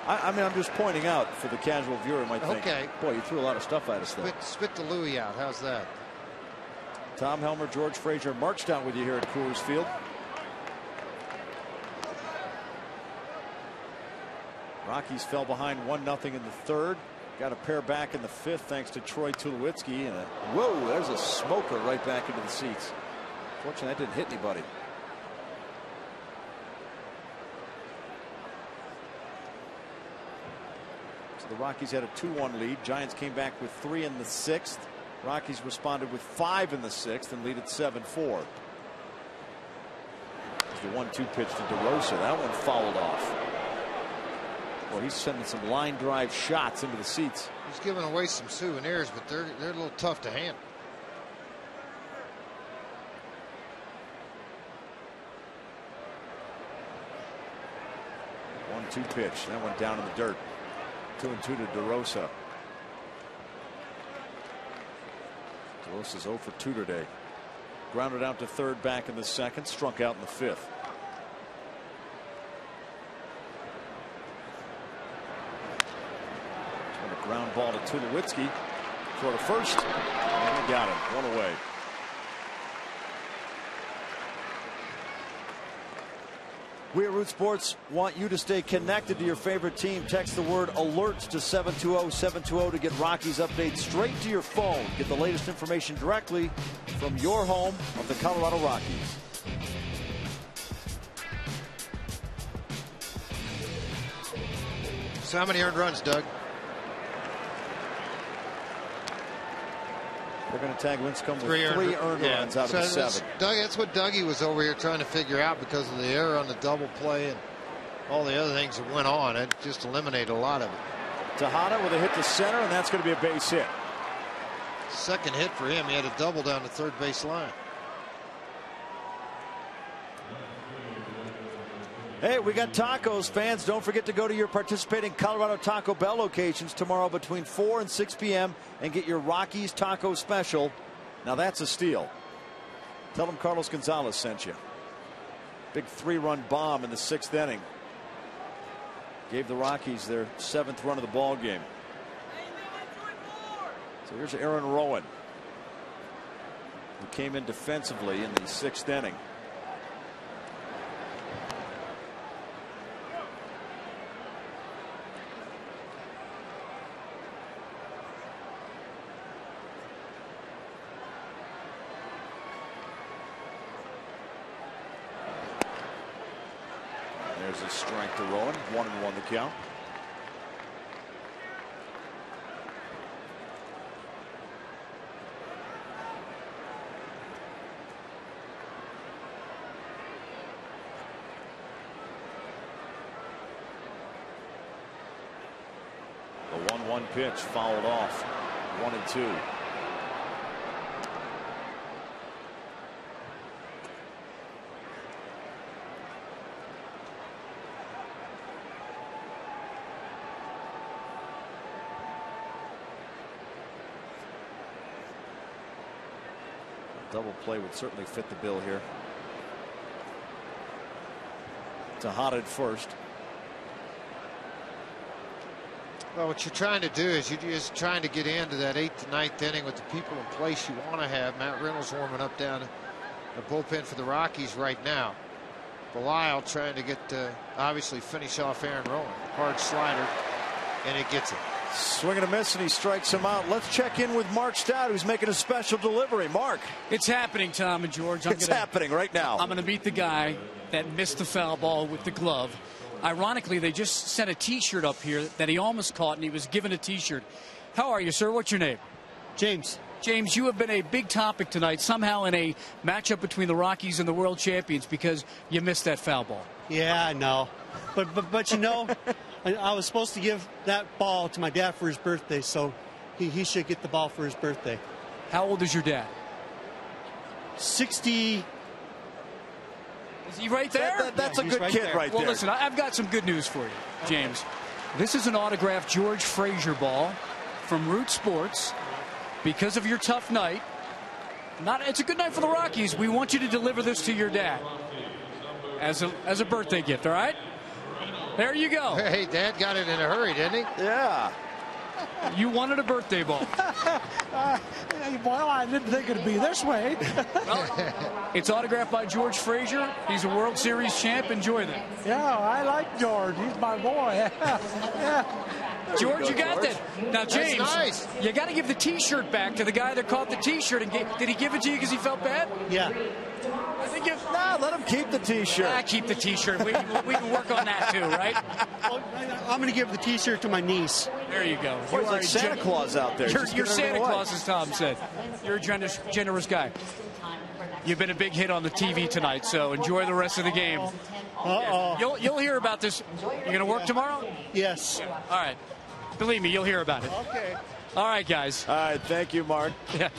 Speaker 3: I mean, I'm just pointing out for the casual viewer might think,
Speaker 2: okay,
Speaker 3: boy, you threw a lot of stuff at us there.
Speaker 2: Spit the Louis out. How's that?
Speaker 3: Tom Helmer, George Frazier marched out with you here at Coors Field. Rockies fell behind 1-0 in the 3rd. Got a pair back in the 5th thanks to Troy Tulowitzki. And whoa, there's a smoker right back into the seats. Fortunately, that didn't hit anybody. So the Rockies had a 2-1 lead. Giants came back with 3 in the 6th. Rockies responded with 5 in the 6th and lead at 7-4. The 1-2 pitch to DeRosa. That one fouled off. Well, he's sending some line drive shots into the seats.
Speaker 2: He's giving away some souvenirs, but they're a little tough to handle.
Speaker 3: One-two pitch. That went down in the dirt. 2-2 to DeRosa. DeRosa's 0 for 2 today. Grounded out to third back in the 2nd. Struck out in the 5th. And a ground ball to Tulowitzki. Throw to first. And he got him. 1 away. We at Root Sports want you to stay connected to your favorite team. Text the word alerts to 720-720 to get Rockies updates straight to your phone. Get the latest information directly from your home of the Colorado Rockies.
Speaker 2: So how many earned runs, Doug?
Speaker 3: They're going to tag Lincecum with 3 earned runs out of the 7.
Speaker 2: Doug, that's what Dougie was over here trying to figure out because of the error on the double play and all the other things that went on. It just eliminated a lot of it.
Speaker 3: Tejada with a hit to center, and that's going to be a base hit.
Speaker 2: Second hit for him. He had a double down the third base line.
Speaker 3: Hey, we got tacos, fans. Don't forget to go to your participating Colorado Taco Bell locations tomorrow between 4 and 6 p.m. and get your Rockies taco special. Now that's a steal. Tell them Carlos Gonzalez sent you. Big 3-run bomb in the 6th inning. Gave the Rockies their 7th run of the ball game. So here's Aaron Rowan, who came in defensively in the 6th inning. There's a strike to Rowan. 1-1 the count. The 1-1 pitch fouled off. 1-2. Double play would certainly fit the bill here. Tejada at first.
Speaker 2: Well, what you're trying to do is you're just trying to get into that 8th to 9th inning with the people in place you want to have. Matt Reynolds warming up down the bullpen for the Rockies right now. Belisle trying to get obviously finish off Aaron Rowan. Hard slider, and it gets it.
Speaker 3: Swing and a miss, and he strikes him out. Let's check in with Mark Stout, who's making a special delivery. Mark.
Speaker 4: It's happening, Tom and George.
Speaker 3: It's happening right now.
Speaker 4: I'm going to meet the guy that missed the foul ball with the glove. Ironically, they just sent a T-shirt up here that he almost caught, and he was given a T-shirt. How are you, sir? What's your name?
Speaker 6: James.
Speaker 4: James, you have been a big topic tonight, somehow in a matchup between the Rockies and the world champions, because you missed that foul ball.
Speaker 6: Yeah, I know. But you know, I was supposed to give that ball to my dad for his birthday, so he should get the ball for his birthday.
Speaker 4: How old is your dad?
Speaker 6: 60.
Speaker 4: Is he right there?
Speaker 3: That's a good kid right there.
Speaker 4: Well, listen, I've got some good news for you, James. This is an autographed George Frazier ball from Root Sports. Because of your tough night, it's a good night for the Rockies. We want you to deliver this to your dad as a birthday gift, all right? There you go.
Speaker 2: Hey, Dad got it in a hurry, didn't he?
Speaker 3: Yeah.
Speaker 4: You wanted a birthday ball.
Speaker 6: Well, I didn't think it'd be this way.
Speaker 4: Well, it's autographed by George Frazier. He's a World Series champ. Enjoy that.
Speaker 6: Yeah, I like George. He's my boy. Yeah.
Speaker 4: George, you got that. Now, James,
Speaker 2: nice.
Speaker 4: You got to give the T-shirt back to the guy that caught the T-shirt. And did he give it to you because he felt bad?
Speaker 6: Yeah.
Speaker 4: I think
Speaker 3: No, let him keep the T-shirt.
Speaker 4: Keep the T-shirt. We can work on that too, right?
Speaker 6: Well, I'm going to give the T-shirt to my niece.
Speaker 4: There you go.
Speaker 3: You are like Santa Claus out there.
Speaker 4: You're Santa Claus, as Tom said. You're a generous guy. You've been a big hit on the TV tonight, so enjoy the rest of the game. You'll hear about this. You're going to work tomorrow?
Speaker 6: Yes.
Speaker 4: All right. Believe me, you'll hear about it.
Speaker 6: Okay.
Speaker 4: All right, guys.
Speaker 3: All right, thank you, Mark.
Speaker 4: Yeah.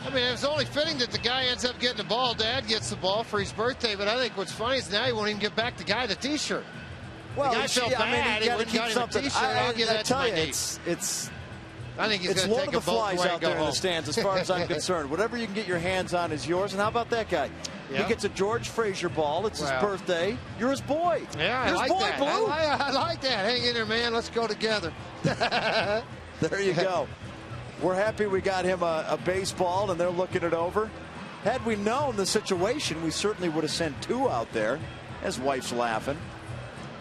Speaker 2: I mean, it was only fitting that the guy ends up getting the ball. Dad gets the ball for his birthday, but I think what's funny is now he won't even give back the guy the T-shirt.
Speaker 3: Well,
Speaker 2: the guy felt bad. He wouldn't
Speaker 3: keep
Speaker 2: got him a
Speaker 3: something.
Speaker 2: T-shirt. I'll give that to my niece. I think he's
Speaker 3: it's
Speaker 2: going to
Speaker 3: Lord
Speaker 2: take
Speaker 3: of the
Speaker 2: a boat
Speaker 3: Flies
Speaker 2: away
Speaker 3: out
Speaker 2: and go
Speaker 3: there in the
Speaker 2: home.
Speaker 3: stands, as far as I'm concerned. Whatever you can get your hands on is yours. And how about that guy?
Speaker 2: Yeah.
Speaker 3: He gets a George Frazier ball. It's his birthday. You're his boy.
Speaker 2: Yeah,
Speaker 3: You're
Speaker 2: I
Speaker 3: his
Speaker 2: like
Speaker 3: boy,
Speaker 2: that.
Speaker 3: Blue.
Speaker 2: I like that. Hang in there, man. Let's go together.
Speaker 3: There you go. We're happy we got him a baseball, and they're looking it over. Had we known the situation, we certainly would have sent 2 out there. His wife's laughing.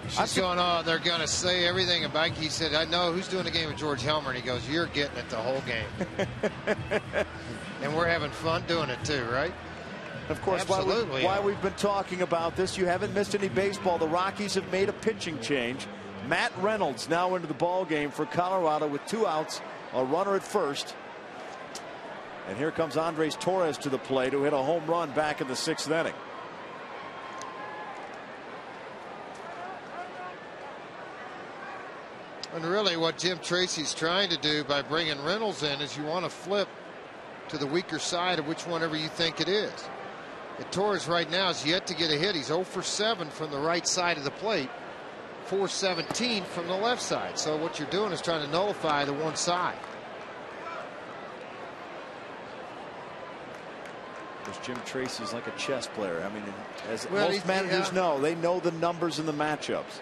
Speaker 2: She's going, oh, they're going to say everything about. He said, I know who's doing the game with George Helmer. And he goes, you're getting it the whole game. And we're having fun doing it too, right?
Speaker 3: Of course, why we've been talking about this, you haven't missed any baseball. The Rockies have made a pitching change. Matt Reynolds now into the ball game for Colorado with 2 outs, a runner at first. And here comes Andres Torres to the plate, who hit a home run back in the 6th inning.
Speaker 2: And really what Jim Tracy's trying to do by bringing Reynolds in is you want to flip to the weaker side of whichever you think it is. And Torres right now is yet to get a hit. He's 0 for 7 from the right side of the plate, 417 from the left side. So what you're doing is trying to nullify the one side.
Speaker 3: Because Jim Tracy's like a chess player. I mean, as
Speaker 2: Well,
Speaker 3: most managers know, they know the numbers and the matchups.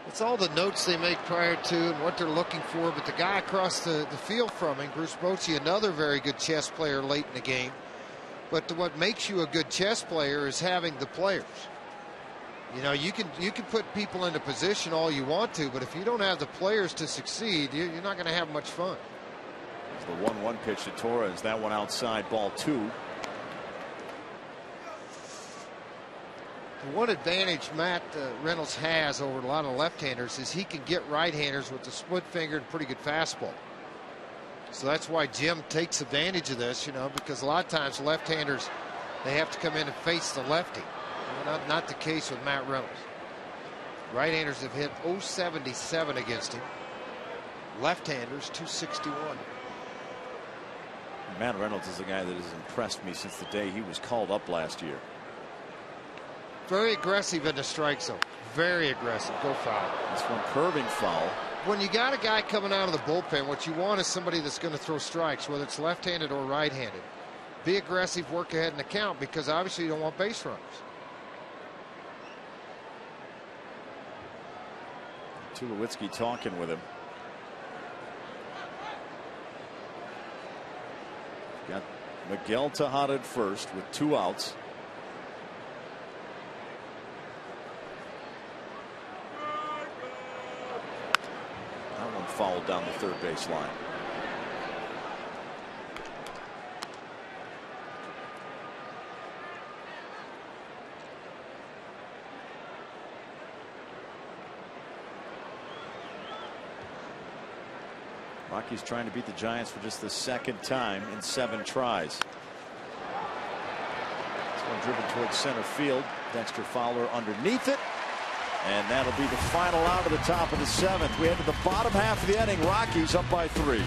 Speaker 2: It's all the notes they make prior to and what they're looking for. But the guy across the field from him, Bruce Bochy, another very good chess player late in the game. But what makes you a good chess player is having the players. You know, you can put people into position all you want to, but if you don't have the players to succeed, you're not going to have much fun.
Speaker 3: It's the 1-1 pitch to Torres. That one outside, ball 2.
Speaker 2: One advantage Matt Reynolds has over a lot of left-handers is he can get right-handers with the split finger and pretty good fastball. So that's why Jim takes advantage of this, you know, because a lot of times left-handers, they have to come in and face the lefty. Not the case with Matt Reynolds. Right-handers have hit 077 against him. Left-handers 261.
Speaker 3: Matt Reynolds is a guy that has impressed me since the day he was called up last year.
Speaker 2: Very aggressive in the strike zone. Very aggressive. Go foul.
Speaker 3: This one curving foul.
Speaker 2: When you got a guy coming out of the bullpen, what you want is somebody that's going to throw strikes, whether it's left-handed or right-handed. Be aggressive, work ahead in the count, because obviously you don't want base runners.
Speaker 3: Tulowitzki talking with him. Got Miguel Tejada at first with 2 outs. That one fouled down the third base line. Rockies trying to beat the Giants for just the 2nd time in 7 tries. This one driven towards center field. Dexter Fowler underneath it. And that'll be the final out of the top of the 7th. We head to the bottom half of the inning. Rockies up by 3.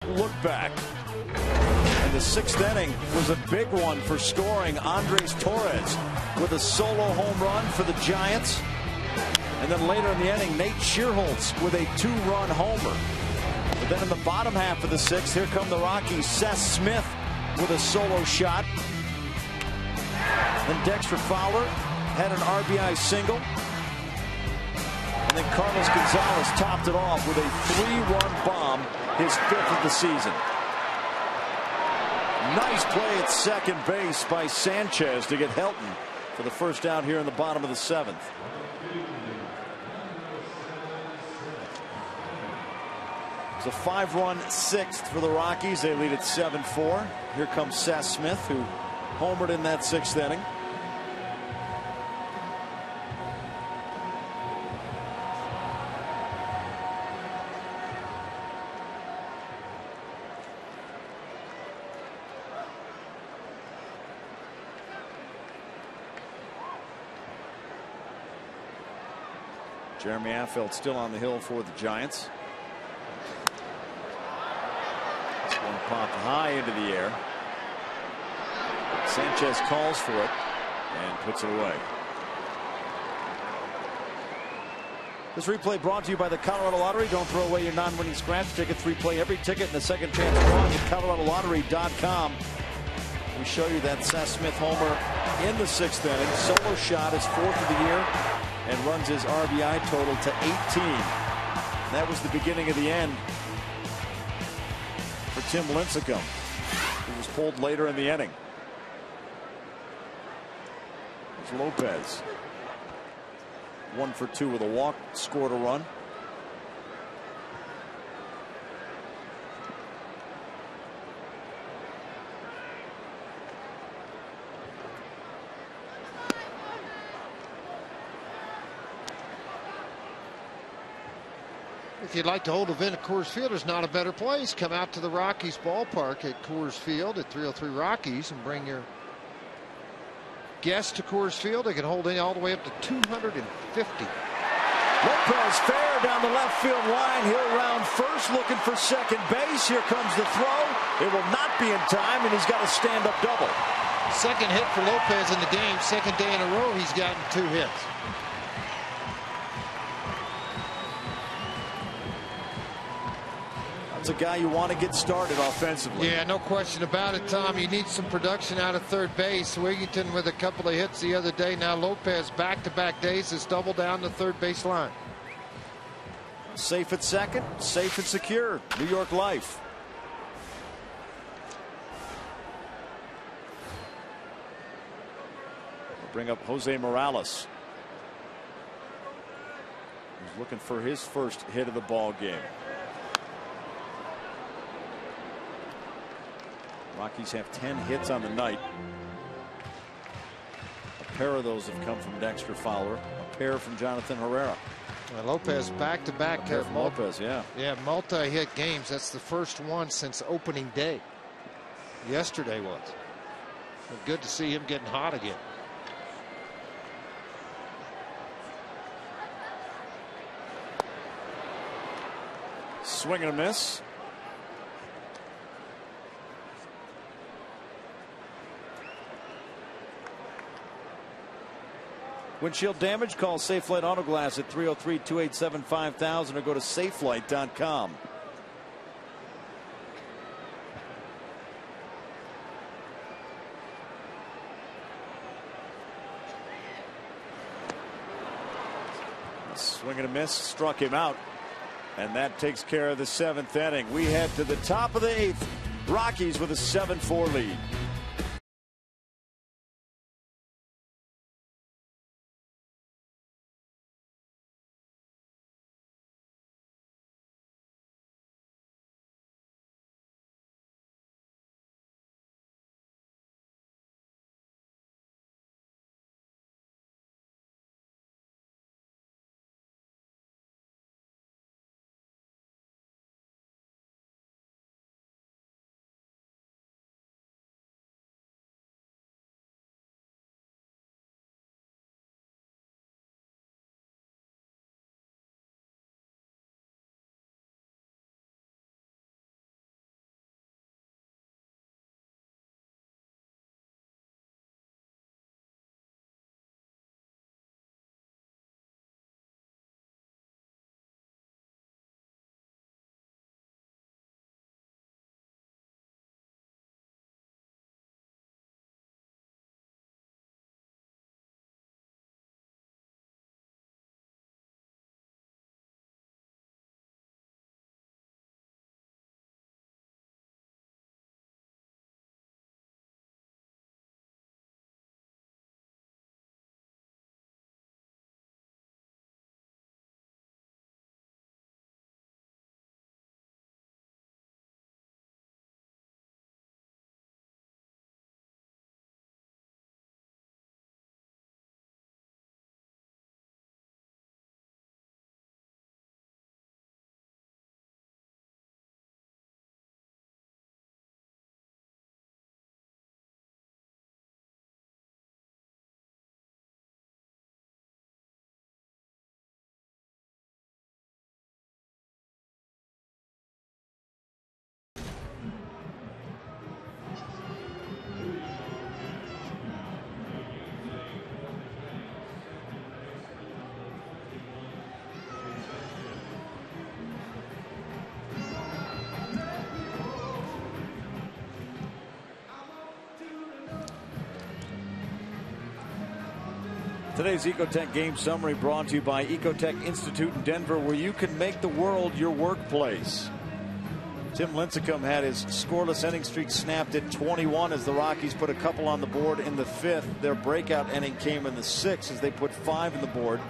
Speaker 3: look back. And the 6th inning was a big one for scoring. Andres Torres with a solo home run for the Giants. And then later in the inning, Nate Shearholtz with a 2-run homer. But then in the bottom half of the 6th, here come the Rockies. Seth Smith with a solo shot. Then Dexter Fowler had an RBI single. And then Carlos Gonzalez topped it off with a 3-run bomb, his 5th of the season. Nice play at second base by Sanchez to get Helton for the first out here in the bottom of the 7th. It's a 5-run 6th for the Rockies. They lead at 7-4. Here comes Seth Smith, who homered in that 6th inning. Jeremy Affeldt still on the hill for the Giants. This one popped high into the air. Sanchez calls for it and puts it away. This replay brought to you by the Colorado Lottery. Don't throw away your non-winning scratch tickets. Replay every ticket in the second chance drawing at ColoradoLottery.com. We show you that Seth Smith homer in the 6th inning. Solo shot, his 4th of the year, and runs his RBI total to 18. That was the beginning of the end for Tim Lincecum, who was pulled later in the inning. There's Lopez. 1 for 2 with a walk, scored a run.
Speaker 2: If you'd like to hold an event at Coors Field, there's not a better place. Come out to the Rockies ballpark at Coors Field at 303 Rockies and bring your guests to Coors Field. They can hold in all the way up to 250.
Speaker 3: Lopez fair down the left field line. He'll round first, looking for second base. Here comes the throw. It will not be in time, and he's got a stand-up double.
Speaker 2: Second hit for Lopez in the game. Second day in a row he's gotten 2 hits.
Speaker 3: That's a guy you want to get started offensively.
Speaker 2: Yeah, no question about it, Tom. You need some production out of third base. Wigington with a couple of hits the other day. Now Lopez back-to-back days has doubled down the third base line.
Speaker 3: Safe at second, safe and secure. New York life. We'll bring up Jose Morales. He's looking for his first hit of the ball game. Rockies have 10 hits on the night. A pair of those have come from Dexter Fowler. A pair from Jonathan Herrera.
Speaker 2: Lopez back-to-back.
Speaker 3: Lopez, yeah.
Speaker 2: Yeah, multi-hit games. That's the first one since opening day. Yesterday was. But good to see him getting hot again.
Speaker 3: Swing and a miss. Windshield damage, call Safelight Auto Glass at 303-287-5000 or go to safelight.com. Swing and a miss, struck him out. And that takes care of the 7th inning. We head to the top of the 8th. Rockies with a 7-4 lead. Today's Ecotech game summary brought to you by Ecotech Institute in Denver, where you can make the world your workplace. Tim Lincecum had his scoreless inning streak snapped at 21 as the Rockies put a couple on the board in the 5th. Their breakout inning came in the 6th as they put 5 on the board,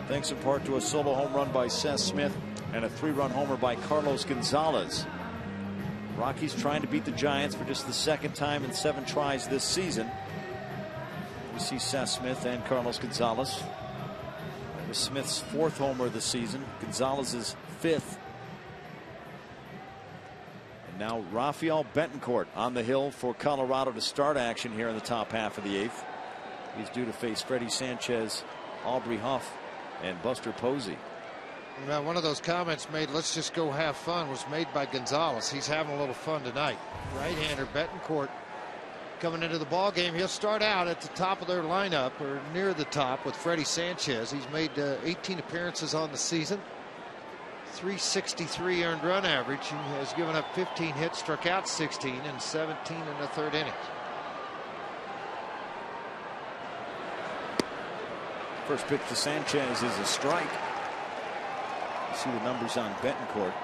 Speaker 3: thanks in part to a solo home run by Seth Smith and a 3-run homer by Carlos Gonzalez. Rockies trying to beat the Giants for just the 2nd time in 7 tries this season. We see Seth Smith and Carlos Gonzalez. That was Smith's 4th homer of the season, Gonzalez's 5th. And now Rafael Betancourt on the hill for Colorado to start action here in the top half of the 8th. He's due to face Freddie Sanchez, Aubrey Huff, and Buster Posey.
Speaker 2: Now, one of those comments made, let's just go have fun, was made by Gonzalez. He's having a little fun tonight. Right-hander Betancourt coming into the ball game. He'll start out at the top of their lineup, or near the top, with Freddie Sanchez. He's made 18 appearances on the season, 363 earned run average. He has given up 15 hits, struck out 16, and 17 in the 3rd inning.
Speaker 3: First pitch to Sanchez is a strike. You see the numbers on Betancourt.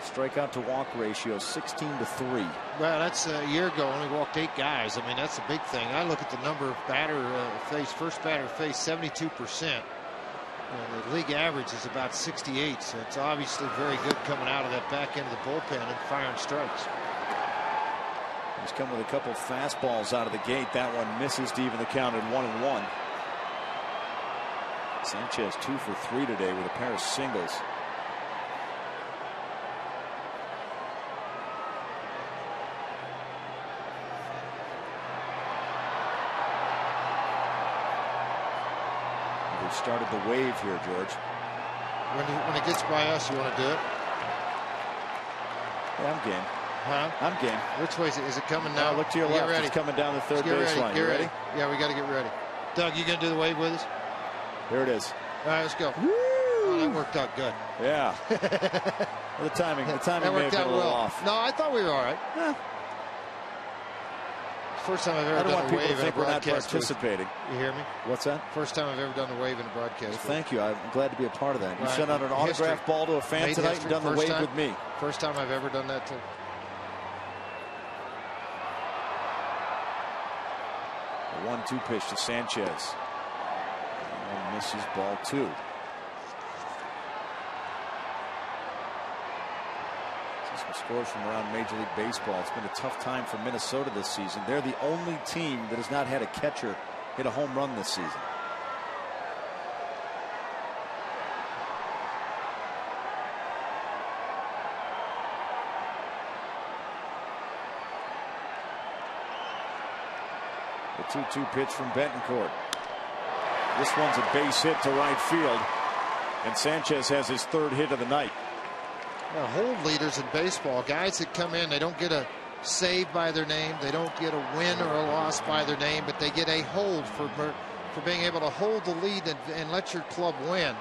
Speaker 3: Strikeout to walk ratio 16-3.
Speaker 2: Well, that's a year ago, only walked 8 guys. I mean, that's a big thing. I look at the number of first batter faced, 72%. The league average is about 68, so it's obviously very good coming out of that back end of the bullpen and firing strikes.
Speaker 3: He's come with a couple fastballs out of the gate. That one misses to even the count at 1-1. Sanchez 2 for 3 today with a pair of singles. We've started the wave here, George.
Speaker 2: When it gets by us, you want to do it?
Speaker 3: Yeah, I'm game.
Speaker 2: Huh?
Speaker 3: I'm game.
Speaker 2: Which way is it? Is it coming now?
Speaker 3: Look to your left. It's coming down the 3rd baseline.
Speaker 2: Get ready. Yeah, we got to get ready. Doug, you going to do the wave with us?
Speaker 3: Here it is.
Speaker 2: All right, let's go. Oh, that worked out good.
Speaker 3: Yeah. The timing may have been a little off.
Speaker 2: No, I thought we were all right.
Speaker 3: Yeah.
Speaker 2: First time I've ever
Speaker 3: I don't
Speaker 2: done
Speaker 3: want
Speaker 2: a
Speaker 3: people
Speaker 2: wave
Speaker 3: to
Speaker 2: in a
Speaker 3: think we're not
Speaker 2: broadcast.
Speaker 3: participating.
Speaker 2: You hear me?
Speaker 3: What's that?
Speaker 2: First time I've ever done a wave in a broadcast.
Speaker 3: Well, thank you. I'm glad to be a part of that. You
Speaker 2: Right.
Speaker 3: sent out an autograph ball to a fan
Speaker 2: Made
Speaker 3: tonight
Speaker 2: history.
Speaker 3: and done the
Speaker 2: First
Speaker 3: wave
Speaker 2: time.
Speaker 3: with me.
Speaker 2: First time I've ever done that too.
Speaker 3: A 1-2 pitch to Sanchez. And misses ball 2. Some scores from around Major League Baseball. It's been a tough time for Minnesota this season. They're the only team that has not had a catcher hit a home run this season. The 2-2 pitch from Betancourt. This one's a base hit to right field, and Sanchez has his 3rd hit of the night.
Speaker 2: Well, hold leaders in baseball, guys that come in, they don't get a save by their name, they don't get a win or a loss by their name, but they get a hold for being able to hold the lead and let your club win.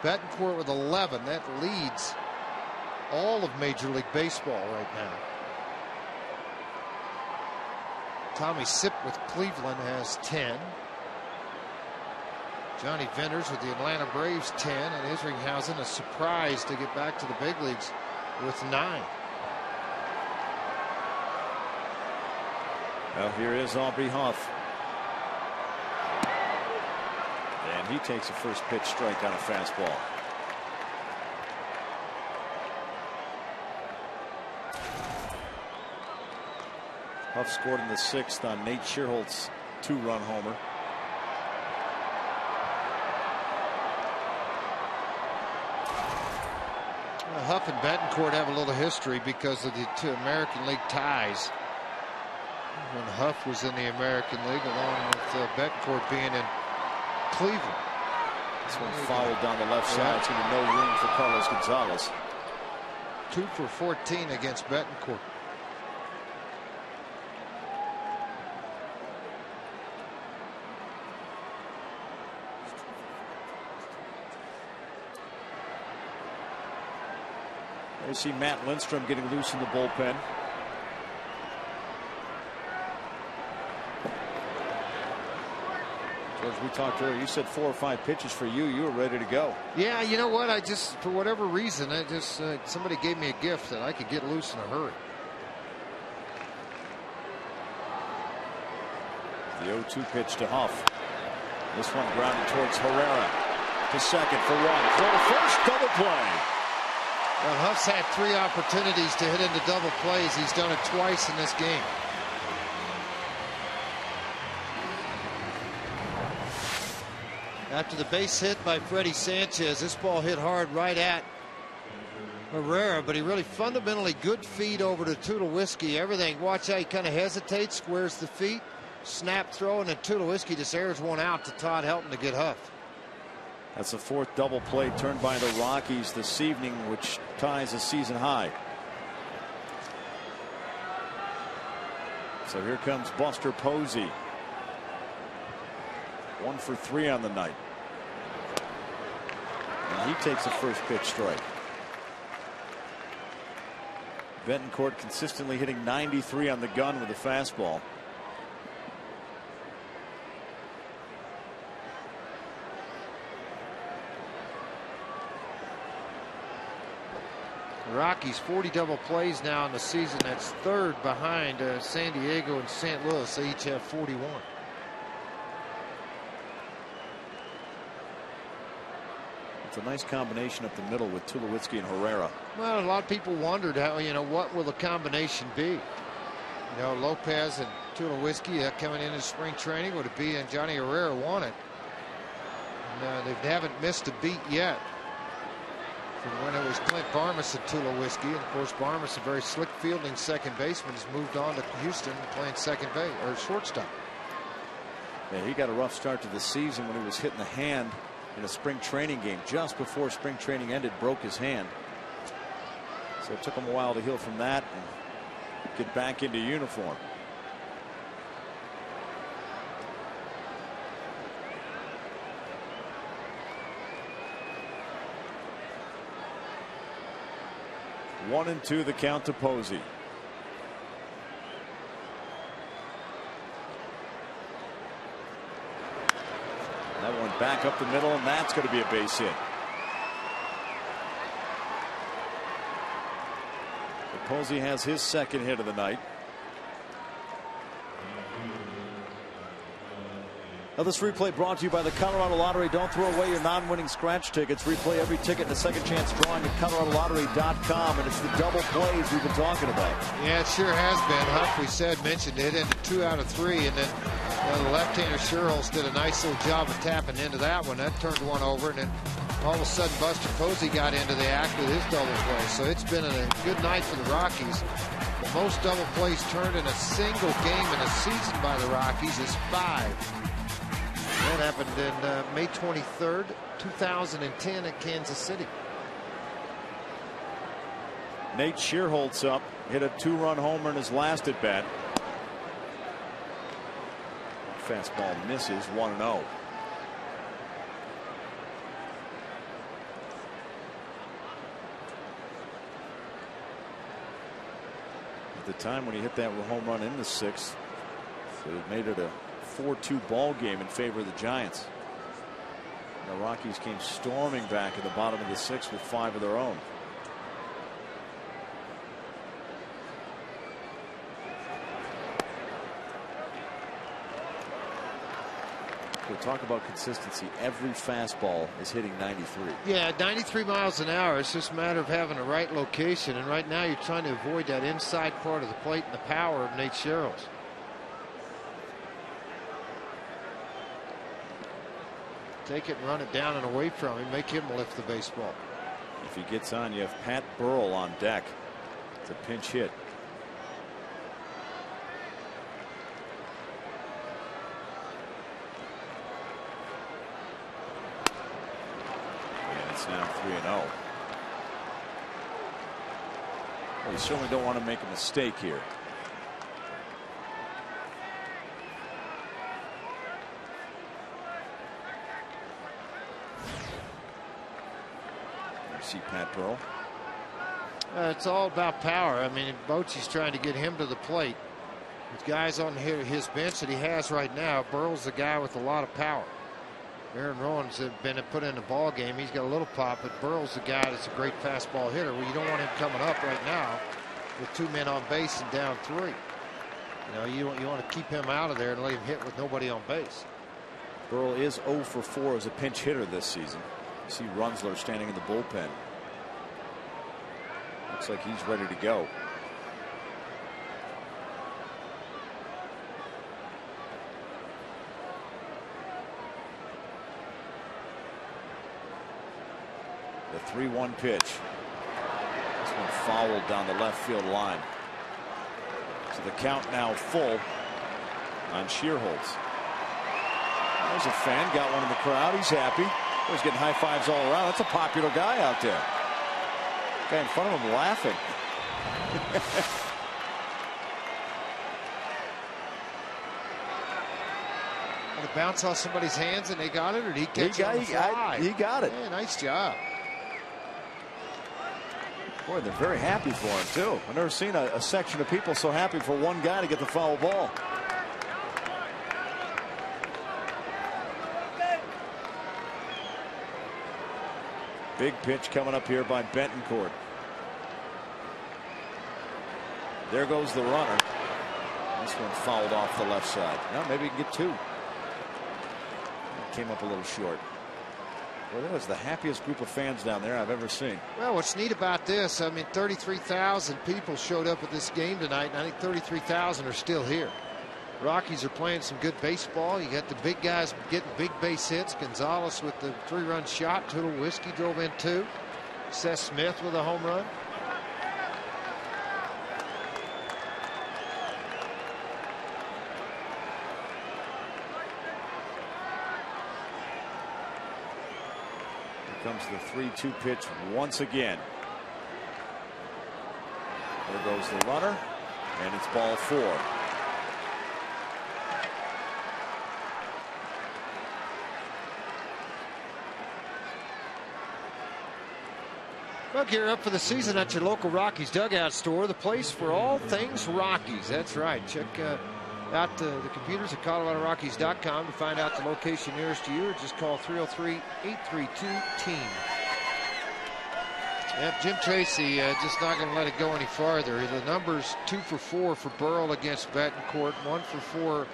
Speaker 2: Betancourt with 11, that leads all of Major League Baseball right now. Tommy Sipp with Cleveland has 10. Johnny Venters with the Atlanta Braves 10, and Isringhausen a surprise to get back to the big leagues with 9.
Speaker 3: Well, here is Aubrey Huff. And he takes a first pitch strike on a fastball. Huff scored in the 6th on Nate Schierholtz's 2-run homer.
Speaker 2: Huff and Betancourt have a little history because of the 2 American League ties. When Huff was in the American League, along with Betancourt being in Cleveland.
Speaker 3: This one fouled down the left side. It's going to be no room for Carlos Gonzalez.
Speaker 2: 2 for 14 against Betancourt.
Speaker 3: You see Matt Lindstrom getting loose in the bullpen. As we talked earlier, you said 4 or 5 pitches for you. You were ready to go.
Speaker 2: Yeah, you know what? I just, for whatever reason, somebody gave me a gift that I could get loose in a hurry.
Speaker 3: The 0-2 pitch to Huff. This one grounded towards Herrera. To second for 1. Throw to first, double play.
Speaker 2: Well, Huff's had 3 opportunities to hit into double plays. He's done it twice in this game. After the base hit by Freddie Sanchez, this ball hit hard right at Herrera, but he really fundamentally good feed over to Tulowitzki. Everything, watch how he kind of hesitates, squares the feet, snap throw, and then Tulowitzki just airs one out to Todd Helton to get Huff.
Speaker 3: That's the 4th double play turned by the Rockies this evening, which ties a season high. So here comes Buster Posey. 1 for 3 on the night. And he takes a first pitch strike. Betancourt consistently hitting 93 on the gun with a fastball.
Speaker 2: The Rockies 40 double plays now in the season. That's 3rd behind San Diego and St. Louis. They each have 41.
Speaker 3: It's a nice combination up the middle with Tulowitzki and Herrera.
Speaker 2: Well, a lot of people wondered how, what will the combination be? Lopez and Tulowitzki coming into spring training. Would it be? And Johnny Herrera won it. And, they haven't missed a beat yet from when it was Clint Barmas and Tulowitzki. And of course, Barmas, a very slick fielding second baseman, has moved on to Houston playing second base or shortstop.
Speaker 3: Yeah, he got a rough start to the season when he was hitting the hand in a spring training game just before spring training ended, broke his hand. So it took him a while to heal from that and get back into uniform. One and 2 the count to Posey. That one back up the middle, and that's going to be a base hit. But Posey has his 2nd hit of the night. Now this replay brought to you by the Colorado Lottery. Don't throw away your non-winning scratch tickets. Replay every ticket in a second chance drawing at ColoradoLottery.com. And it's the double plays we've been talking about.
Speaker 2: Yeah, it sure has been. Huff, mentioned it into 2 out of 3, and then the left-hander Sherholz did a nice little job of tapping into that one. That turned one over, and then all of a sudden Buster Posey got into the act with his double play. So it's been a good night for the Rockies. The most double plays turned in a single game in a season by the Rockies is 5. That happened in May 23rd, 2010 at Kansas City.
Speaker 3: Nate Sherholz up, hit a 2-run homer in his last at bat. Fastball misses, 1-0. At the time when he hit that home run in the 6th, it made it a 4-2 ball game in favor of the Giants. The Rockies came storming back at the bottom of the 6th with 5 of their own. We'll talk about consistency. Every fastball is hitting 93.
Speaker 2: Yeah, 93 miles an hour. It's just a matter of having the right location. And right now you're trying to avoid that inside part of the plate and the power of Nate Sherholz. Take it and run it down and away from him. Make him lift the baseball.
Speaker 3: If he gets on, you have Pat Burrell on deck. It's a pinch hit. And it's now 3-0. Well, you certainly don't want to make a mistake here. See Pat Burrell.
Speaker 2: It's all about power. I mean, Bochy's trying to get him to the plate. With guys on his bench that he has right now, Burrell's the guy with a lot of power. Aaron Rowan's been put in the ball game. He's got a little pop, but Burrell's the guy that's a great fastball hitter. Well, you don't want him coming up right now with 2 men on base and down 3. You know, you want to keep him out of there and let him hit with nobody on base.
Speaker 3: Burrell is 0 for 4 as a pinch hitter this season. You see Runsler standing in the bullpen. Looks like he's ready to go. The 3-1 pitch. This one fouled down the left field line. So the count now full on Shearholtz. There's a fan, got one in the crowd. He's happy. He's getting high fives all around. That's a popular guy out there. Guy in front of him laughing.
Speaker 2: Did it bounce off somebody's hands and they got it, or did he catch it on the fly?
Speaker 3: He got it.
Speaker 2: Yeah, nice job.
Speaker 3: Boy, they're very happy for him, too. I've never seen a section of people so happy for one guy to get the foul ball. Big pitch coming up here by Betancourt. There goes the runner. This one fouled off the left side. Now maybe he can get 2. Came up a little short. Well, that was the happiest group of fans down there I've ever seen.
Speaker 2: Well, what's neat about this, I mean, 33,000 people showed up at this game tonight, and I think 33,000 are still here. Rockies are playing some good baseball. You got the big guys getting big base hits. Gonzalez with the 3-run shot. Tulowitzki drove in 2. Seth Smith with a home run.
Speaker 3: Comes the 3-2 pitch once again. There goes the runner, and it's ball 4.
Speaker 2: Well, gear up for the season at your local Rockies dugout store, the place for all things Rockies. That's right. Check out the computers at ColoradoRockies.com to find out the location nearest to you, or just call 303-832-TEAM. Yep, Jim Tracy just not going to let it go any farther. The numbers 2 for 4 for Burrell against Betancourt, 1 for 4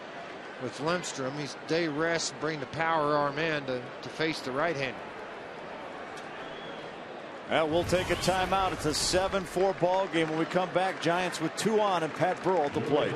Speaker 2: with Lindstrom. He's day rest and bring the power arm in to face the right-hander.
Speaker 3: Well, we'll take a timeout. It's a 7-4 ball game. When we come back, Giants with 2 on and Pat Burrell at the plate.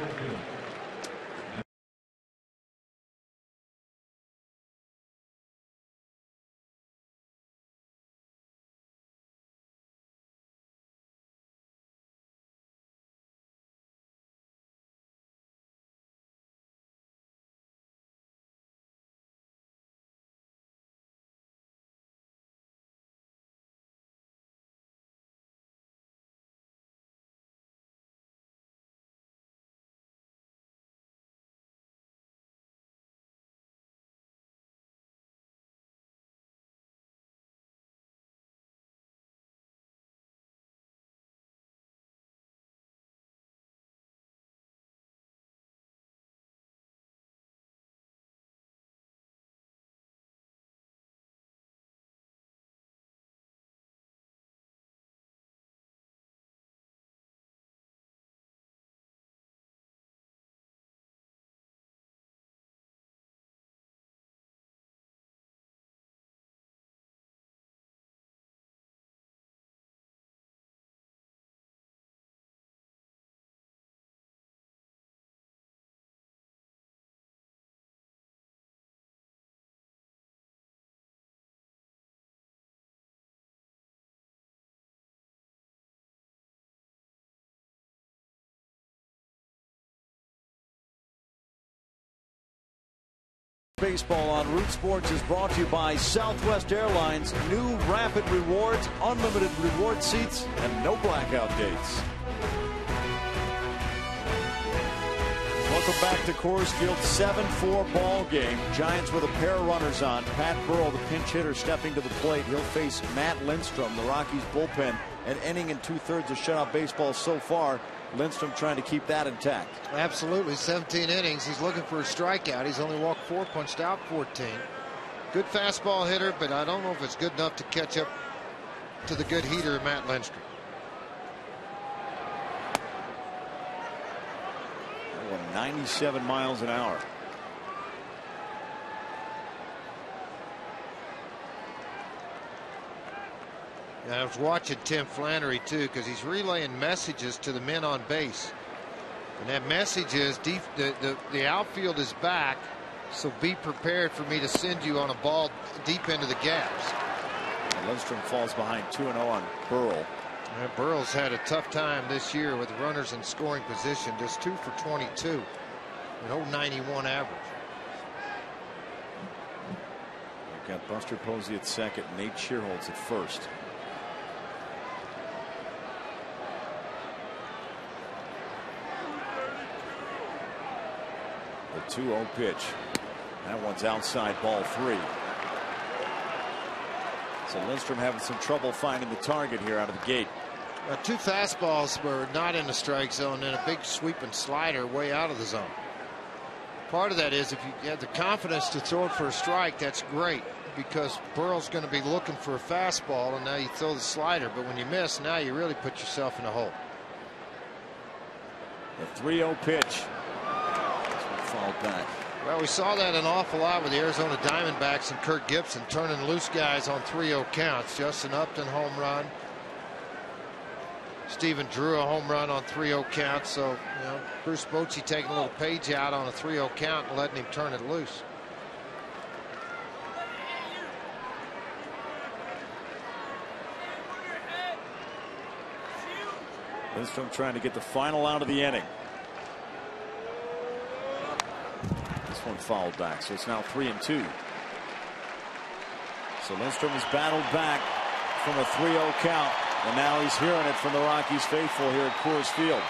Speaker 3: Baseball on Root Sports is brought to you by Southwest Airlines. New Rapid Rewards, unlimited reward seats, and no blackout dates. Welcome back to Coors Field. 7-4 ball game. Giants with a pair of runners on. Pat Burrell, the pinch hitter, stepping to the plate. He'll face Matt Lindstrom, the Rockies bullpen. An inning and 2/3 of shutout baseball so far. Lindstrom trying to keep that intact.
Speaker 2: Absolutely. 17 innings. He's looking for a strikeout. He's only walked 4, punched out 14. Good fastball hitter, but I don't know if it's good enough to catch up to the good heater, Matt Lindstrom.
Speaker 3: That one 97 miles an hour.
Speaker 2: And I was watching Tim Flannery too, because he's relaying messages to the men on base, and that message is the outfield is back, so be prepared for me to send you on a ball deep into the gaps.
Speaker 3: And Lindstrom falls behind 2-0 on Burrell.
Speaker 2: Burrell's had a tough time this year with runners in scoring position, just 2 for 22, an 0.91 average.
Speaker 3: We've got Buster Posey at second, Nate Shearholtz at first. The 2-0 pitch. That one's outside, ball 3. So Lindstrom having some trouble finding the target here out of the gate.
Speaker 2: 2 fastballs were not in the strike zone, and a big sweeping slider way out of the zone. Part of that is if you have the confidence to throw it for a strike, that's great, because Burrell's going to be looking for a fastball, and now you throw the slider. But when you miss, now you really put yourself in a hole.
Speaker 3: The 3-0 pitch. Fouled back.
Speaker 2: Well, we saw that an awful lot with the Arizona Diamondbacks and Kirk Gibson turning loose guys on 3-0 counts. Justin Upton home run. Stephen Drew a home run on 3-0 counts. So, Bruce Bochy taking a little page out on a 3-0 count and letting him turn it loose.
Speaker 3: Lindstrom trying to get the final out of the inning. This one fouled back, so it's now 3-2. So Lindstrom has battled back from a 3-0 count, and now he's hearing it from the Rockies faithful here at Coors Field.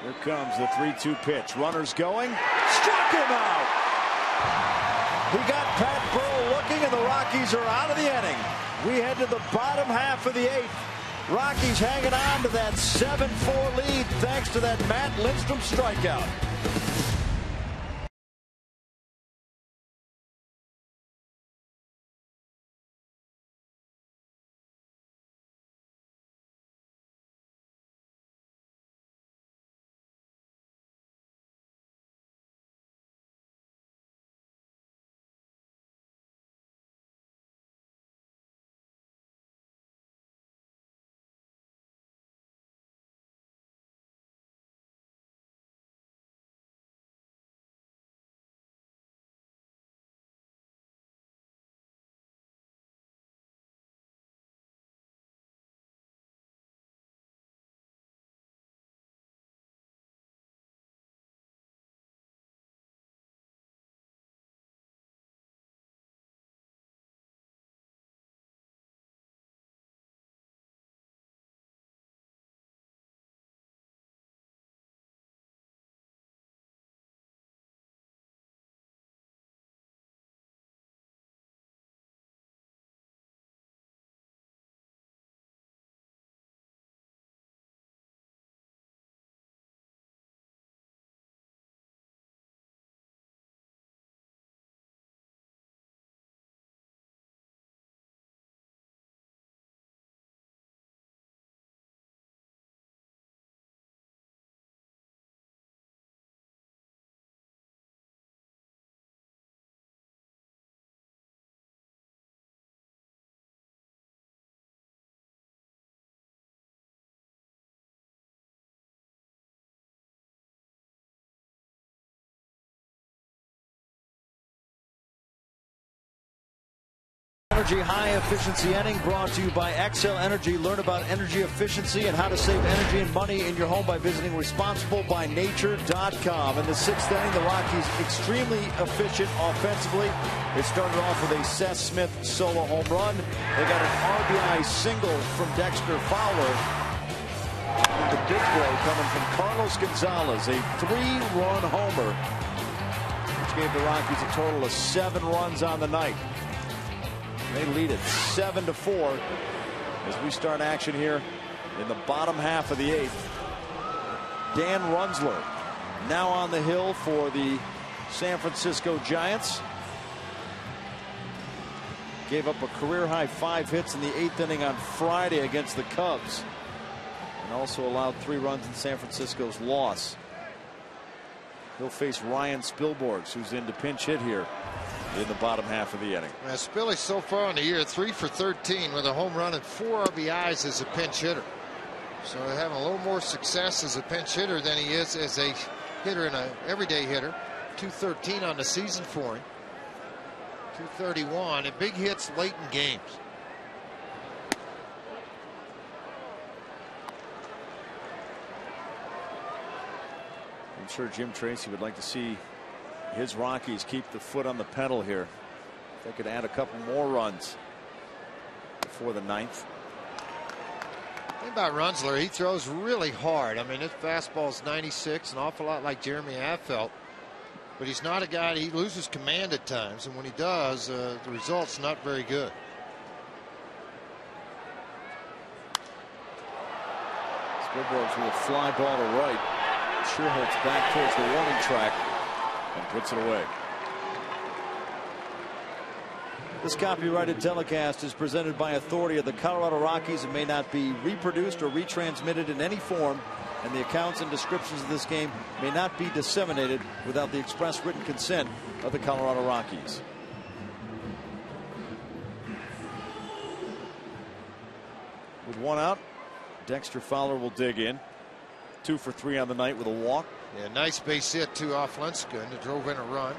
Speaker 3: Here comes the 3-2 pitch. Runners going. Struck him out. He got Pat Burrell looking, and the Rockies are out of the inning. We head to the bottom half of the 8th. Rockies hanging on to that 7-4 lead thanks to that Matt Lindstrom strikeout. Energy high efficiency inning brought to you by Xcel Energy. Learn about energy efficiency and how to save energy and money in your home by visiting responsiblebynature.com. In the 6th inning, the Rockies extremely efficient offensively. It started off with a Seth Smith solo home run. They got an RBI single from Dexter Fowler. the big play coming from Carlos Gonzalez, a 3-run homer, which gave the Rockies a total of 7 runs on the night. They lead it 7-4 as we start action here in the bottom half of the 8th. Dan Runzler now on the hill for the San Francisco Giants. Gave up a career-high 5 hits in the 8th inning on Friday against the Cubs, and also allowed 3 runs in San Francisco's loss. He'll face Ryan Spilborghs, who's in to pinch hit here in the bottom half of the inning.
Speaker 2: Now, Spilly so far in the year 3 for 13 with a home run and 4 RBIs as a pinch hitter. So having a little more success as a pinch hitter than he is as a hitter and an everyday hitter. 213 on the season for him. 231 and big hits late in games.
Speaker 3: I'm sure Jim Tracy would like to see his Rockies keep the foot on the pedal here. If they could add a couple more runs before the 9th.
Speaker 2: The thing about Runzler, he throws really hard. I mean, his fastball's 96, an awful lot like Jeremy Affeldt. But he's not a guy, he loses command at times, and when he does, the result's not very good.
Speaker 3: Spilborghs with a fly ball to right. Sherholtz back towards the warning track and puts it away. This copyrighted telecast is presented by authority of the Colorado Rockies and may not be reproduced or retransmitted in any form, and the accounts and descriptions of this game may not be disseminated without the express written consent of the Colorado Rockies. With 1 out, Dexter Fowler will dig in. 2 for 3 on the night with a walk.
Speaker 2: Yeah, nice base hit too off Lincecum that drove in a run.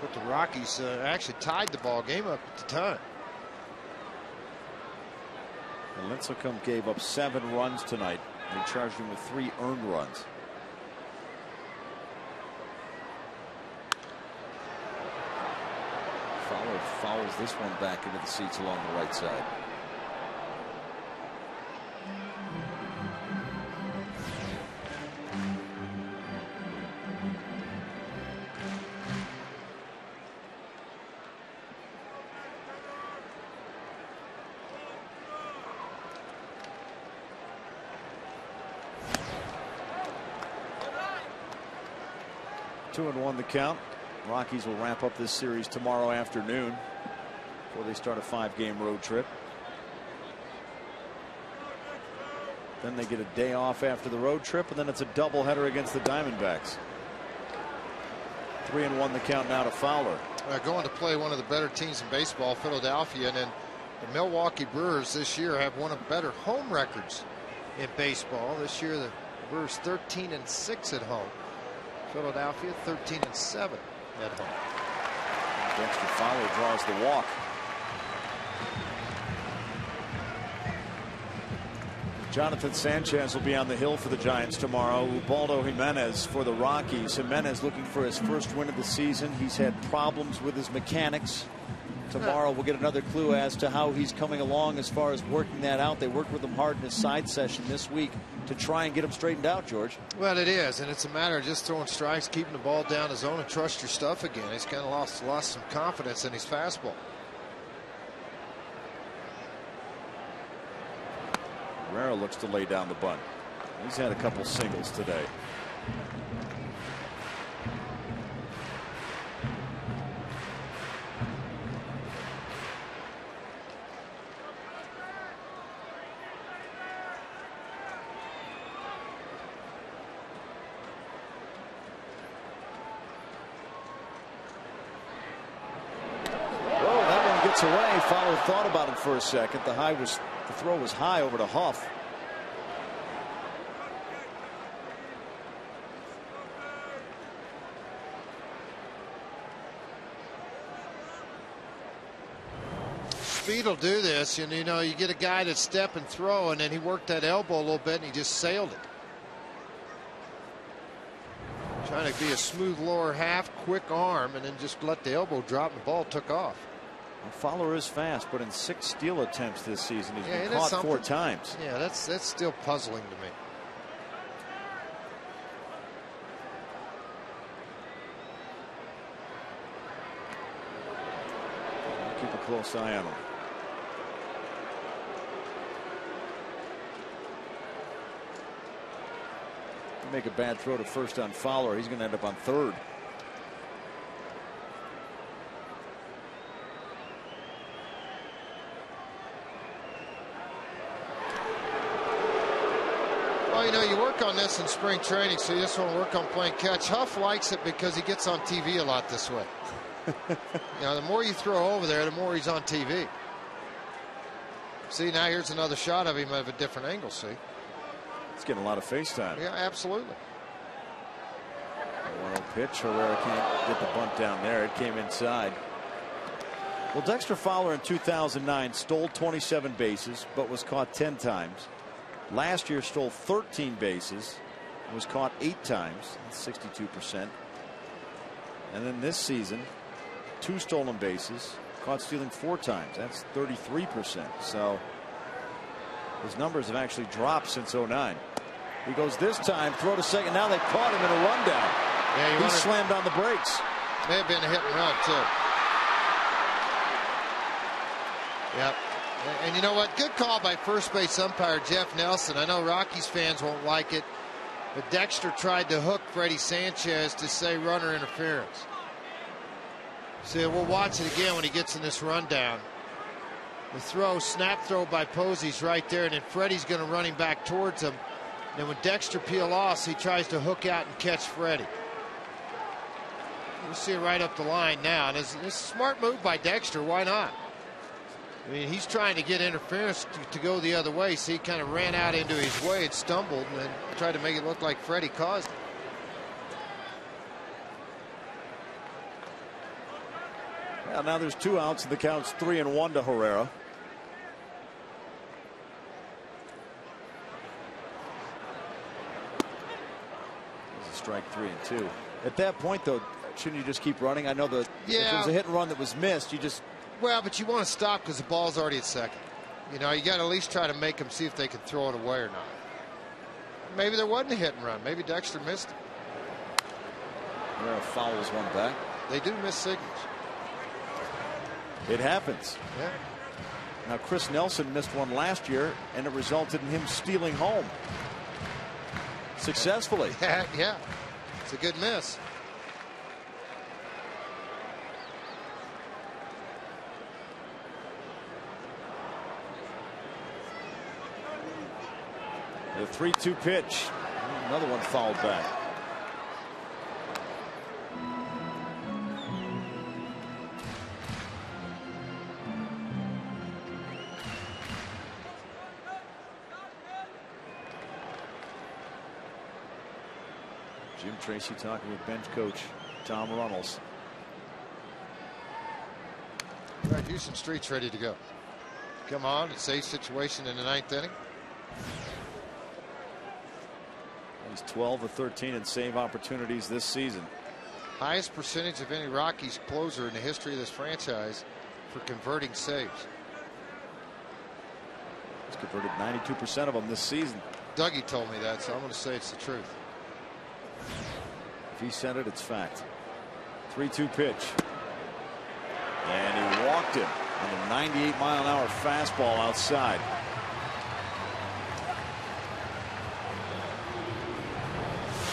Speaker 2: But the Rockies actually tied the ball game up at the time.
Speaker 3: And Lincecum gave up 7 runs tonight. They charged him with 3 earned runs. Fowler fouls this one back into the seats along the right side. Two and 1 the count. Rockies will wrap up this series tomorrow afternoon before they start a 5-game road trip. Then they get a day off after the road trip, and then it's a doubleheader against the Diamondbacks. 3 and 1 the count now to Fowler.
Speaker 2: Going to play one of the better teams in baseball, Philadelphia, and then the Milwaukee Brewers this year have one of better home records in baseball. This year the Brewers 13-6 at home. Philadelphia 13-7 at home.
Speaker 3: Dexter Fowler draws the walk. Jonathan Sanchez will be on the hill for the Giants tomorrow. Ubaldo Jimenez for the Rockies. Jimenez looking for his first win of the season. He's had problems with his mechanics. Tomorrow we'll get another clue as to how he's coming along as far as working that out. They worked with him hard in his side session this week to try and get him straightened out, George.
Speaker 2: Well, it is, and it's a matter of just throwing strikes, keeping the ball down the zone, and trust your stuff again. He's kind of lost some confidence in his fastball.
Speaker 3: Guerrero looks to lay down the bunt. He's had a couple singles today. Away. Fowler thought about it for a second. The throw was high over to Huff.
Speaker 2: Speed will do this, and you know, you get a guy that's step and throw, and then he worked that elbow a little bit and he just sailed it. Trying to be a smooth lower half, quick arm, and then just let the elbow drop and the ball took off.
Speaker 3: Well, Fowler is fast, but in 6 steal attempts this season, he's been caught 4 times.
Speaker 2: Yeah, that's still puzzling to me.
Speaker 3: keep a close eye on him. Make a bad throw to first on Fowler, he's going to end up on third.
Speaker 2: Well, you know, you work on this in spring training, so you just want to work on playing catch. Huff likes it because he gets on TV a lot this way. You know, the more you throw over there, the more he's on TV. See, now here's another shot of him at a different angle, see?
Speaker 3: It's getting a lot of face time.
Speaker 2: Yeah, absolutely.
Speaker 3: 1-0 pitch. Herrera can't get the bunt down there. It came inside. Well, Dexter Fowler in 2009 stole 27 bases, but was caught 10 times. Last year stole 13 bases, was caught 8 times. That's 62%. And then this season, 2 stolen bases, caught stealing 4 times. That's 33%. So his numbers have actually dropped since 09. He goes this time, throw to second. Now they caught him in a rundown.
Speaker 2: Yeah,
Speaker 3: he slammed on the brakes.
Speaker 2: May have been a hit and run, too. Yep. And you know what? Good call by first base umpire Jeff Nelson. I know Rockies fans won't like it, but Dexter tried to hook Freddie Sanchez to say runner interference. See, we'll watch it again when he gets in this rundown. The throw, snap throw by Posey's right there, and then Freddie's going to run him back towards him. And then when Dexter peel off, he tries to hook out and catch Freddie. You see it right up the line now, and it's a smart move by Dexter. Why not? I mean, he's trying to get interference to go the other way, so he kind of ran out into his way and stumbled and then tried to make it look like Freddie caused it.
Speaker 3: Well, now there's 2 outs, and the count's 3-1 to Herrera. There's a strike 3-2. At that point, though, shouldn't you just keep running? I know that if there was a hit and run that was missed, you just...
Speaker 2: Well, but you want to stop because the ball's already at second. You know, you got to at least try to make them see if they can throw it away or not. Maybe there wasn't a hit and run. Maybe Dexter missed it.
Speaker 3: Herrera fouls one back.
Speaker 2: They do miss signals.
Speaker 3: It happens.
Speaker 2: Yeah.
Speaker 3: Now, Chris Nelson missed one last year, and it resulted in him stealing home successfully.
Speaker 2: Yeah. It's a good miss.
Speaker 3: The 3-2 pitch. Another one fouled back. Jim Tracy talking with bench coach Tom Runnels.
Speaker 2: All right, Houston Street's ready to go. Come on, it's a safe situation in the 9th inning.
Speaker 3: He's 12 of 13 in save opportunities this season.
Speaker 2: Highest percentage of any Rockies closer in the history of this franchise for converting saves.
Speaker 3: He's converted 92% of them this season.
Speaker 2: Dougie told me that, so I'm going to say it's the truth.
Speaker 3: If he said it, it's fact. 3-2 pitch. And he walked him on a 98-mile-an-hour fastball outside.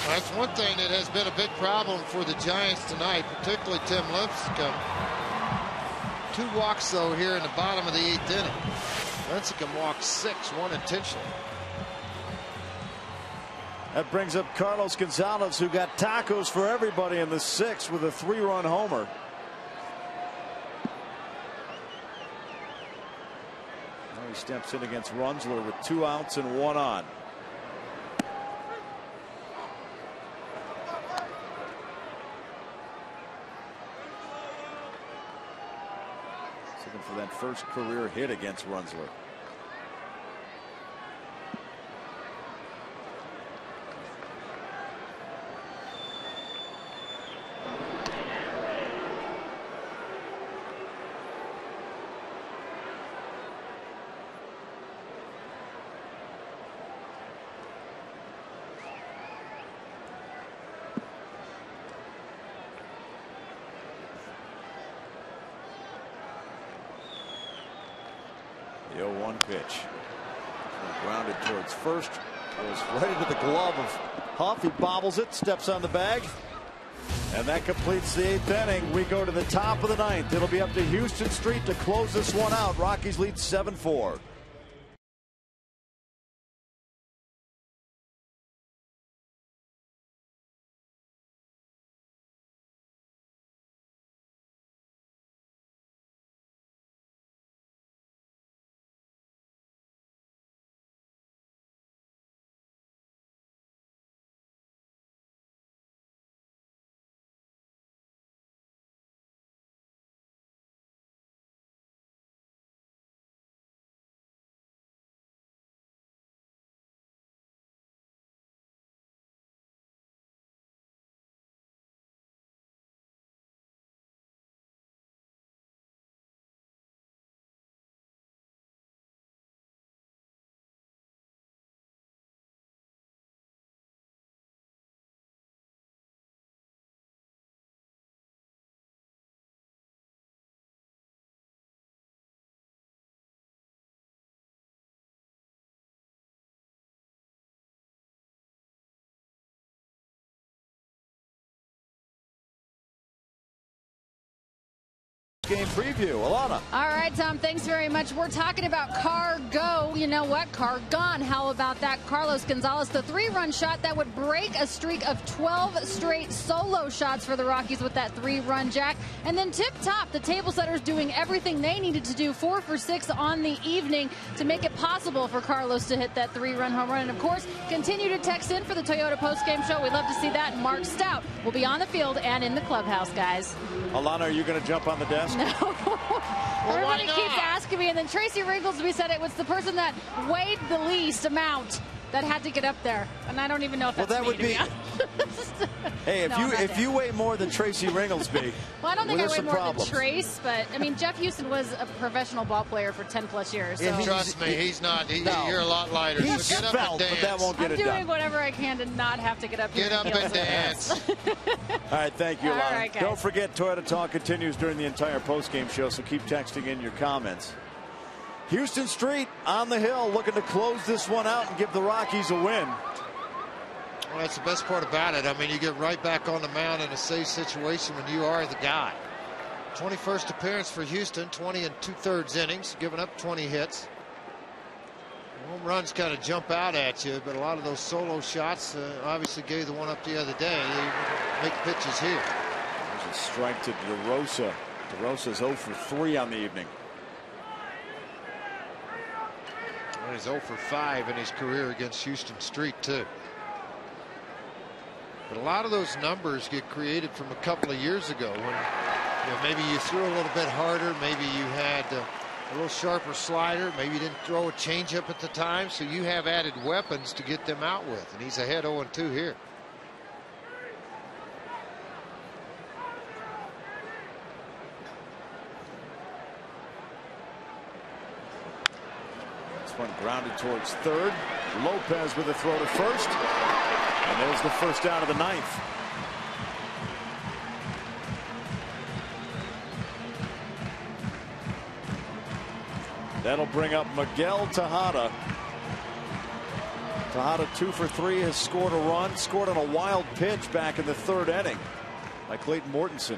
Speaker 2: That's one thing that has been a big problem for the Giants tonight, particularly Tim Lincecum. 2 walks, though, here in the bottom of the 8th inning. Lincecum walked 6, 1 intentional.
Speaker 3: That brings up Carlos Gonzalez, who got tacos for everybody in the 6th with a 3-run homer. Now he steps in against Runzler with 2 outs and 1 on. Looking for that first career hit against Runzler. The 0-1 pitch. Grounded towards first. Goes right into the glove of Huff. He bobbles it, steps on the bag. And that completes the 8th inning. We go to the top of the 9th. It'll be up to Houston Street to close this one out. Rockies lead 7-4. Game preview. Alana.
Speaker 1: All right, Tom, thanks very much. We're talking about Car Go. You know what? Car Gone. How about that? Carlos Gonzalez, the 3-run shot that would break a streak of 12 straight solo shots for the Rockies with that 3-run jack. And then tip top, the table setters doing everything they needed to do, 4 for 6 on the evening to make it possible for Carlos to hit that 3-run home run. And of course, continue to text in for the Toyota postgame show. We'd love to see that. Mark Stout will be on the field and in the clubhouse, guys.
Speaker 3: Alana, are you going to jump on the desk?
Speaker 1: No.
Speaker 2: Well,
Speaker 1: Everybody keeps asking me, and then Tracy Ringlesby said it was the person that weighed the least amount that had to get up there, and I don't even know if that's
Speaker 3: that
Speaker 1: me,
Speaker 3: would be. Hey, if you weigh more than Tracy Ringlesby,
Speaker 1: well, I don't think I weigh more
Speaker 3: problems.
Speaker 1: than Trace, but I mean Jeff Houston was a professional ball player for 10+ years. So.
Speaker 2: Trust me, he's not.
Speaker 3: No.
Speaker 2: You're a lot lighter.
Speaker 3: He's
Speaker 2: so get
Speaker 3: spelt,
Speaker 2: up and dance.
Speaker 3: but that won't get it
Speaker 1: I'm
Speaker 3: done.
Speaker 1: doing whatever I can to not have to get up here.
Speaker 2: Get up and dance.
Speaker 3: All right, thank you, Alana.
Speaker 1: All right, guys.
Speaker 3: Don't forget, Toyota Talk continues during the entire postgame show, so keep texting in your comments. Houston Street on the hill looking to close this one out and give the Rockies a win.
Speaker 2: Well, that's the best part about it. I mean, you get right back on the mound in a safe situation when you are the guy. 21st appearance for Houston, 20 2/3 innings, giving up 20 hits. Home runs kind of jump out at you, but a lot of those solo shots obviously gave the one up the other day. They make pitches here.
Speaker 3: There's a strike to DeRosa. DeRosa's 0 for 3 on the evening.
Speaker 2: Well, he's 0 for 5 in his career against Houston Street, too. But a lot of those numbers get created from a couple of years ago when maybe you threw a little bit harder, maybe you had a little sharper slider, maybe you didn't throw a changeup at the time, so you have added weapons to get them out with, and he's ahead 0-2 here.
Speaker 3: This one grounded towards third. Lopez with a throw to first. And there's the first down of the 9th. That'll bring up Miguel Tejada. Tejada 2 for 3 has scored a run, scored on a wild pitch back in the 3rd inning by Clayton Mortensen.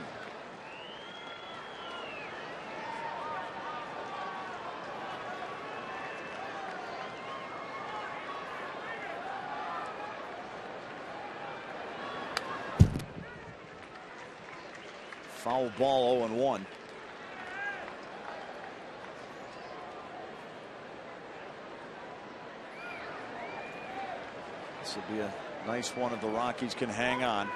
Speaker 3: Foul ball, 0-1. This will be a nice one if the Rockies can hang on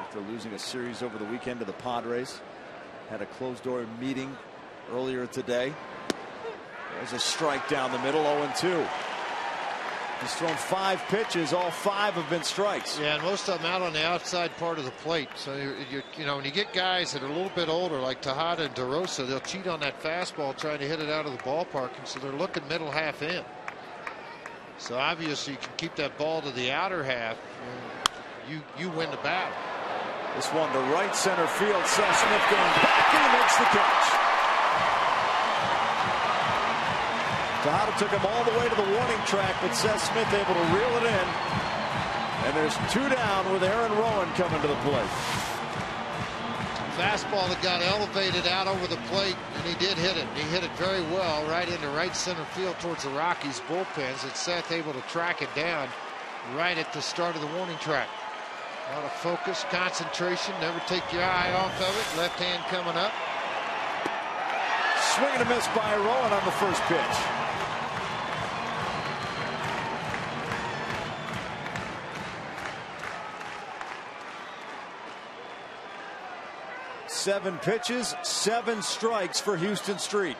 Speaker 3: after losing a series over the weekend to the Padres. Had a closed-door meeting earlier today. There's a strike down the middle, 0-2. He's thrown 5 pitches. All 5 have been strikes.
Speaker 2: Yeah, and most of them out on the outside part of the plate. So, you know, when you get guys that are a little bit older, like Tejada and DeRosa, they'll cheat on that fastball trying to hit it out of the ballpark, and so they're looking middle half in. So, obviously, you can keep that ball to the outer half, and you win the battle.
Speaker 3: This one to right center field. Seth Smith going back, and he makes the catch. Tejada took him all the way to the warning track, but Seth Smith able to reel it in. And there's 2 down with Aaron Rowan coming to the plate.
Speaker 2: Fastball that got elevated out over the plate, and he did hit it. He hit it very well right into right center field towards the Rockies bullpens. It's Seth able to track it down right at the start of the warning track. A lot of focus, concentration, never take your eye off of it. Left hand coming up.
Speaker 3: Swing and a miss by Rowan on the first pitch. Seven pitches, 7 strikes for Houston Street.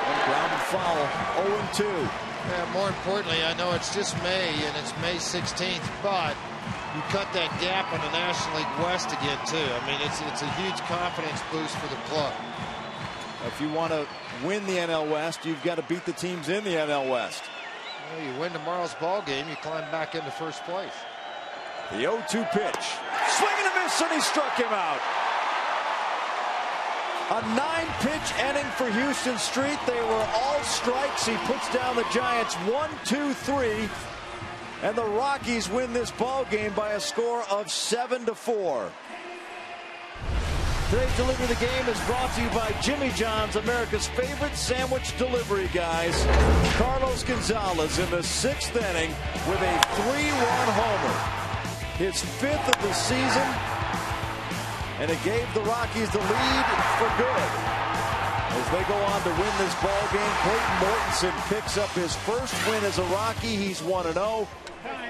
Speaker 3: And ground and foul, 0-2.
Speaker 2: Yeah, more importantly, I know it's just May and it's May 16th, but you cut that gap on the National League West again too. I mean, it's a huge confidence boost for the club.
Speaker 3: If you want to win the NL West, you've got to beat the teams in the NL West.
Speaker 2: Well, you win tomorrow's ball game, you climb back into first place.
Speaker 3: The 0-2 pitch. Swing and a miss, and he struck him out. A 9-pitch inning for Houston Street. They were all strikes. He puts down the Giants 1-2-3. And the Rockies win this ball game by a score of 7-4. Today's delivery of the game is brought to you by Jimmy John's, America's favorite sandwich delivery guys. Carlos Gonzalez in the 6th inning with a 3-run homer. His 5th of the season, and it gave the Rockies the lead for good. As they go on to win this ball game, Clayton Mortensen picks up his first win as a Rocky. He's 1-0.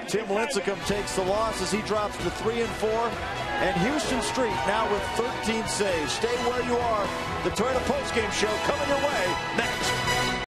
Speaker 3: Tim Lincecum takes the loss as he drops to 3-4. And Houston Street now with 13 saves. Stay where you are. The Toyota postgame show coming your way next.